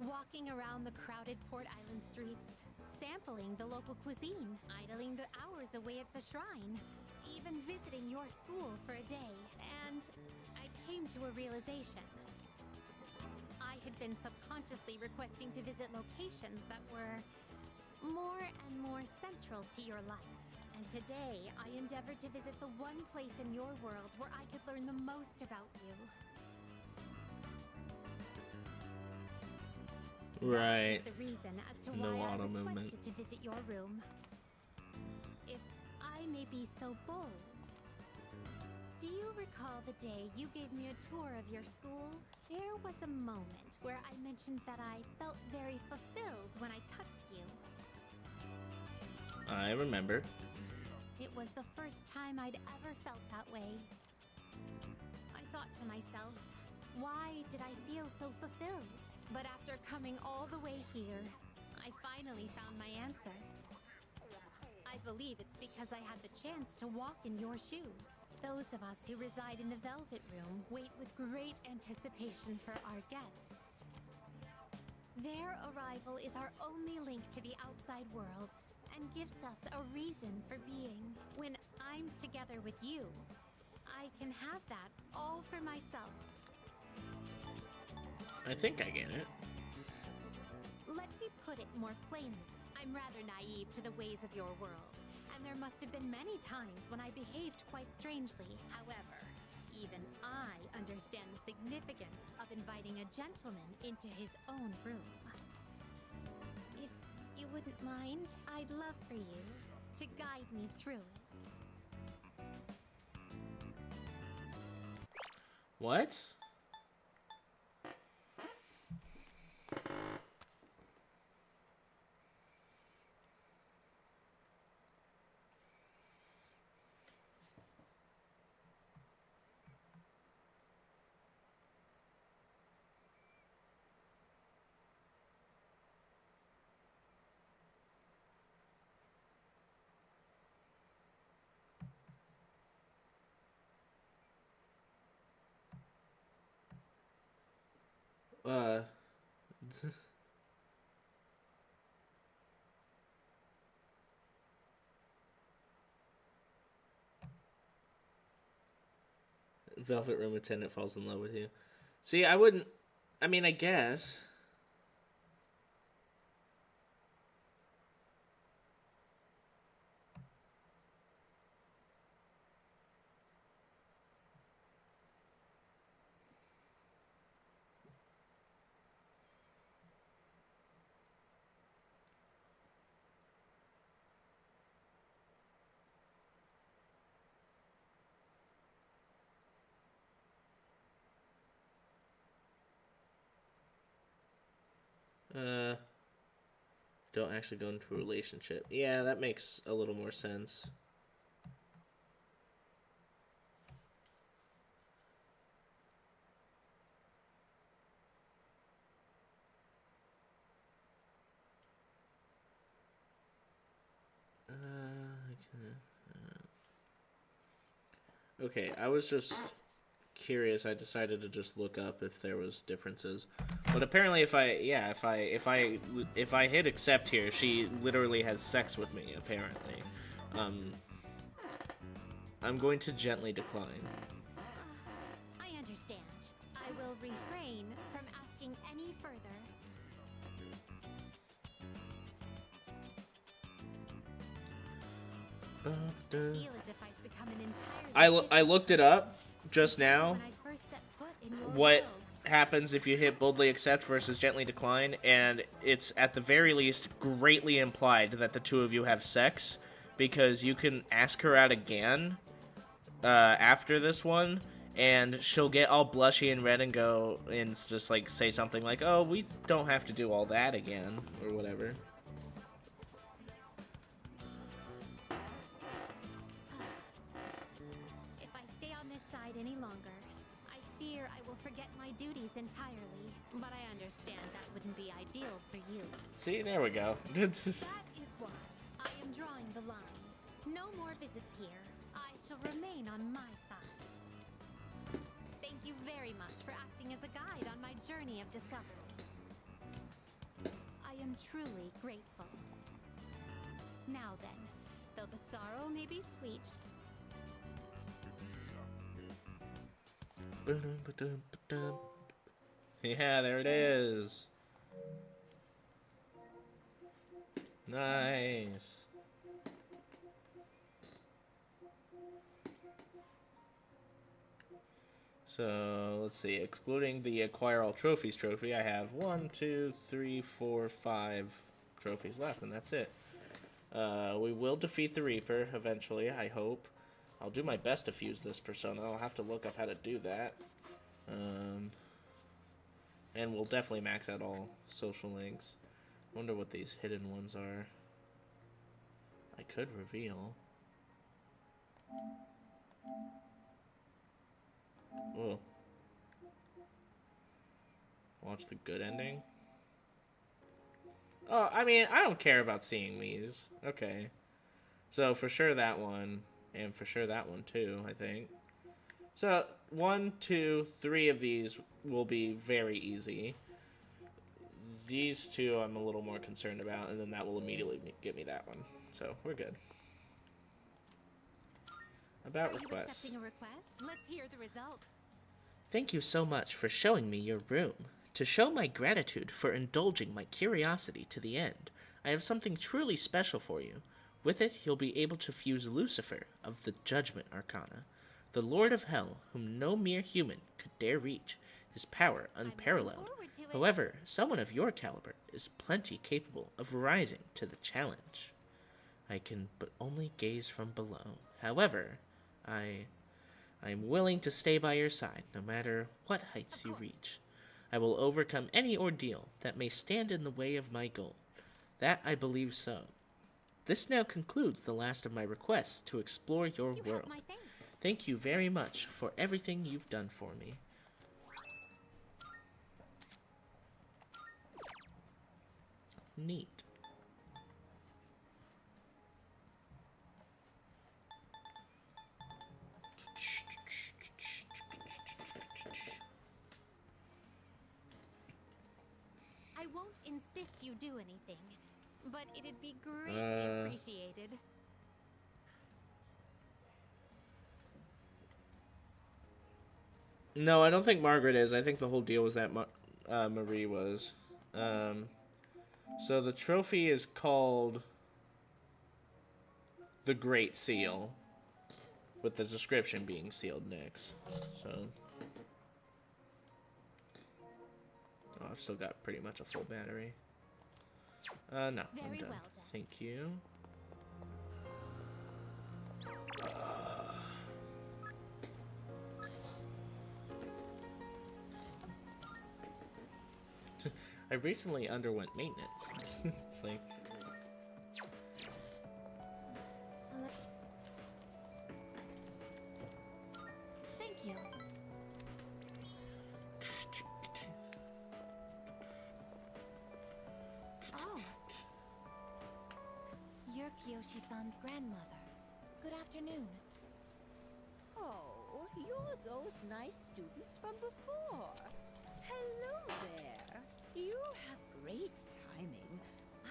Walking around the crowded Port Island streets, sampling the local cuisine, idling the hours away at the shrine, even visiting your school for a day, and I came to a realization. I had been subconsciously requesting to visit locations that were more and more central to your life. And today, I endeavored to visit the one place in your world where I could learn the most about you. Right. The reason as to No why I auto requested movement. to visit your room. If I may be so bold, do you recall the day you gave me a tour of your school? There was a moment where I mentioned that I felt very fulfilled when I touched you. I remember. It was the first time I'd ever felt that way. I thought to myself, why did I feel so fulfilled? But after coming all the way here, I finally found my answer. I believe it's because I had the chance to walk in your shoes. Those of us who reside in the Velvet Room wait with great anticipation for our guests. Their arrival is our only link to the outside world and gives us a reason for being. When I'm together with you, I can have that all for myself. I think I get it. Let me put it more plainly. I'm rather naive to the ways of your world, and there must have been many times when I behaved quite strangely. However, even I understand the significance of inviting a gentleman into his own room. If you wouldn't mind, I'd love for you to guide me through it. What? Velvet Room attendant falls in love with you. See, I wouldn't. I mean, I guess. Don't actually go into a relationship. Yeah, that makes a little more sense. Okay, I was just curious. I decided to just look up if there was differences, but apparently if I hit accept here, she literally has sex with me. Apparently, I'm going to gently decline. I understand. I will refrain from asking any further. I feel as if I've become an entirely I looked it up just now. when I first set foot in your What world. happens if you hit boldly accept versus gently decline, and it's at the very least greatly implied that the two of you have sex, because you can ask her out again after this one, and she'll get all blushy and red and go and just like say something like, "Oh, we don't have to do all that again," or whatever. If I stay on this side any longer, I fear I will forget my duties entirely. But I understand that wouldn't be ideal for you. See, there we go. That is why I am drawing the line. No more visits here. I shall remain on my side. Thank you very much for acting as a guide on my journey of discovery. I am truly grateful. Now then, though the sorrow may be sweet, Yeah, there it is. Nice. So let's see. Excluding the acquire all trophies trophy, I have 1, 2, 3, 4, 5 trophies left, and that's it. We will defeat the Reaper eventually, I hope. I'll do my best to fuse this persona. I'll have to look up how to do that. And we'll definitely max out all social links. Wonder what these hidden ones are. I could reveal. Oh. Watch the good ending? Oh, I mean, I don't care about seeing these. Okay. So, for sure that one. And for sure that one, too, I think. So, 1, 2, 3 of these will be very easy. These two I'm a little more concerned about, and then that will immediately get me that one. So, we're good. About are you requests. accepting a request? Let's hear the result. Thank you so much for showing me your room. To show my gratitude for indulging my curiosity to the end, I have something truly special for you. With it, you'll be able to fuse Lucifer of the Judgment Arcana, the Lord of Hell, whom no mere human could dare reach, his power unparalleled. forward to it. However, someone of your caliber is plenty capable of rising to the challenge. I can but only gaze from below. However, I am willing to stay by your side, no matter what heights you reach. I will overcome any ordeal that may stand in the way of my goal. That I believe so. This now concludes the last of my requests to explore your You world. have my thanks. Thank you very much for everything you've done for me. Neat. I won't insist you do anything, but it'd be greatly appreciated. No, I don't think Margaret is. I think the whole deal was that Marie was. So the trophy is called the Great Seal, with the description being sealed next. So, oh, I've still got pretty much a full battery. No, I'm Very done. well done. Thank you. I recently underwent maintenance. It's like, Thank you. Oh. You're Kiyoshi-san's grandmother. Good afternoon. Oh, you're those nice students from before. Hello there. You have great timing.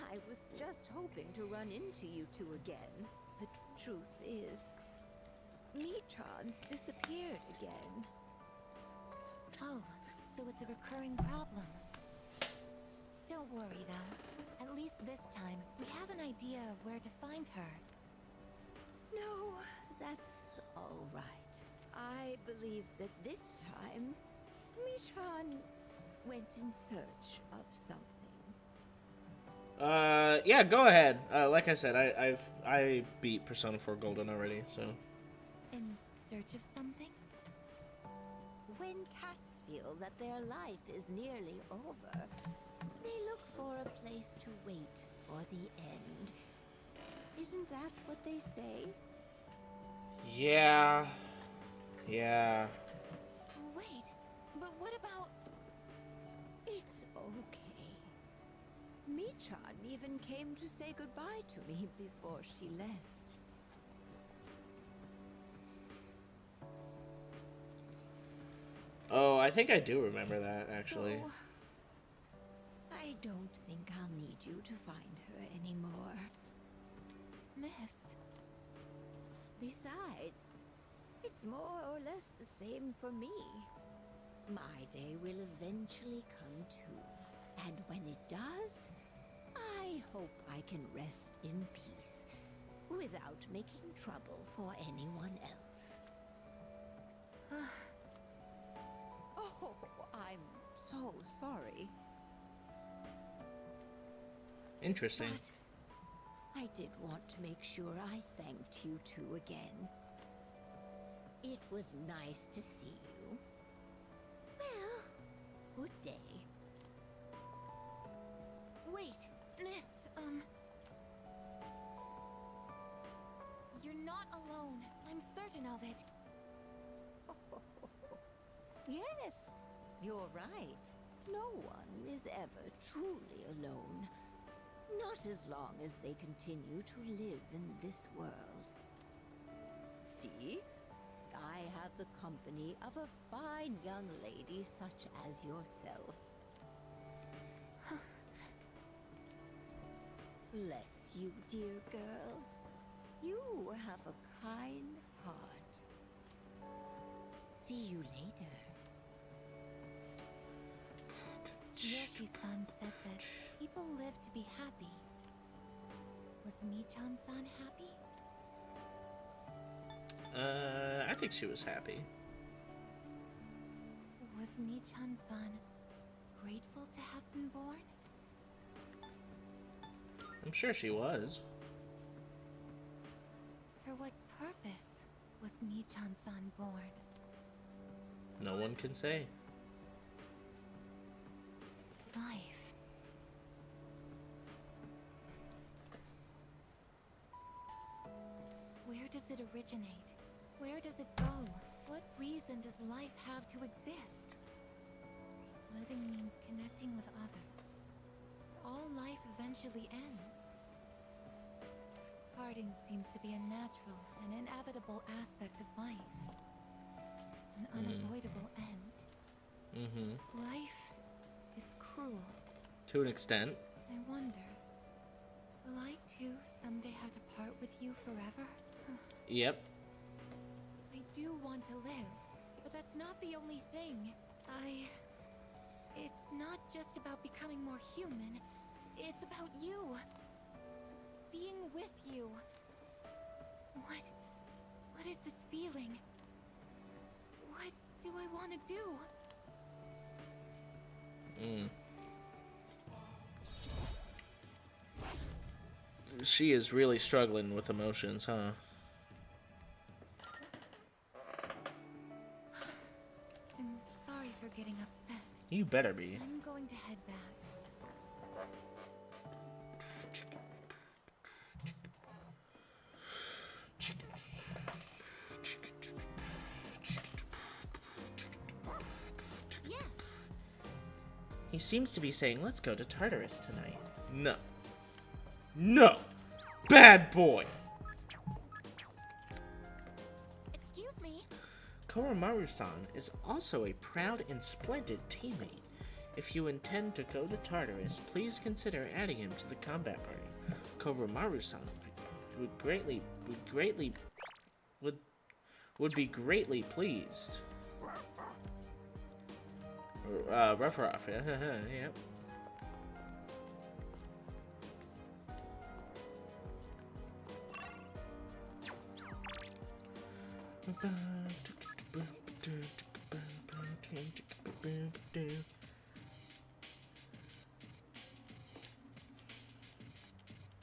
I was just hoping to run into you two again. The truth is, Mitron's disappeared again. Oh, so it's a recurring problem. Don't worry, though. At least this time, we have an idea of where to find her. No, that's all right. I believe that this time, Mitron went in search of something. yeah, go ahead. Like I said, I beat Persona 4 Golden already, so. In search of something? When cats feel that their life is nearly over, they look for a place to wait for the end. Isn't that what they say? Yeah. Yeah. Wait, but what about... It's okay. Michan even came to say goodbye to me before she left. Oh, I think I do remember that, actually. So, I don't think I'll need you to find her anymore. Miss? Besides, it's more or less the same for me. My day will eventually come too. And when it does, I hope I can rest in peace without making trouble for anyone else. Oh, I'm so sorry. Interesting. But I did want to make sure I thanked you two again. It was nice to see you. Well, good day. Wait, Miss, You're not alone. I'm certain of it. Yes, you're right. No one is ever truly alone. Not as long as they continue to live in this world. See? I have the company of a fine young lady such as yourself. Bless you, dear girl. You have a kind heart. See you later. Yoshi-san said that people live to be happy. Was Michan-san happy? I think she was happy. Was Michan-san grateful to have been born? I'm sure she was. For what purpose was Michan-san born? No one can say. Life. Where does it originate? Where does it go? What reason does life have to exist? Living means connecting with others. All life eventually ends. Parting seems to be a natural and inevitable aspect of life. An unavoidable end. Mm-hmm. Life is cruel. To an extent. I wonder, will I too someday have to part with you forever? Yep. I do want to live, but that's not the only thing. It's not just about becoming more human. It's about you. Being with you. What is this feeling? What do I want to do? She is really struggling with emotions, huh? I'm sorry for getting upset. You better be. I'm going to head back. Yes. He seems to be saying, let's go to Tartarus tonight. No. No! Bad boy! Excuse me. Koromaru-san is also a proud and splendid teammate. If you intend to go to Tartarus, please consider adding him to the combat party. Koromaru-san would be greatly pleased. Rough, yep.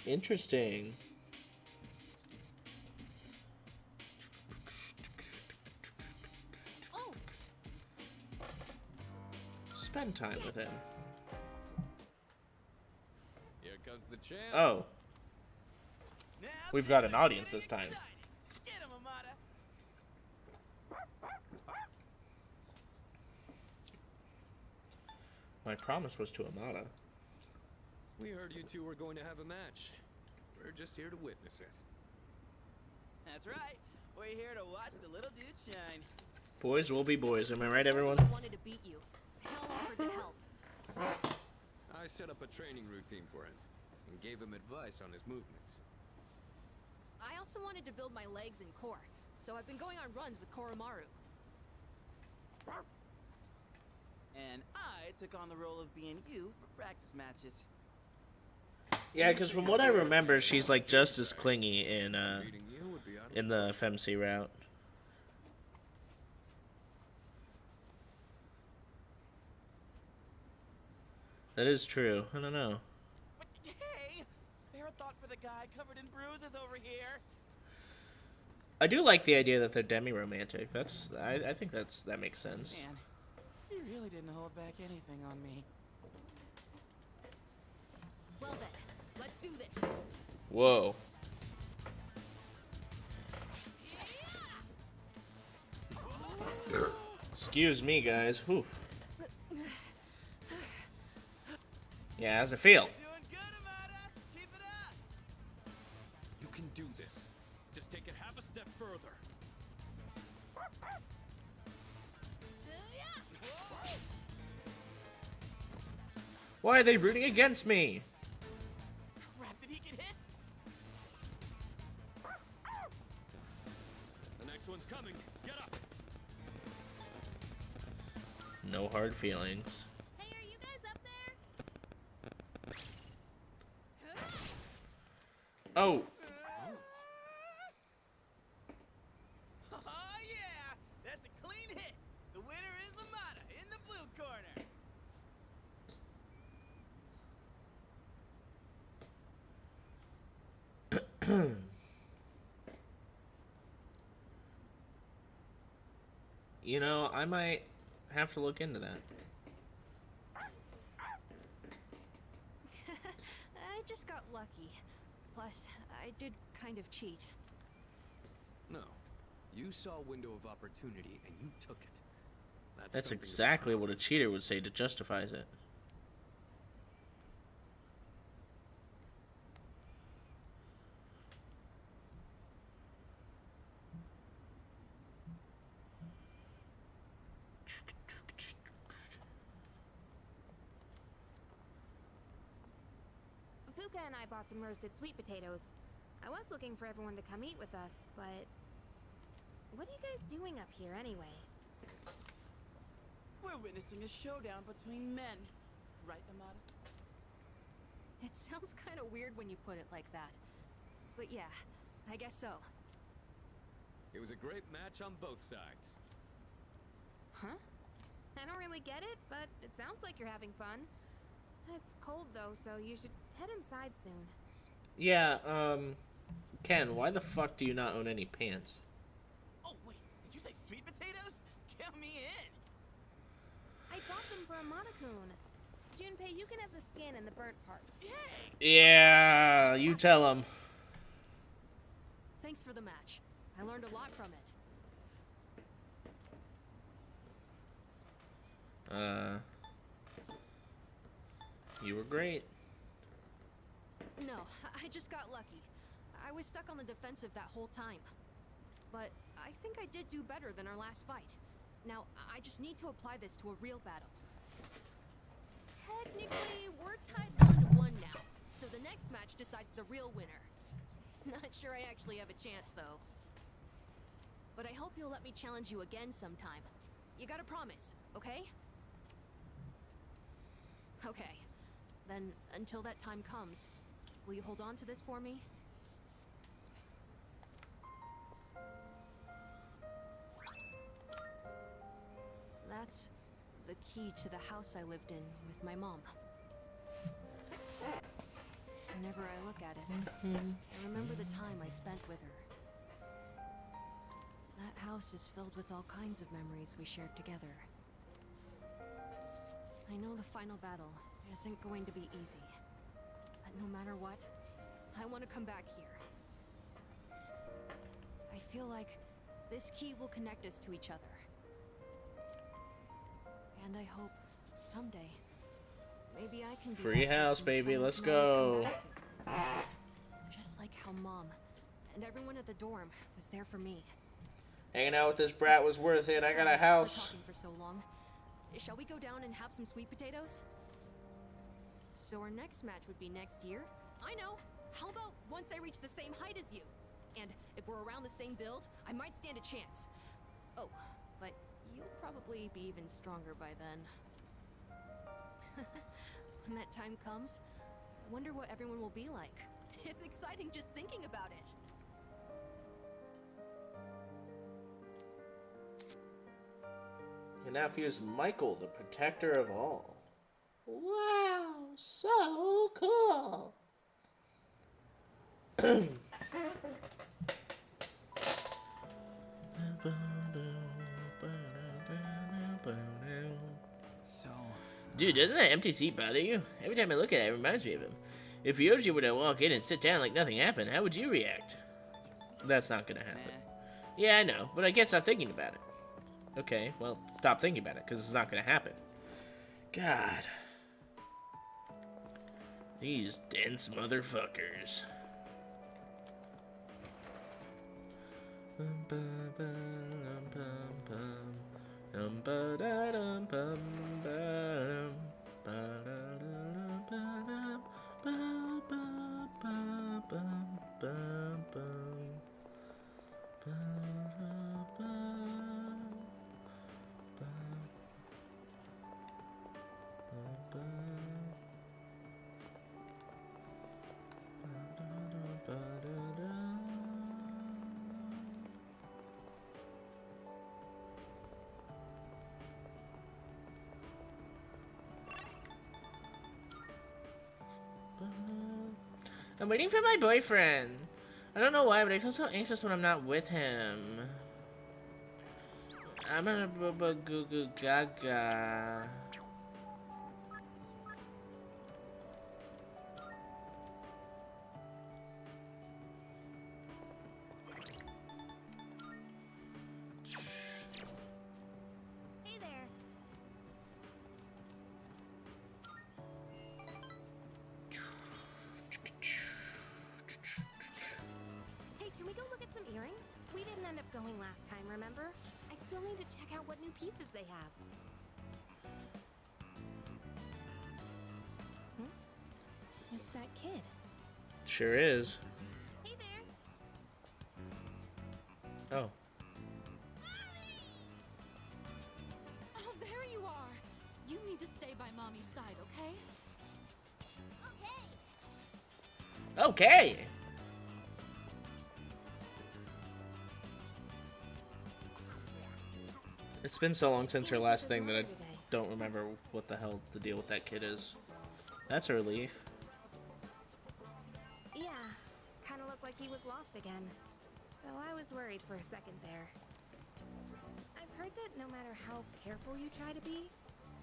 Interesting. Oh, spend time with him. Here comes the champ. Oh, Now we've got an audience this time. get him, Amada. My promise was to Amada. We heard you two were going to have a match. We're just here to witness it. That's right. We're here to watch the little dude shine. Boys will be boys. Am I right, everyone? I wanted to beat you. Hell offered to help. I set up a training routine for him and gave him advice on his movements. I also wanted to build my legs and core, so I've been going on runs with Koromaru. And I took on the role of being you for practice matches. Yeah, because from what I remember, she's like just as clingy in Beating you would be out of the FMC route. That is true. I don't know. But hey, spare a thought for the guy covered in bruises over here. I do like the idea that they're demi-romantic. I think that makes sense. Man, you really didn't hold back anything on me. Well then, let's do this. Whoa. Excuse me, guys. Whew. Yeah, how's it feel? Doing good, Amada. Keep it up. You can do this. Just take it half a step further. Why are they rooting against me? Crap, did he get hit? The next one's coming. Get up. No hard feelings. Hey, are you guys up there? Oh, Oh yeah, that's a clean hit. The winner is Amada in the blue corner. you know, I might have to look into that. I just got lucky. Plus, I did kind of cheat. No. You saw a window of opportunity and you took it. That's something to be exactly proud what a cheater would say to justifies it. Fuka and I bought some roasted sweet potatoes. I was looking for everyone to come eat with us, but what are you guys doing up here anyway? We're witnessing a showdown between men. Right, Amada? It sounds kind of weird when you put it like that. But yeah, I guess so. It was a great match on both sides. Huh? I don't really get it, but it sounds like you're having fun. It's cold though, so you should head inside soon. Yeah, Ken, why the fuck do you not own any pants? Oh wait, did you say sweet potatoes? Count me in. I bought them for Amada-kun. Junpei, you can have the skin and the burnt parts. Yay! Yeah, you tell him. Thanks for the match. I learned a lot from it. You were great. No, I just got lucky. I was stuck on the defensive that whole time. But I think I did do better than our last fight. Now, I just need to apply this to a real battle. Technically, we're tied 1-1 now. So the next match decides the real winner. Not sure I actually have a chance, though. But I hope you'll let me challenge you again sometime. You gotta promise, okay? Okay. Then, until that time comes, will you hold on to this for me? That's the key to the house I lived in with my mom. Whenever I look at it, I remember the time I spent with her. That house is filled with all kinds of memories we shared together. I know the final battle isn't going to be easy. But no matter what, I want to come back here. I feel like this key will connect us to each other. And I hope someday, maybe I can be Free that house, person baby, someone let's can always go. come back to. Just like how Mom and everyone at the dorm was there for me. Hanging out with this brat was worth it. I got Sorry a for house. talking for so long. Shall we go down and have some sweet potatoes? So our next match would be next year? I know! How about once I reach the same height as you? And if we're around the same build, I might stand a chance. Oh, but you'll probably be even stronger by then. When that time comes, I wonder what everyone will be like. It's exciting just thinking about it. And now fuse Michael, the protector of all. Wow, so cool. So, Dude, doesn't that empty seat bother you? Every time I look at it, it reminds me of him. If Yoji were to walk in and sit down like nothing happened, how would you react? That's not gonna happen. Yeah, I know, but I can't stop thinking about it. Okay, well, stop thinking about it, because it's not gonna happen. God. These dense motherfuckers. I'm waiting for my boyfriend. I don't know why, but I feel so anxious when I'm not with him. I'm a goo goo gaga. Hey there. Hey, can we go look at some earrings? We didn't end up going last time, remember? I still need to check out what new pieces they have. It's that kid. Sure is. Hey there. Oh. Oh, there you are. You need to stay by Mommy's side, okay? Okay. Okay. It's been so long since her last thing that I don't remember what the hell the deal with that kid is. That's a relief. Yeah, kind of looked like he was lost again. So I was worried for a second there. I've heard that no matter how careful you try to be,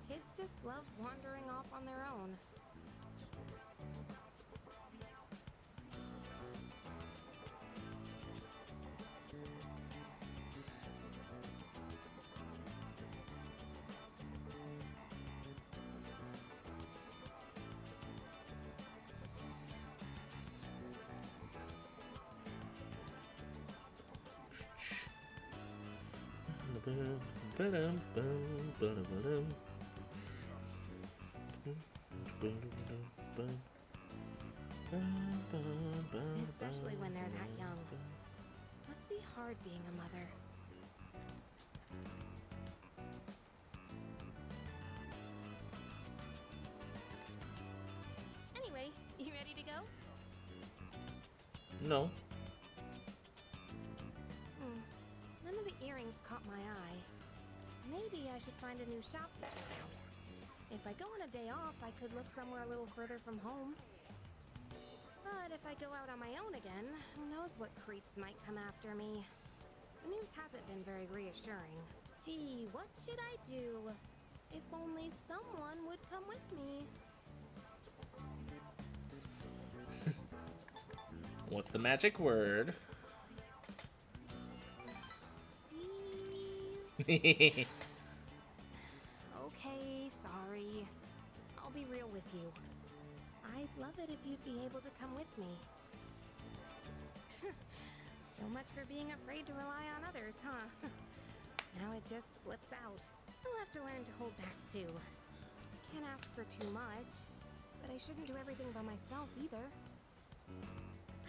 kids just love wandering off on their own. Especially when they're that young. Must be hard being a mother. Anyway, you ready to go? No. None of the earrings caught my eye. Maybe I should find a new shop to check out. If I go on a day off, I could look somewhere a little further from home. But if I go out on my own again, who knows what creeps might come after me. The news hasn't been very reassuring. Gee, what should I do? If only someone would come with me. What's the magic word? Okay, sorry. I'll be real with you. I'd love it if you'd be able to come with me. So much for being afraid to rely on others, huh? Now it just slips out. I'll have to learn to hold back too. Can't ask for too much, but I shouldn't do everything by myself either.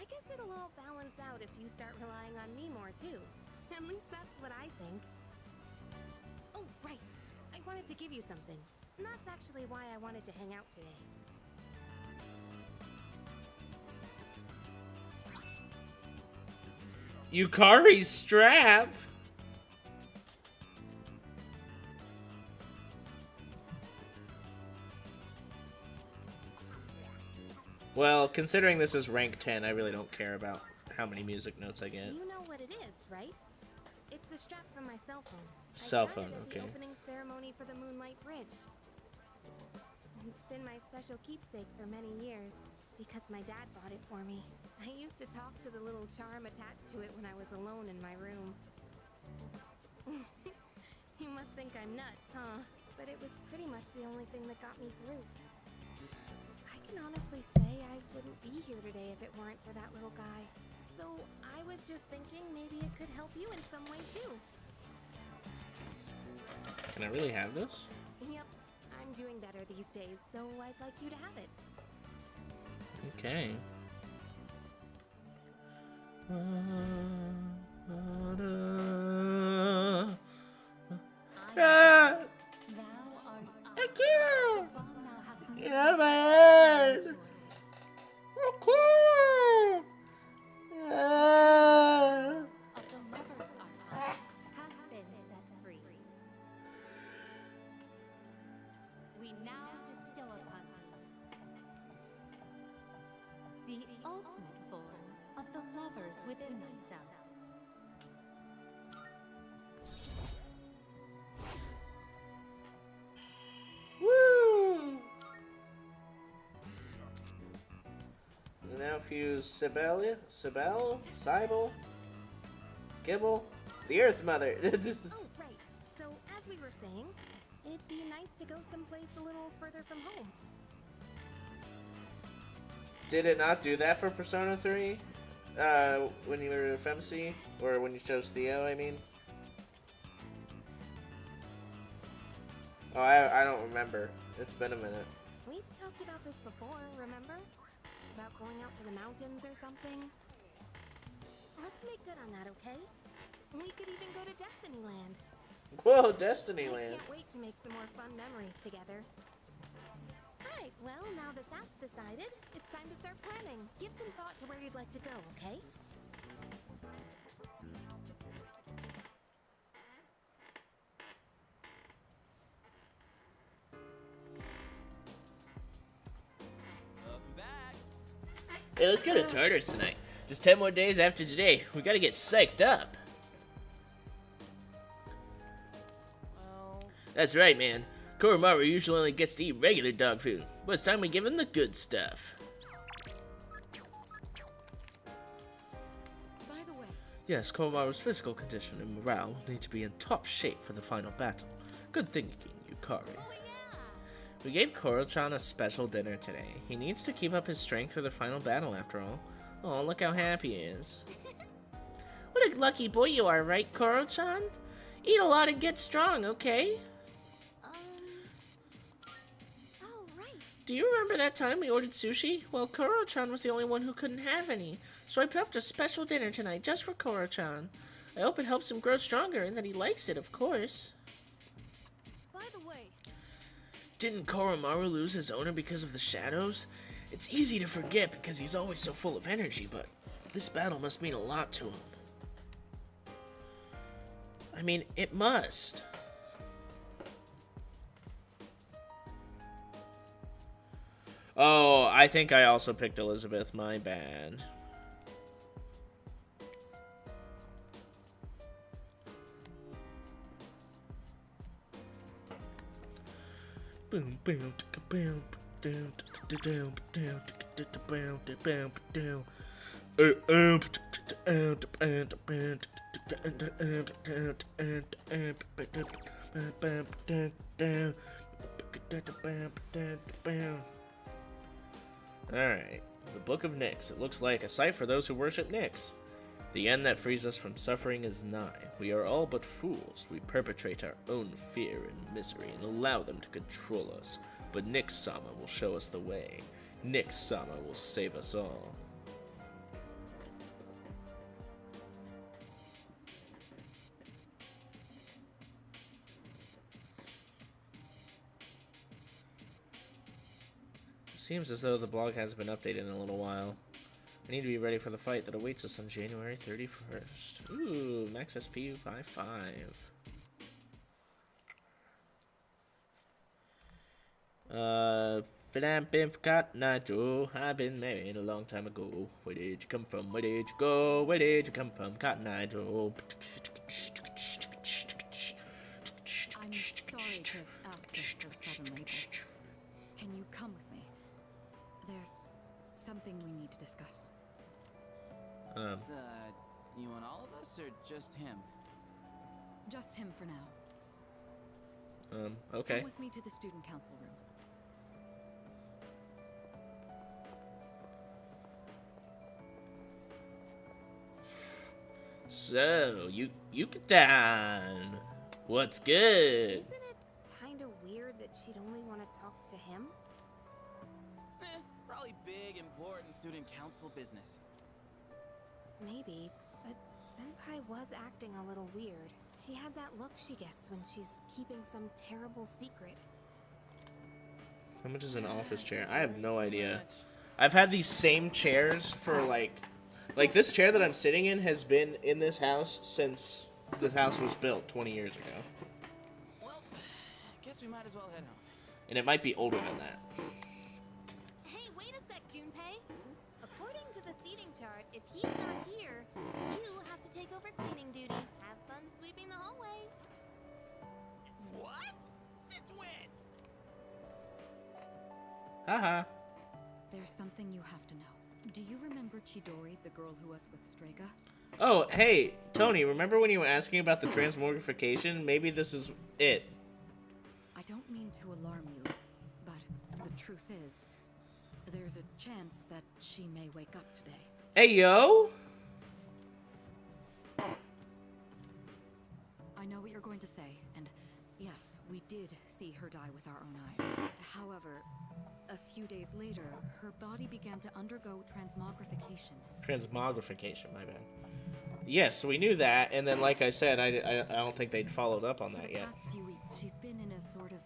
I guess it'll all balance out if you start relying on me more too. At least that's what I think. Oh, right. I wanted to give you something. And that's actually why I wanted to hang out today. Yukari's strap? Well, considering this is rank 10, I really don't care about how many music notes I get. You know what it is, right? It's the strap from my cell phone. Cell I got phone, it at okay. the opening ceremony for the Moonlight Bridge. It's been my special keepsake for many years because my dad bought it for me. I used to talk to the little charm attached to it when I was alone in my room. You must think I'm nuts, huh? But it was pretty much the only thing that got me through. I can honestly say I wouldn't be here today if it weren't for that little guy. So I was just thinking maybe it could help you in some way too. Can I really have this? Yep, I'm doing better these days, so I'd like you to have it. Okay. Thank you! Get out of my head! Thank you! Of the lovers archive have been set free. We now bestow upon you the ultimate form of the lovers within thyself. Woo! We now fuse Cybele, Gibble, the Earth Mother. Oh, right. So, as we were saying, it'd be nice to go someplace a little further from home. Did it not do that for Persona 3? When you were FMC? Or when you chose Theo, I mean? Oh, I don't remember. It's been a minute. We've talked about this before, remember? About going out to the mountains or something. Let's make good on that, okay? We could even go to Destinyland. Whoa, I Destinyland. can't wait to make some more fun memories together. Alright, well, now that that's decided, it's time to start planning. Give some thought to where you'd like to go, okay? Welcome back. Hey, let's go to Tartarus tonight. Just 10 more days after today. We gotta get psyched up. Well, That's right, man. Koromaru usually only gets to eat regular dog food, but it's time we give him the good stuff. By the way, Yes, Koromaru's physical condition and morale will need to be in top shape for the final battle. Good thinking, Yukari. We gave Koro-chan a special dinner today. He needs to keep up his strength for the final battle, after all. Oh, look how happy he is. What a lucky boy you are, right, Koro-chan? Eat a lot and get strong, okay? Oh, right. Do you remember that time we ordered sushi? Well, Koro-chan was the only one who couldn't have any, so I prepped a special dinner tonight just for Koro-chan. I hope it helps him grow stronger and that he likes it, of course. by the way, Didn't Koromaru lose his owner because of the shadows? It's easy to forget because he's always so full of energy, but this battle must mean a lot to him. I mean, it must. Oh, I think I also picked Elizabeth, my bad. Boom, boom, boom, down, down, down, down, down, down. Alright, the Book of Nyx. It looks like a site for those who worship Nyx. The end that frees us from suffering is nigh. We are all but fools. We perpetrate our own fear and misery and allow them to control us. But Nyx-sama will show us the way. Nyx-sama will save us all. Seems as though the blog hasn't been updated in a little while. I need to be ready for the fight that awaits us on January 31st. Ooh, max SP by 5. I've been forgotten, I do. I've been married a long time ago. Where did you come from? Where did you go? Where did you come from? Cotton Eye Joe. I'm sorry to ask this so suddenly, but can you come with me? There's something we need to discuss. You and all of us, or just him? Just him for now. Okay. Come with me to the student council room. So, Yucatan, what's good? Isn't it kind of weird that she'd only want to talk to him? Probably big, important student council business. Maybe, but Senpai was acting a little weird. She had that look she gets when she's keeping some terrible secret. How much is an office chair? I have no idea. I've had these same chairs for like this chair that I'm sitting in has been in this house since this house was built 20 years ago. Well, guess we might as well head home. And it might be older than that. Hey, wait a sec, Junpei. According to the seating chart, if he's not here, you have to take over cleaning duty. Have fun sweeping the hallway. What? Since when? Haha. There's something you have to know. Do you remember Chidori, the girl who was with Strega? Oh, hey, Tony, remember when you were asking about the transmogrification? Maybe this is it. I don't mean to alarm you, but the truth is, there's a chance that she may wake up today. Hey, yo! I know what you're going to say, and yes, we did see her die with our own eyes. However, a few days later, her body began to undergo transmogrification. Transmogrification, my bad. Yes, we knew that, and then like I said, I don't think they'd followed up on that yet. For the past few weeks, she's been in a sort of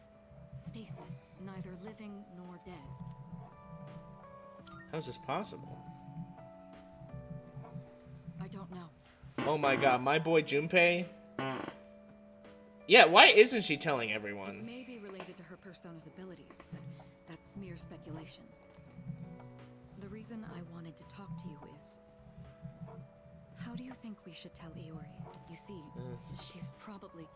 stasis, neither living nor dead. How is this possible? I don't know. Oh my god, my boy Junpei? Yeah, why isn't she telling everyone? It may be related to her persona's abilities, but that's mere speculation. The reason I wanted to talk to you is... How do you think we should tell Iori? You see, she's probably...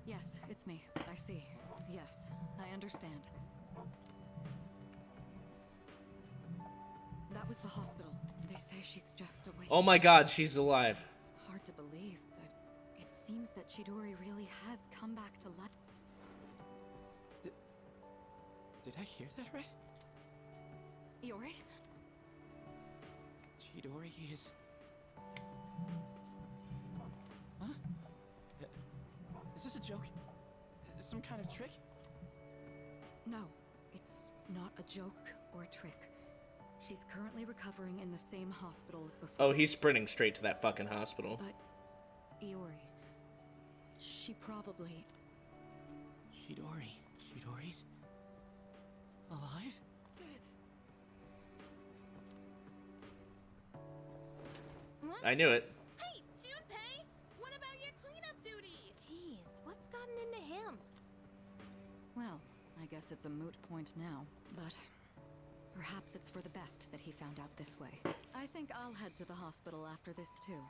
Yes, it's me. I see. Yes, I understand. That was the hospital. They say she's just awake. Oh my god, she's alive. It's hard to believe, but it seems that Chidori really has come back to life. Did I hear that right? Iori? Chidori is... Huh? Is this a joke? Some kind of trick? No, it's not a joke or a trick. She's currently recovering in the same hospital as before. Oh, he's sprinting straight to that fucking hospital. But, Iori, she probably... Chidori's... alive? What? I knew it. Hey, Junpei! What about your cleanup duty? Jeez, what's gotten into him? Well, I guess it's a moot point now, but perhaps it's for the best that he found out this way. I think I'll head to the hospital after this, too.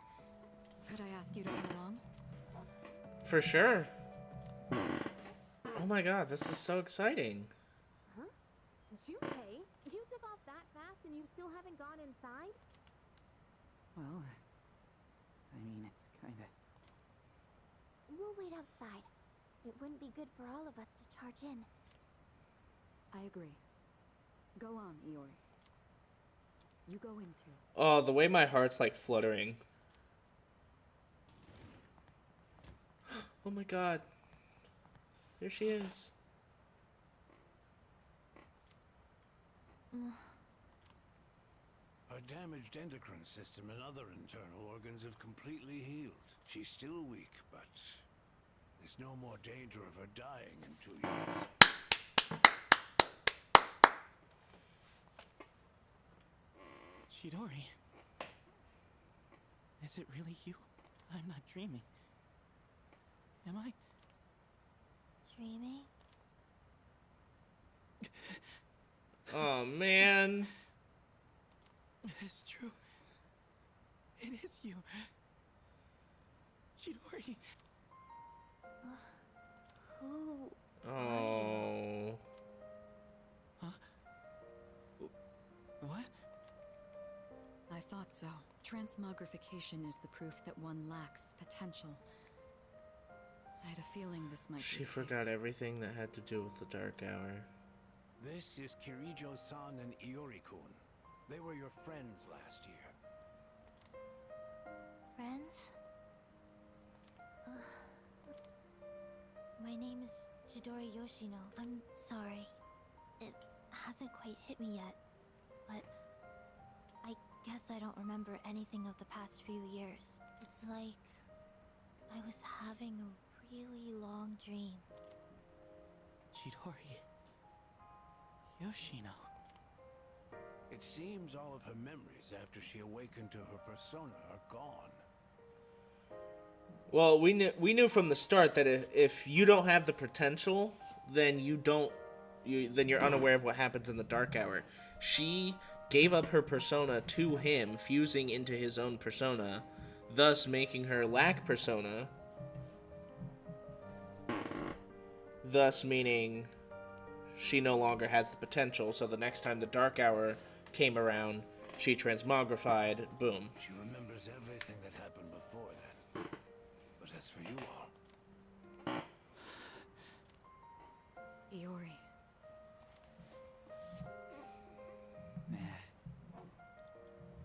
Could I ask you to come along? For sure. Oh my god, this is so exciting. Huh? Junpei, you took off that fast and you still haven't gone inside? Well, I mean, it's kinda... We'll wait outside. It wouldn't be good for all of us to charge in. I agree. Go on, Iori. You go in too. Oh, the way my heart's like fluttering. Oh my god. There she is. Her damaged endocrine system and other internal organs have completely healed. She's still weak, but there's no more danger of her dying in 2 years. Chidori. Is it really you? I'm not dreaming. Am I? Dreaming? Oh man. It's true. It is you. Chidori. Who? Oh. Huh? What? I thought so. Transmogrification is the proof that one lacks potential. I had a feeling this might be She the forgot case. everything that had to do with the Dark Hour. This is Kirijo-san and Iori-kun. They were your friends last year. Friends? My name is Chidori Yoshino. I'm sorry. It hasn't quite hit me yet, but I guess I don't remember anything of the past few years. It's like I was having a really long dream. Chidori. Yoshino. It seems all of her memories after she awakened to her persona are gone. Well, we knew from the start that if you don't have the potential, then then you're unaware of what happens in the Dark Hour. She gave up her persona to him, fusing into his own persona, thus making her lack persona. Thus meaning she no longer has the potential, so the next time the Dark Hour came around, she transmogrified, boom. She remembers everything that happened before then. But as for you all... Iori. Nah.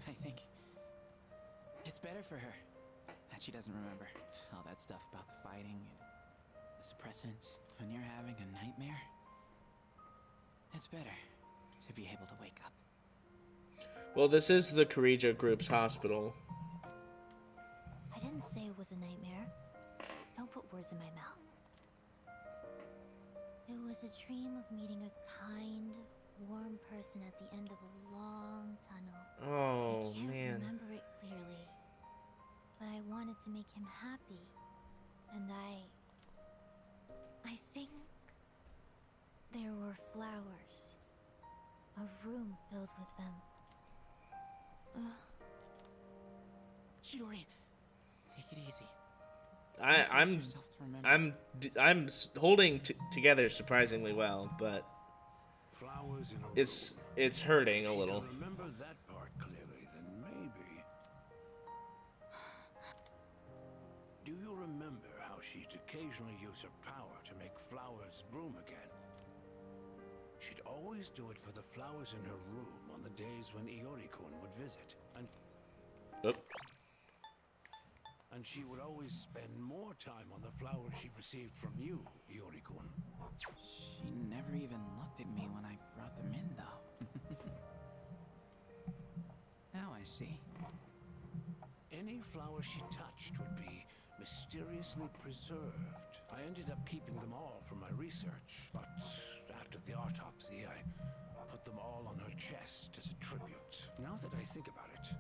I think it's better for her that she doesn't remember all that stuff about the fighting and the suppressants. When you're having a nightmare, it's better to be able to wake up. Well, this is the Kirijo Group's hospital. I didn't say it was a nightmare. Don't put words in my mouth. It was a dream of meeting a kind, warm person at the end of a long tunnel. Oh, I can't man. remember it clearly, but I wanted to make him happy, and I think there were flowers, a room filled with them. Chidori, take it easy. I'm yourself to remember. holding together surprisingly well, but Flowers in a it's hurting a She little. can remember that part clearly, then maybe... Do you remember how she'd occasionally use her power to make flowers bloom again? She'd always do it for the flowers in her room on the days when Iori-kun would visit. And she would always spend more time on the flowers she received from you, Iori-kun. She never even looked at me when I brought them in, though. Now I see. Any flower she touched would be mysteriously preserved. I ended up keeping them all for my research, but after the autopsy, I put them all on her chest as a tribute. Now that I think about it,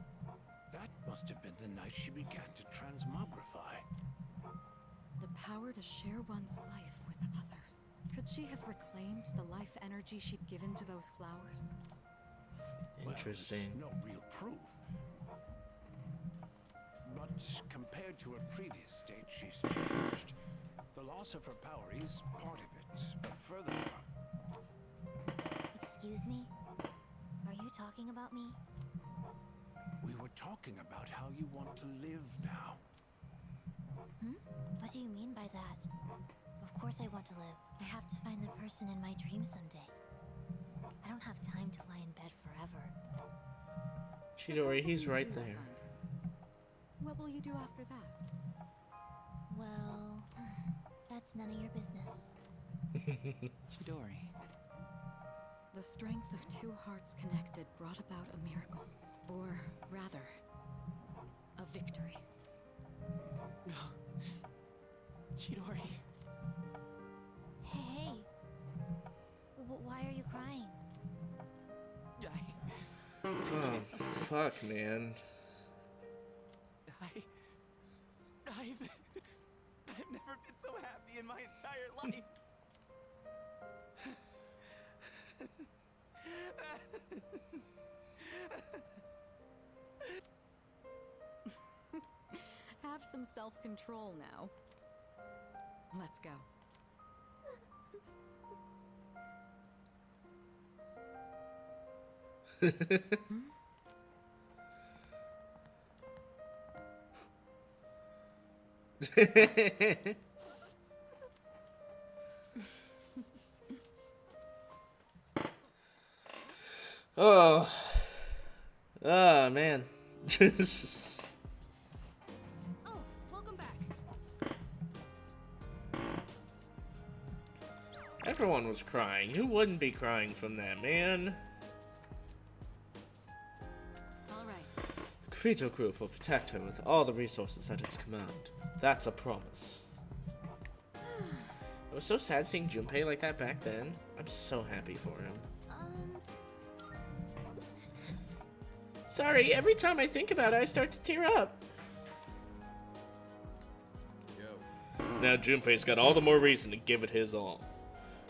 that must have been the night she began to transmogrify. The power to share one's life with others. Could she have reclaimed the life energy she'd given to those flowers? Interesting. Well, there's no real proof. But compared to her previous state, she's changed. The loss of her power is part of it, but furthermore, Excuse me? Are you talking about me? we were talking about how you want to live now. Hmm? What do you mean by that? Of course I want to live. I have to find the person in my dreams someday. I don't have time to lie in bed forever. Chidori, he's right Do there. find him. What will you do after that? Well, that's none of your business. Chidori. The strength of two hearts connected brought about a miracle. Or rather, a victory. Chidori. Hey. Why are you crying? Oh, fuck, man. I've never been so happy in my entire life. Have some self-control now. Let's go. Oh. Oh, man. Oh, welcome back. Everyone was crying. Who wouldn't be crying from that, man? All right. The Kirito group will protect her with all the resources at its command. That's a promise. It was so sad seeing Junpei like that back then. I'm so happy for him. Sorry, every time I think about it, I start to tear up. Now Junpei's got all the more reason to give it his all.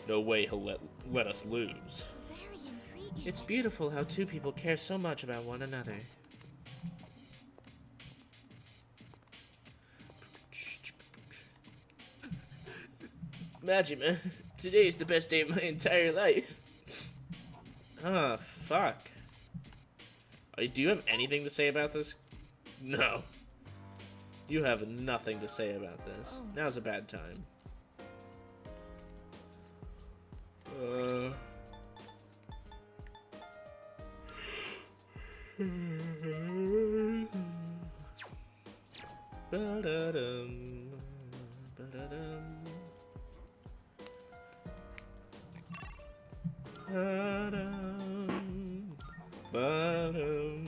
No way he'll let us lose. Very intriguing. It's beautiful how two people care so much about one another. Majima, today is the best day of my entire life. Oh, fuck. Do you have anything to say about this? No. You have nothing to say about this. Now's a bad time. Ba-da-dum, ba-da-dum. Ba-dum,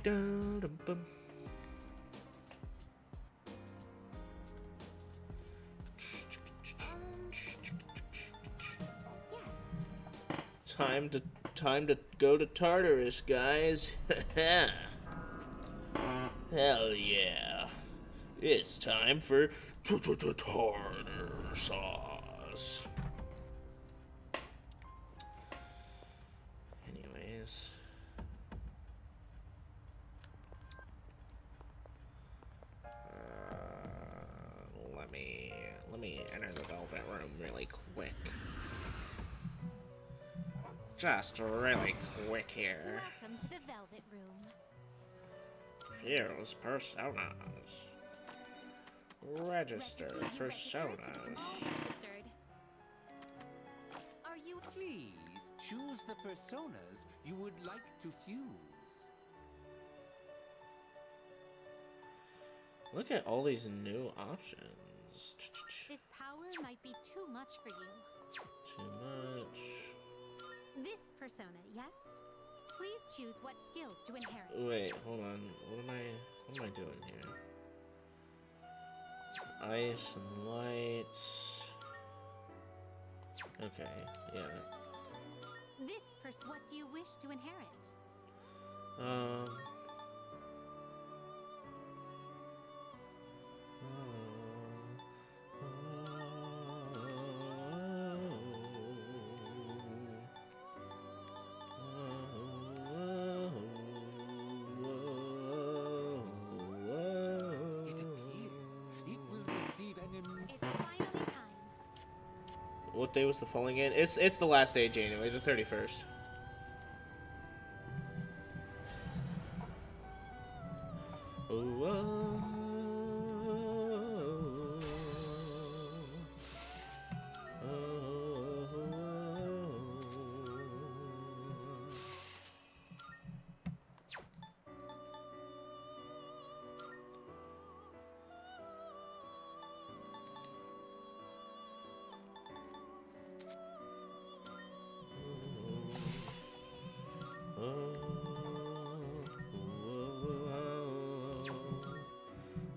ba-dum. Time to go to Tartarus, guys. Hell yeah. It's time for tartar sauce. Anyways. Let me enter the Velvet Room really quick. Just really quick here. Welcome to the Velvet Room. Fuse personas. Register personas. Registered. Are you? Please choose the personas you would like to fuse. Look at all these new options. This power might be too much for you. Too much. This persona, yes? Please choose what skills to inherit. Wait, hold on. What am I doing here? Ice and lights. Okay, yeah. What do you wish to inherit? What day was the falling in? It's the last day of January, the 31st.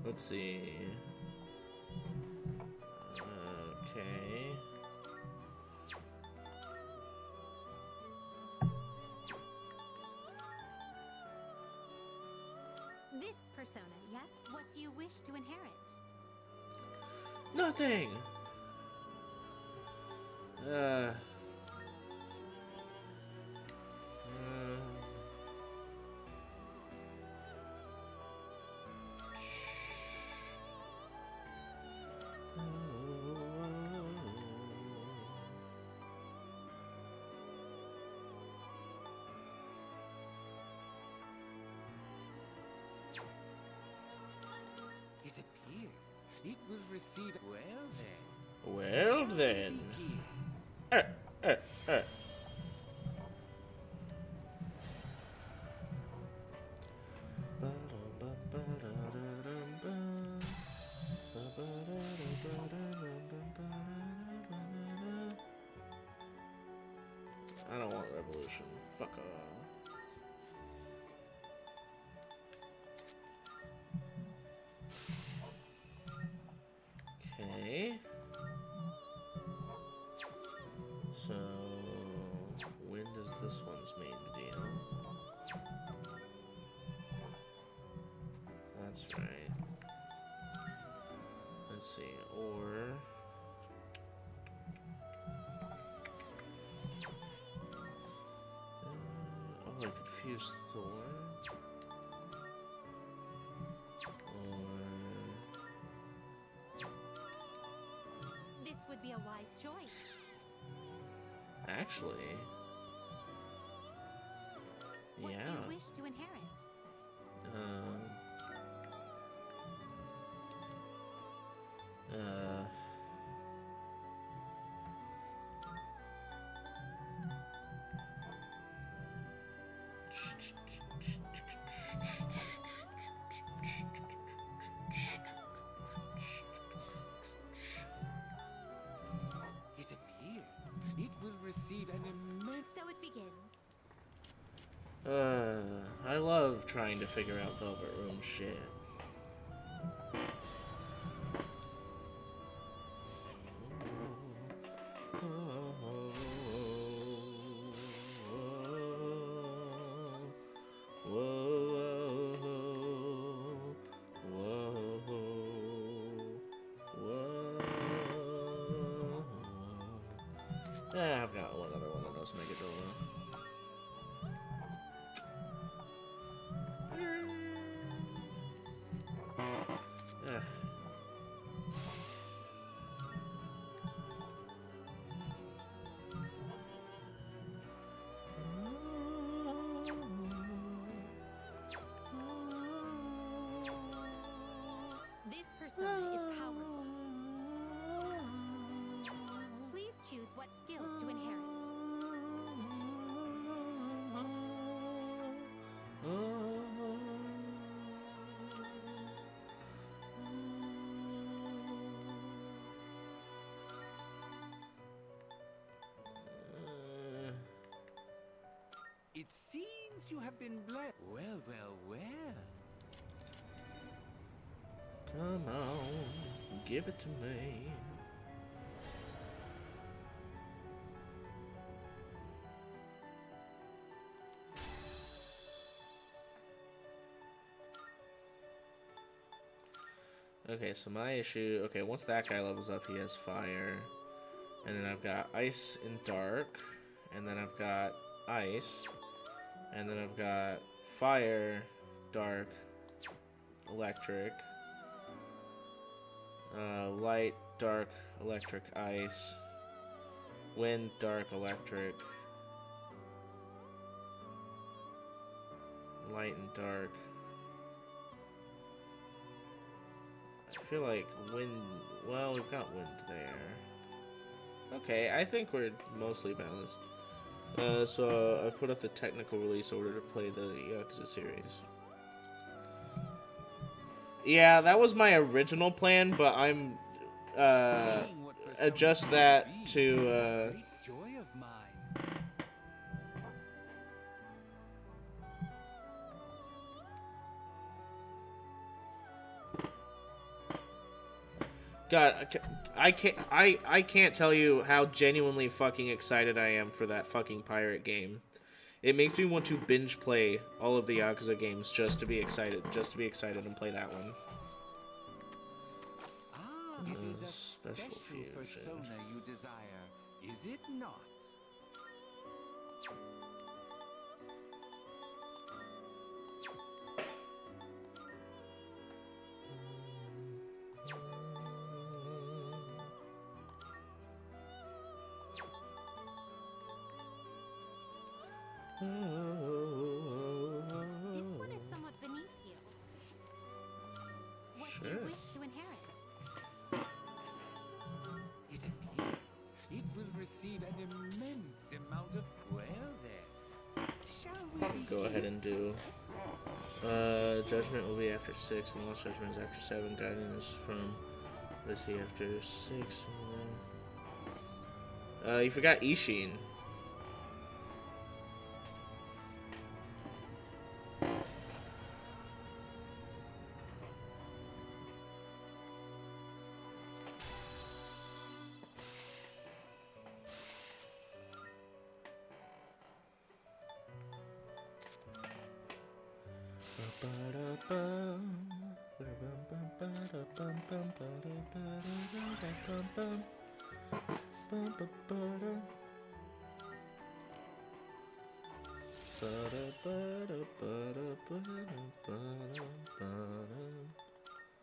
Let's see. Okay. This persona, yes? What do you wish to inherit? Nothing. It appears it will receive. Well then. Well then. I don't want revolution. Fuck off. Okay. So, when does this one's main deal? That's right. Let's see, or... oh, I could fuse Thor. This would be a wise choice. Actually, What yeah. do you wish to inherit? It appears it will receive an immense. So it begins. I love trying to figure out Velvet Room shit. I've got one other one that knows Mega Ugh. This persona is powerful. Please choose what skills to inherit. you have been blessed. Well, well, well. Come on, give it to me. Okay, so my issue... Okay, once that guy levels up, he has fire. And then I've got ice and dark. And then I've got ice. And then I've got fire, dark, electric. Light, dark, electric, ice. Wind, dark, electric. Light and dark. I feel like wind... Well, we've got wind there. Okay, I think we're mostly balanced. So I've put up the technical release order to play the Yakuza series. Yeah, that was my original plan, but I'm adjust that to Joy of mine. God, I can't tell you how genuinely fucking excited I am for that fucking pirate game. It makes me want to binge play all of the Yakuza games just to be excited and play that one. Ah, it is a special fusion. persona you desire, is it not? This one is somewhat beneath you. What do you Sure. wish to inherit? It appears it will receive an immense amount of... Well then, shall we Go ahead and do. Judgment will be after 6, and Lost Judgment is after 7. Guidance from Rissy after 6. You forgot Ishin.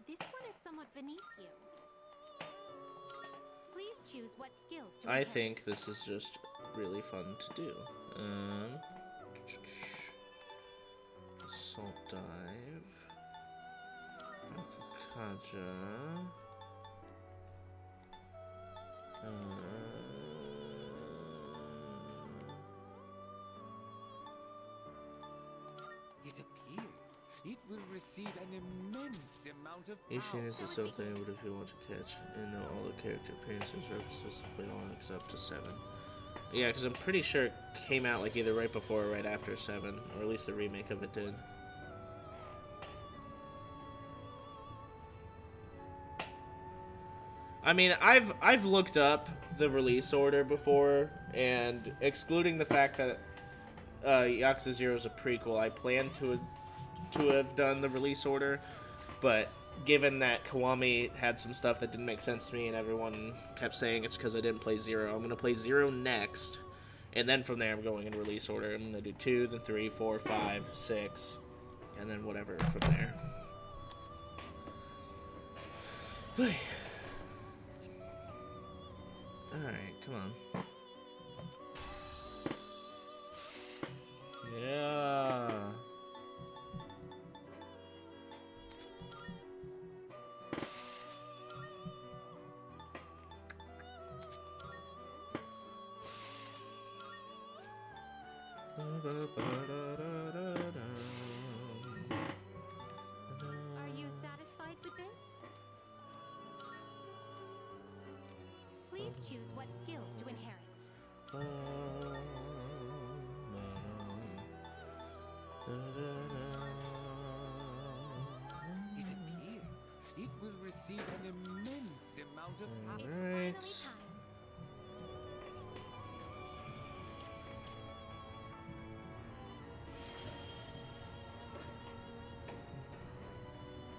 This one is somewhat beneath you. Please choose what skills to I inherit. think this is just really fun to do. Assault dive. Kaja. It appears it will receive an immense amount of Ishin is the sole thing I would if you want to catch and know all the character appearances, references to play on X up to 7. Yeah, because I'm pretty sure it came out like either right before or right after 7, or at least the remake of it did. I mean, I've looked up the release order before, and excluding the fact that Yakuza 0 is a prequel, I planned to have done the release order, but given that Kiwami had some stuff that didn't make sense to me and everyone kept saying it's because I didn't play 0, I'm going to play 0 next, and then from there I'm going in release order. I'm going to do 2, then 3, 4, 5, 6, and then whatever from there. Alright, come on. Yeah. Are you satisfied with this? Please choose what skills to inherit. receive an immense amount of Alright.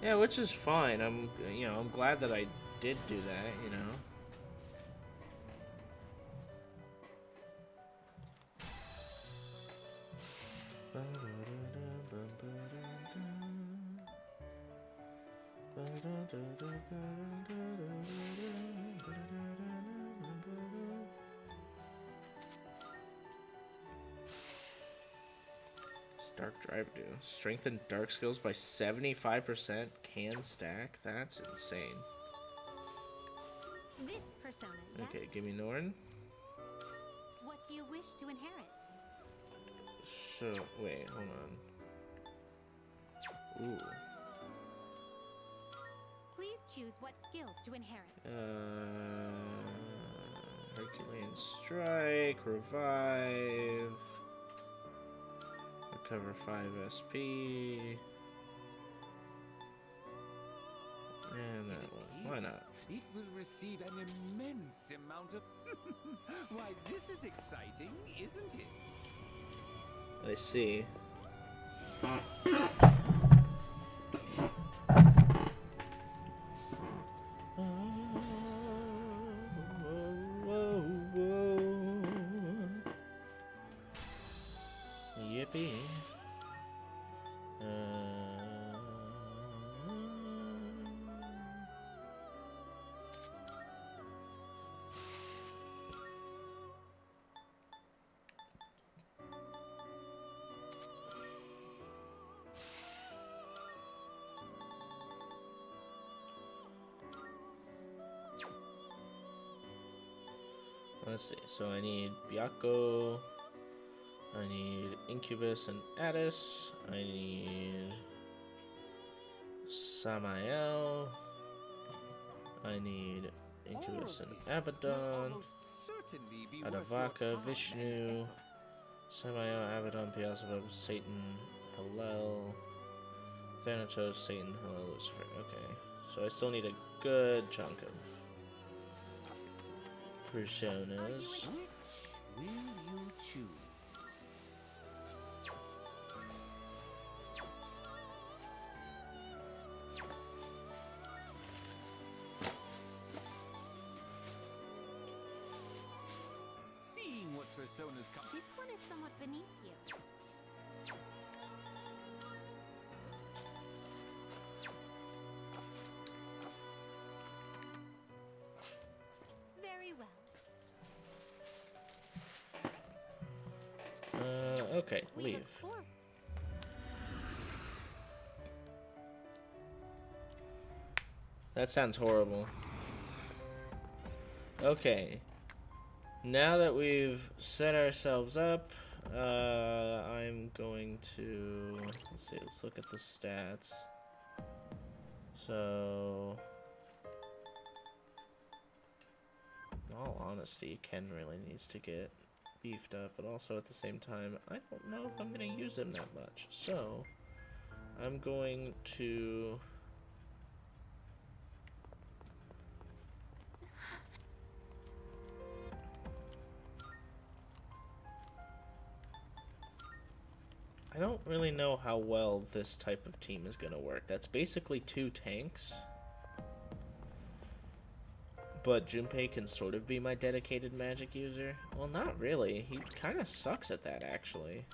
Yeah, which is fine. I'm glad that I did do that, you know. Dark Drive do? Strengthen dark skills by 75%? Can stack? That's insane. This persona, yes? Okay, give me Norn. What do you wish to inherit? So, wait, hold on. Ooh. Please choose what skills to inherit. Herculean Strike, Revive. Recover 5 SP. And that one. Why not? It will receive an immense amount of... Why, this is exciting, isn't it? I see. Yippee. Let's see. So I need Byakko. I need Incubus and Addis. I need Samael. I need Incubus and Abaddon. Adavaka, Vishnu, Samael, Abaddon, Beelzebub, Satan, Hillel, Thanatos, Satan, Hillel, Lucifer. Okay, so I still need a good chunk of personas. Will you choose? Seeing what personas come... This one is somewhat beneath you. Very well. Okay, leave. That sounds horrible. Okay. Now that we've set ourselves up, I'm going to... Let's see, let's look at the stats. So... In all honesty, Ken really needs to get beefed up, but also at the same time, I don't know if I'm going to use him that much. So, I'm going to... I don't really know how well this type of team is going to work. That's basically 2 tanks. But Junpei can sort of be my dedicated magic user. Well, not really. He kind of sucks at that, actually.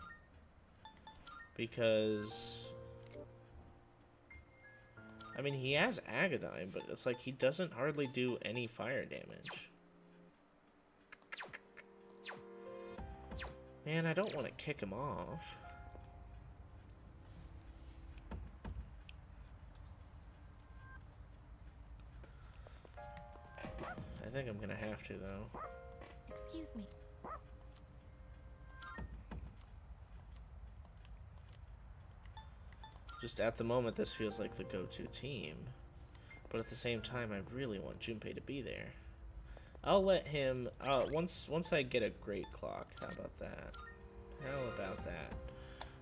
Because... I mean, he has Agadine, but it's like he doesn't hardly do any fire damage. Man, I don't want to kick him off. I think I'm gonna have to, though. Excuse me. Just at the moment, this feels like the go-to team. But at the same time, I really want Junpei to be there. I'll let him... once I get a great clock. How about that? How about that?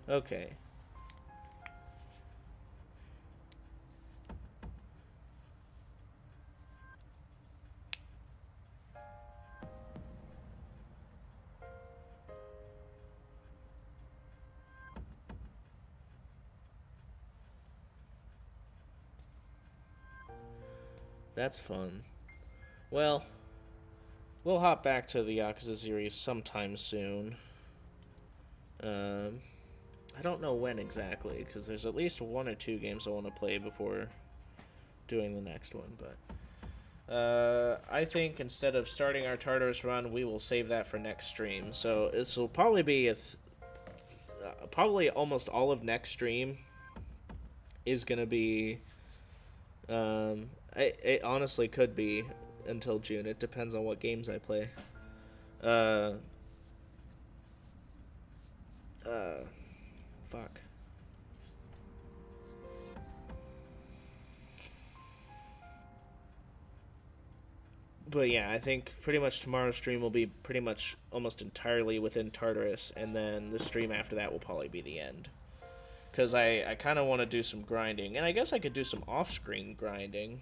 Okay. That's fun. Well, we'll hop back to the Yakuza series sometime soon. I don't know when exactly, because there's at least 1 or 2 games I want to play before doing the next one, but I think instead of starting our Tartarus run, we will save that for next stream. So this will probably be probably almost all of next stream is gonna be it honestly could be until June. It depends on what games I play. Fuck. But yeah, I think pretty much tomorrow's stream will be pretty much almost entirely within Tartarus, and then the stream after that will probably be the end. Because I kind of want to do some grinding, and I guess I could do some off-screen grinding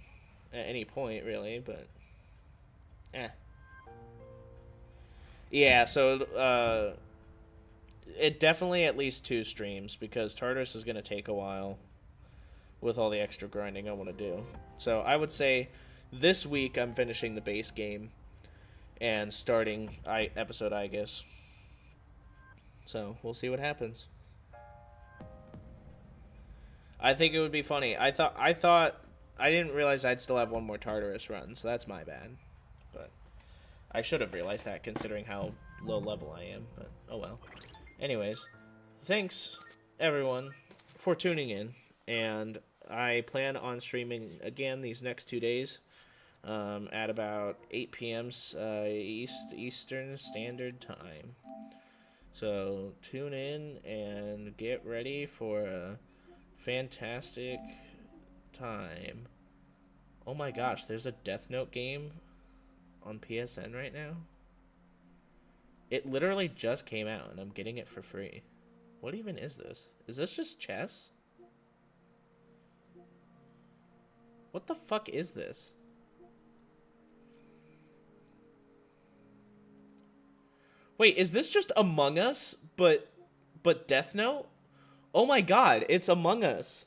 at any point, really, but... Yeah, so, it definitely at least 2 streams, because Tartarus is going to take a while with all the extra grinding I want to do. So I would say this week I'm finishing the base game and starting episode I guess. So we'll see what happens. I think it would be funny. I thought I didn't realize I'd still have 1 more Tartarus run, so that's my bad. But I should have realized that considering how low level I am, but oh well. Anyways, thanks everyone for tuning in, and I plan on streaming again these next 2 days at about 8 p.m. Eastern Standard Time. So tune in and get ready for a fantastic time. Oh my gosh, there's a Death Note game on PSN right now. It literally just came out, and I'm getting it for free. What even is this? Is this just chess? What the fuck is this? Wait, is this just Among Us, but Death Note? Oh my god, it's Among Us.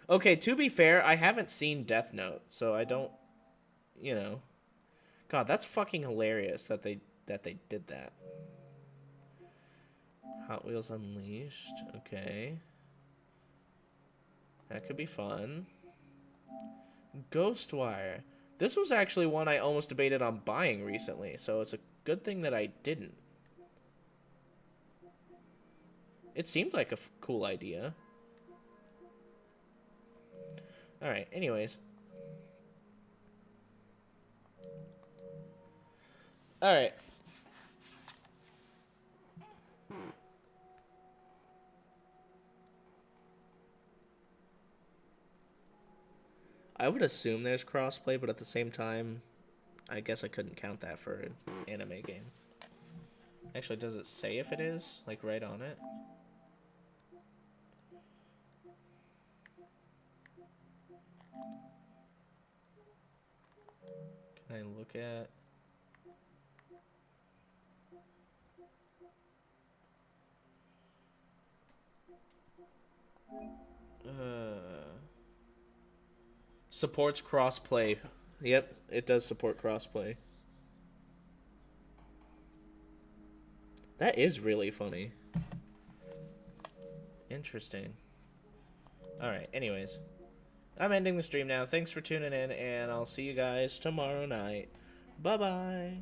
Okay, to be fair, I haven't seen Death Note, so I don't, you know. God, that's fucking hilarious that they did that. Hot Wheels Unleashed. Okay. That could be fun. Ghostwire. This was actually one I almost debated on buying recently, so it's a good thing that I didn't. It seemed like a cool idea. Alright, anyways. Alright. I would assume there's crossplay, but at the same time, I guess I couldn't count that for an anime game. Actually, does it say if it is? Like, right on it? Can I look at... supports crossplay. Yep, it does support crossplay. That is really funny. Interesting. Alright, anyways. I'm ending the stream now. Thanks for tuning in, and I'll see you guys tomorrow night. Bye-bye.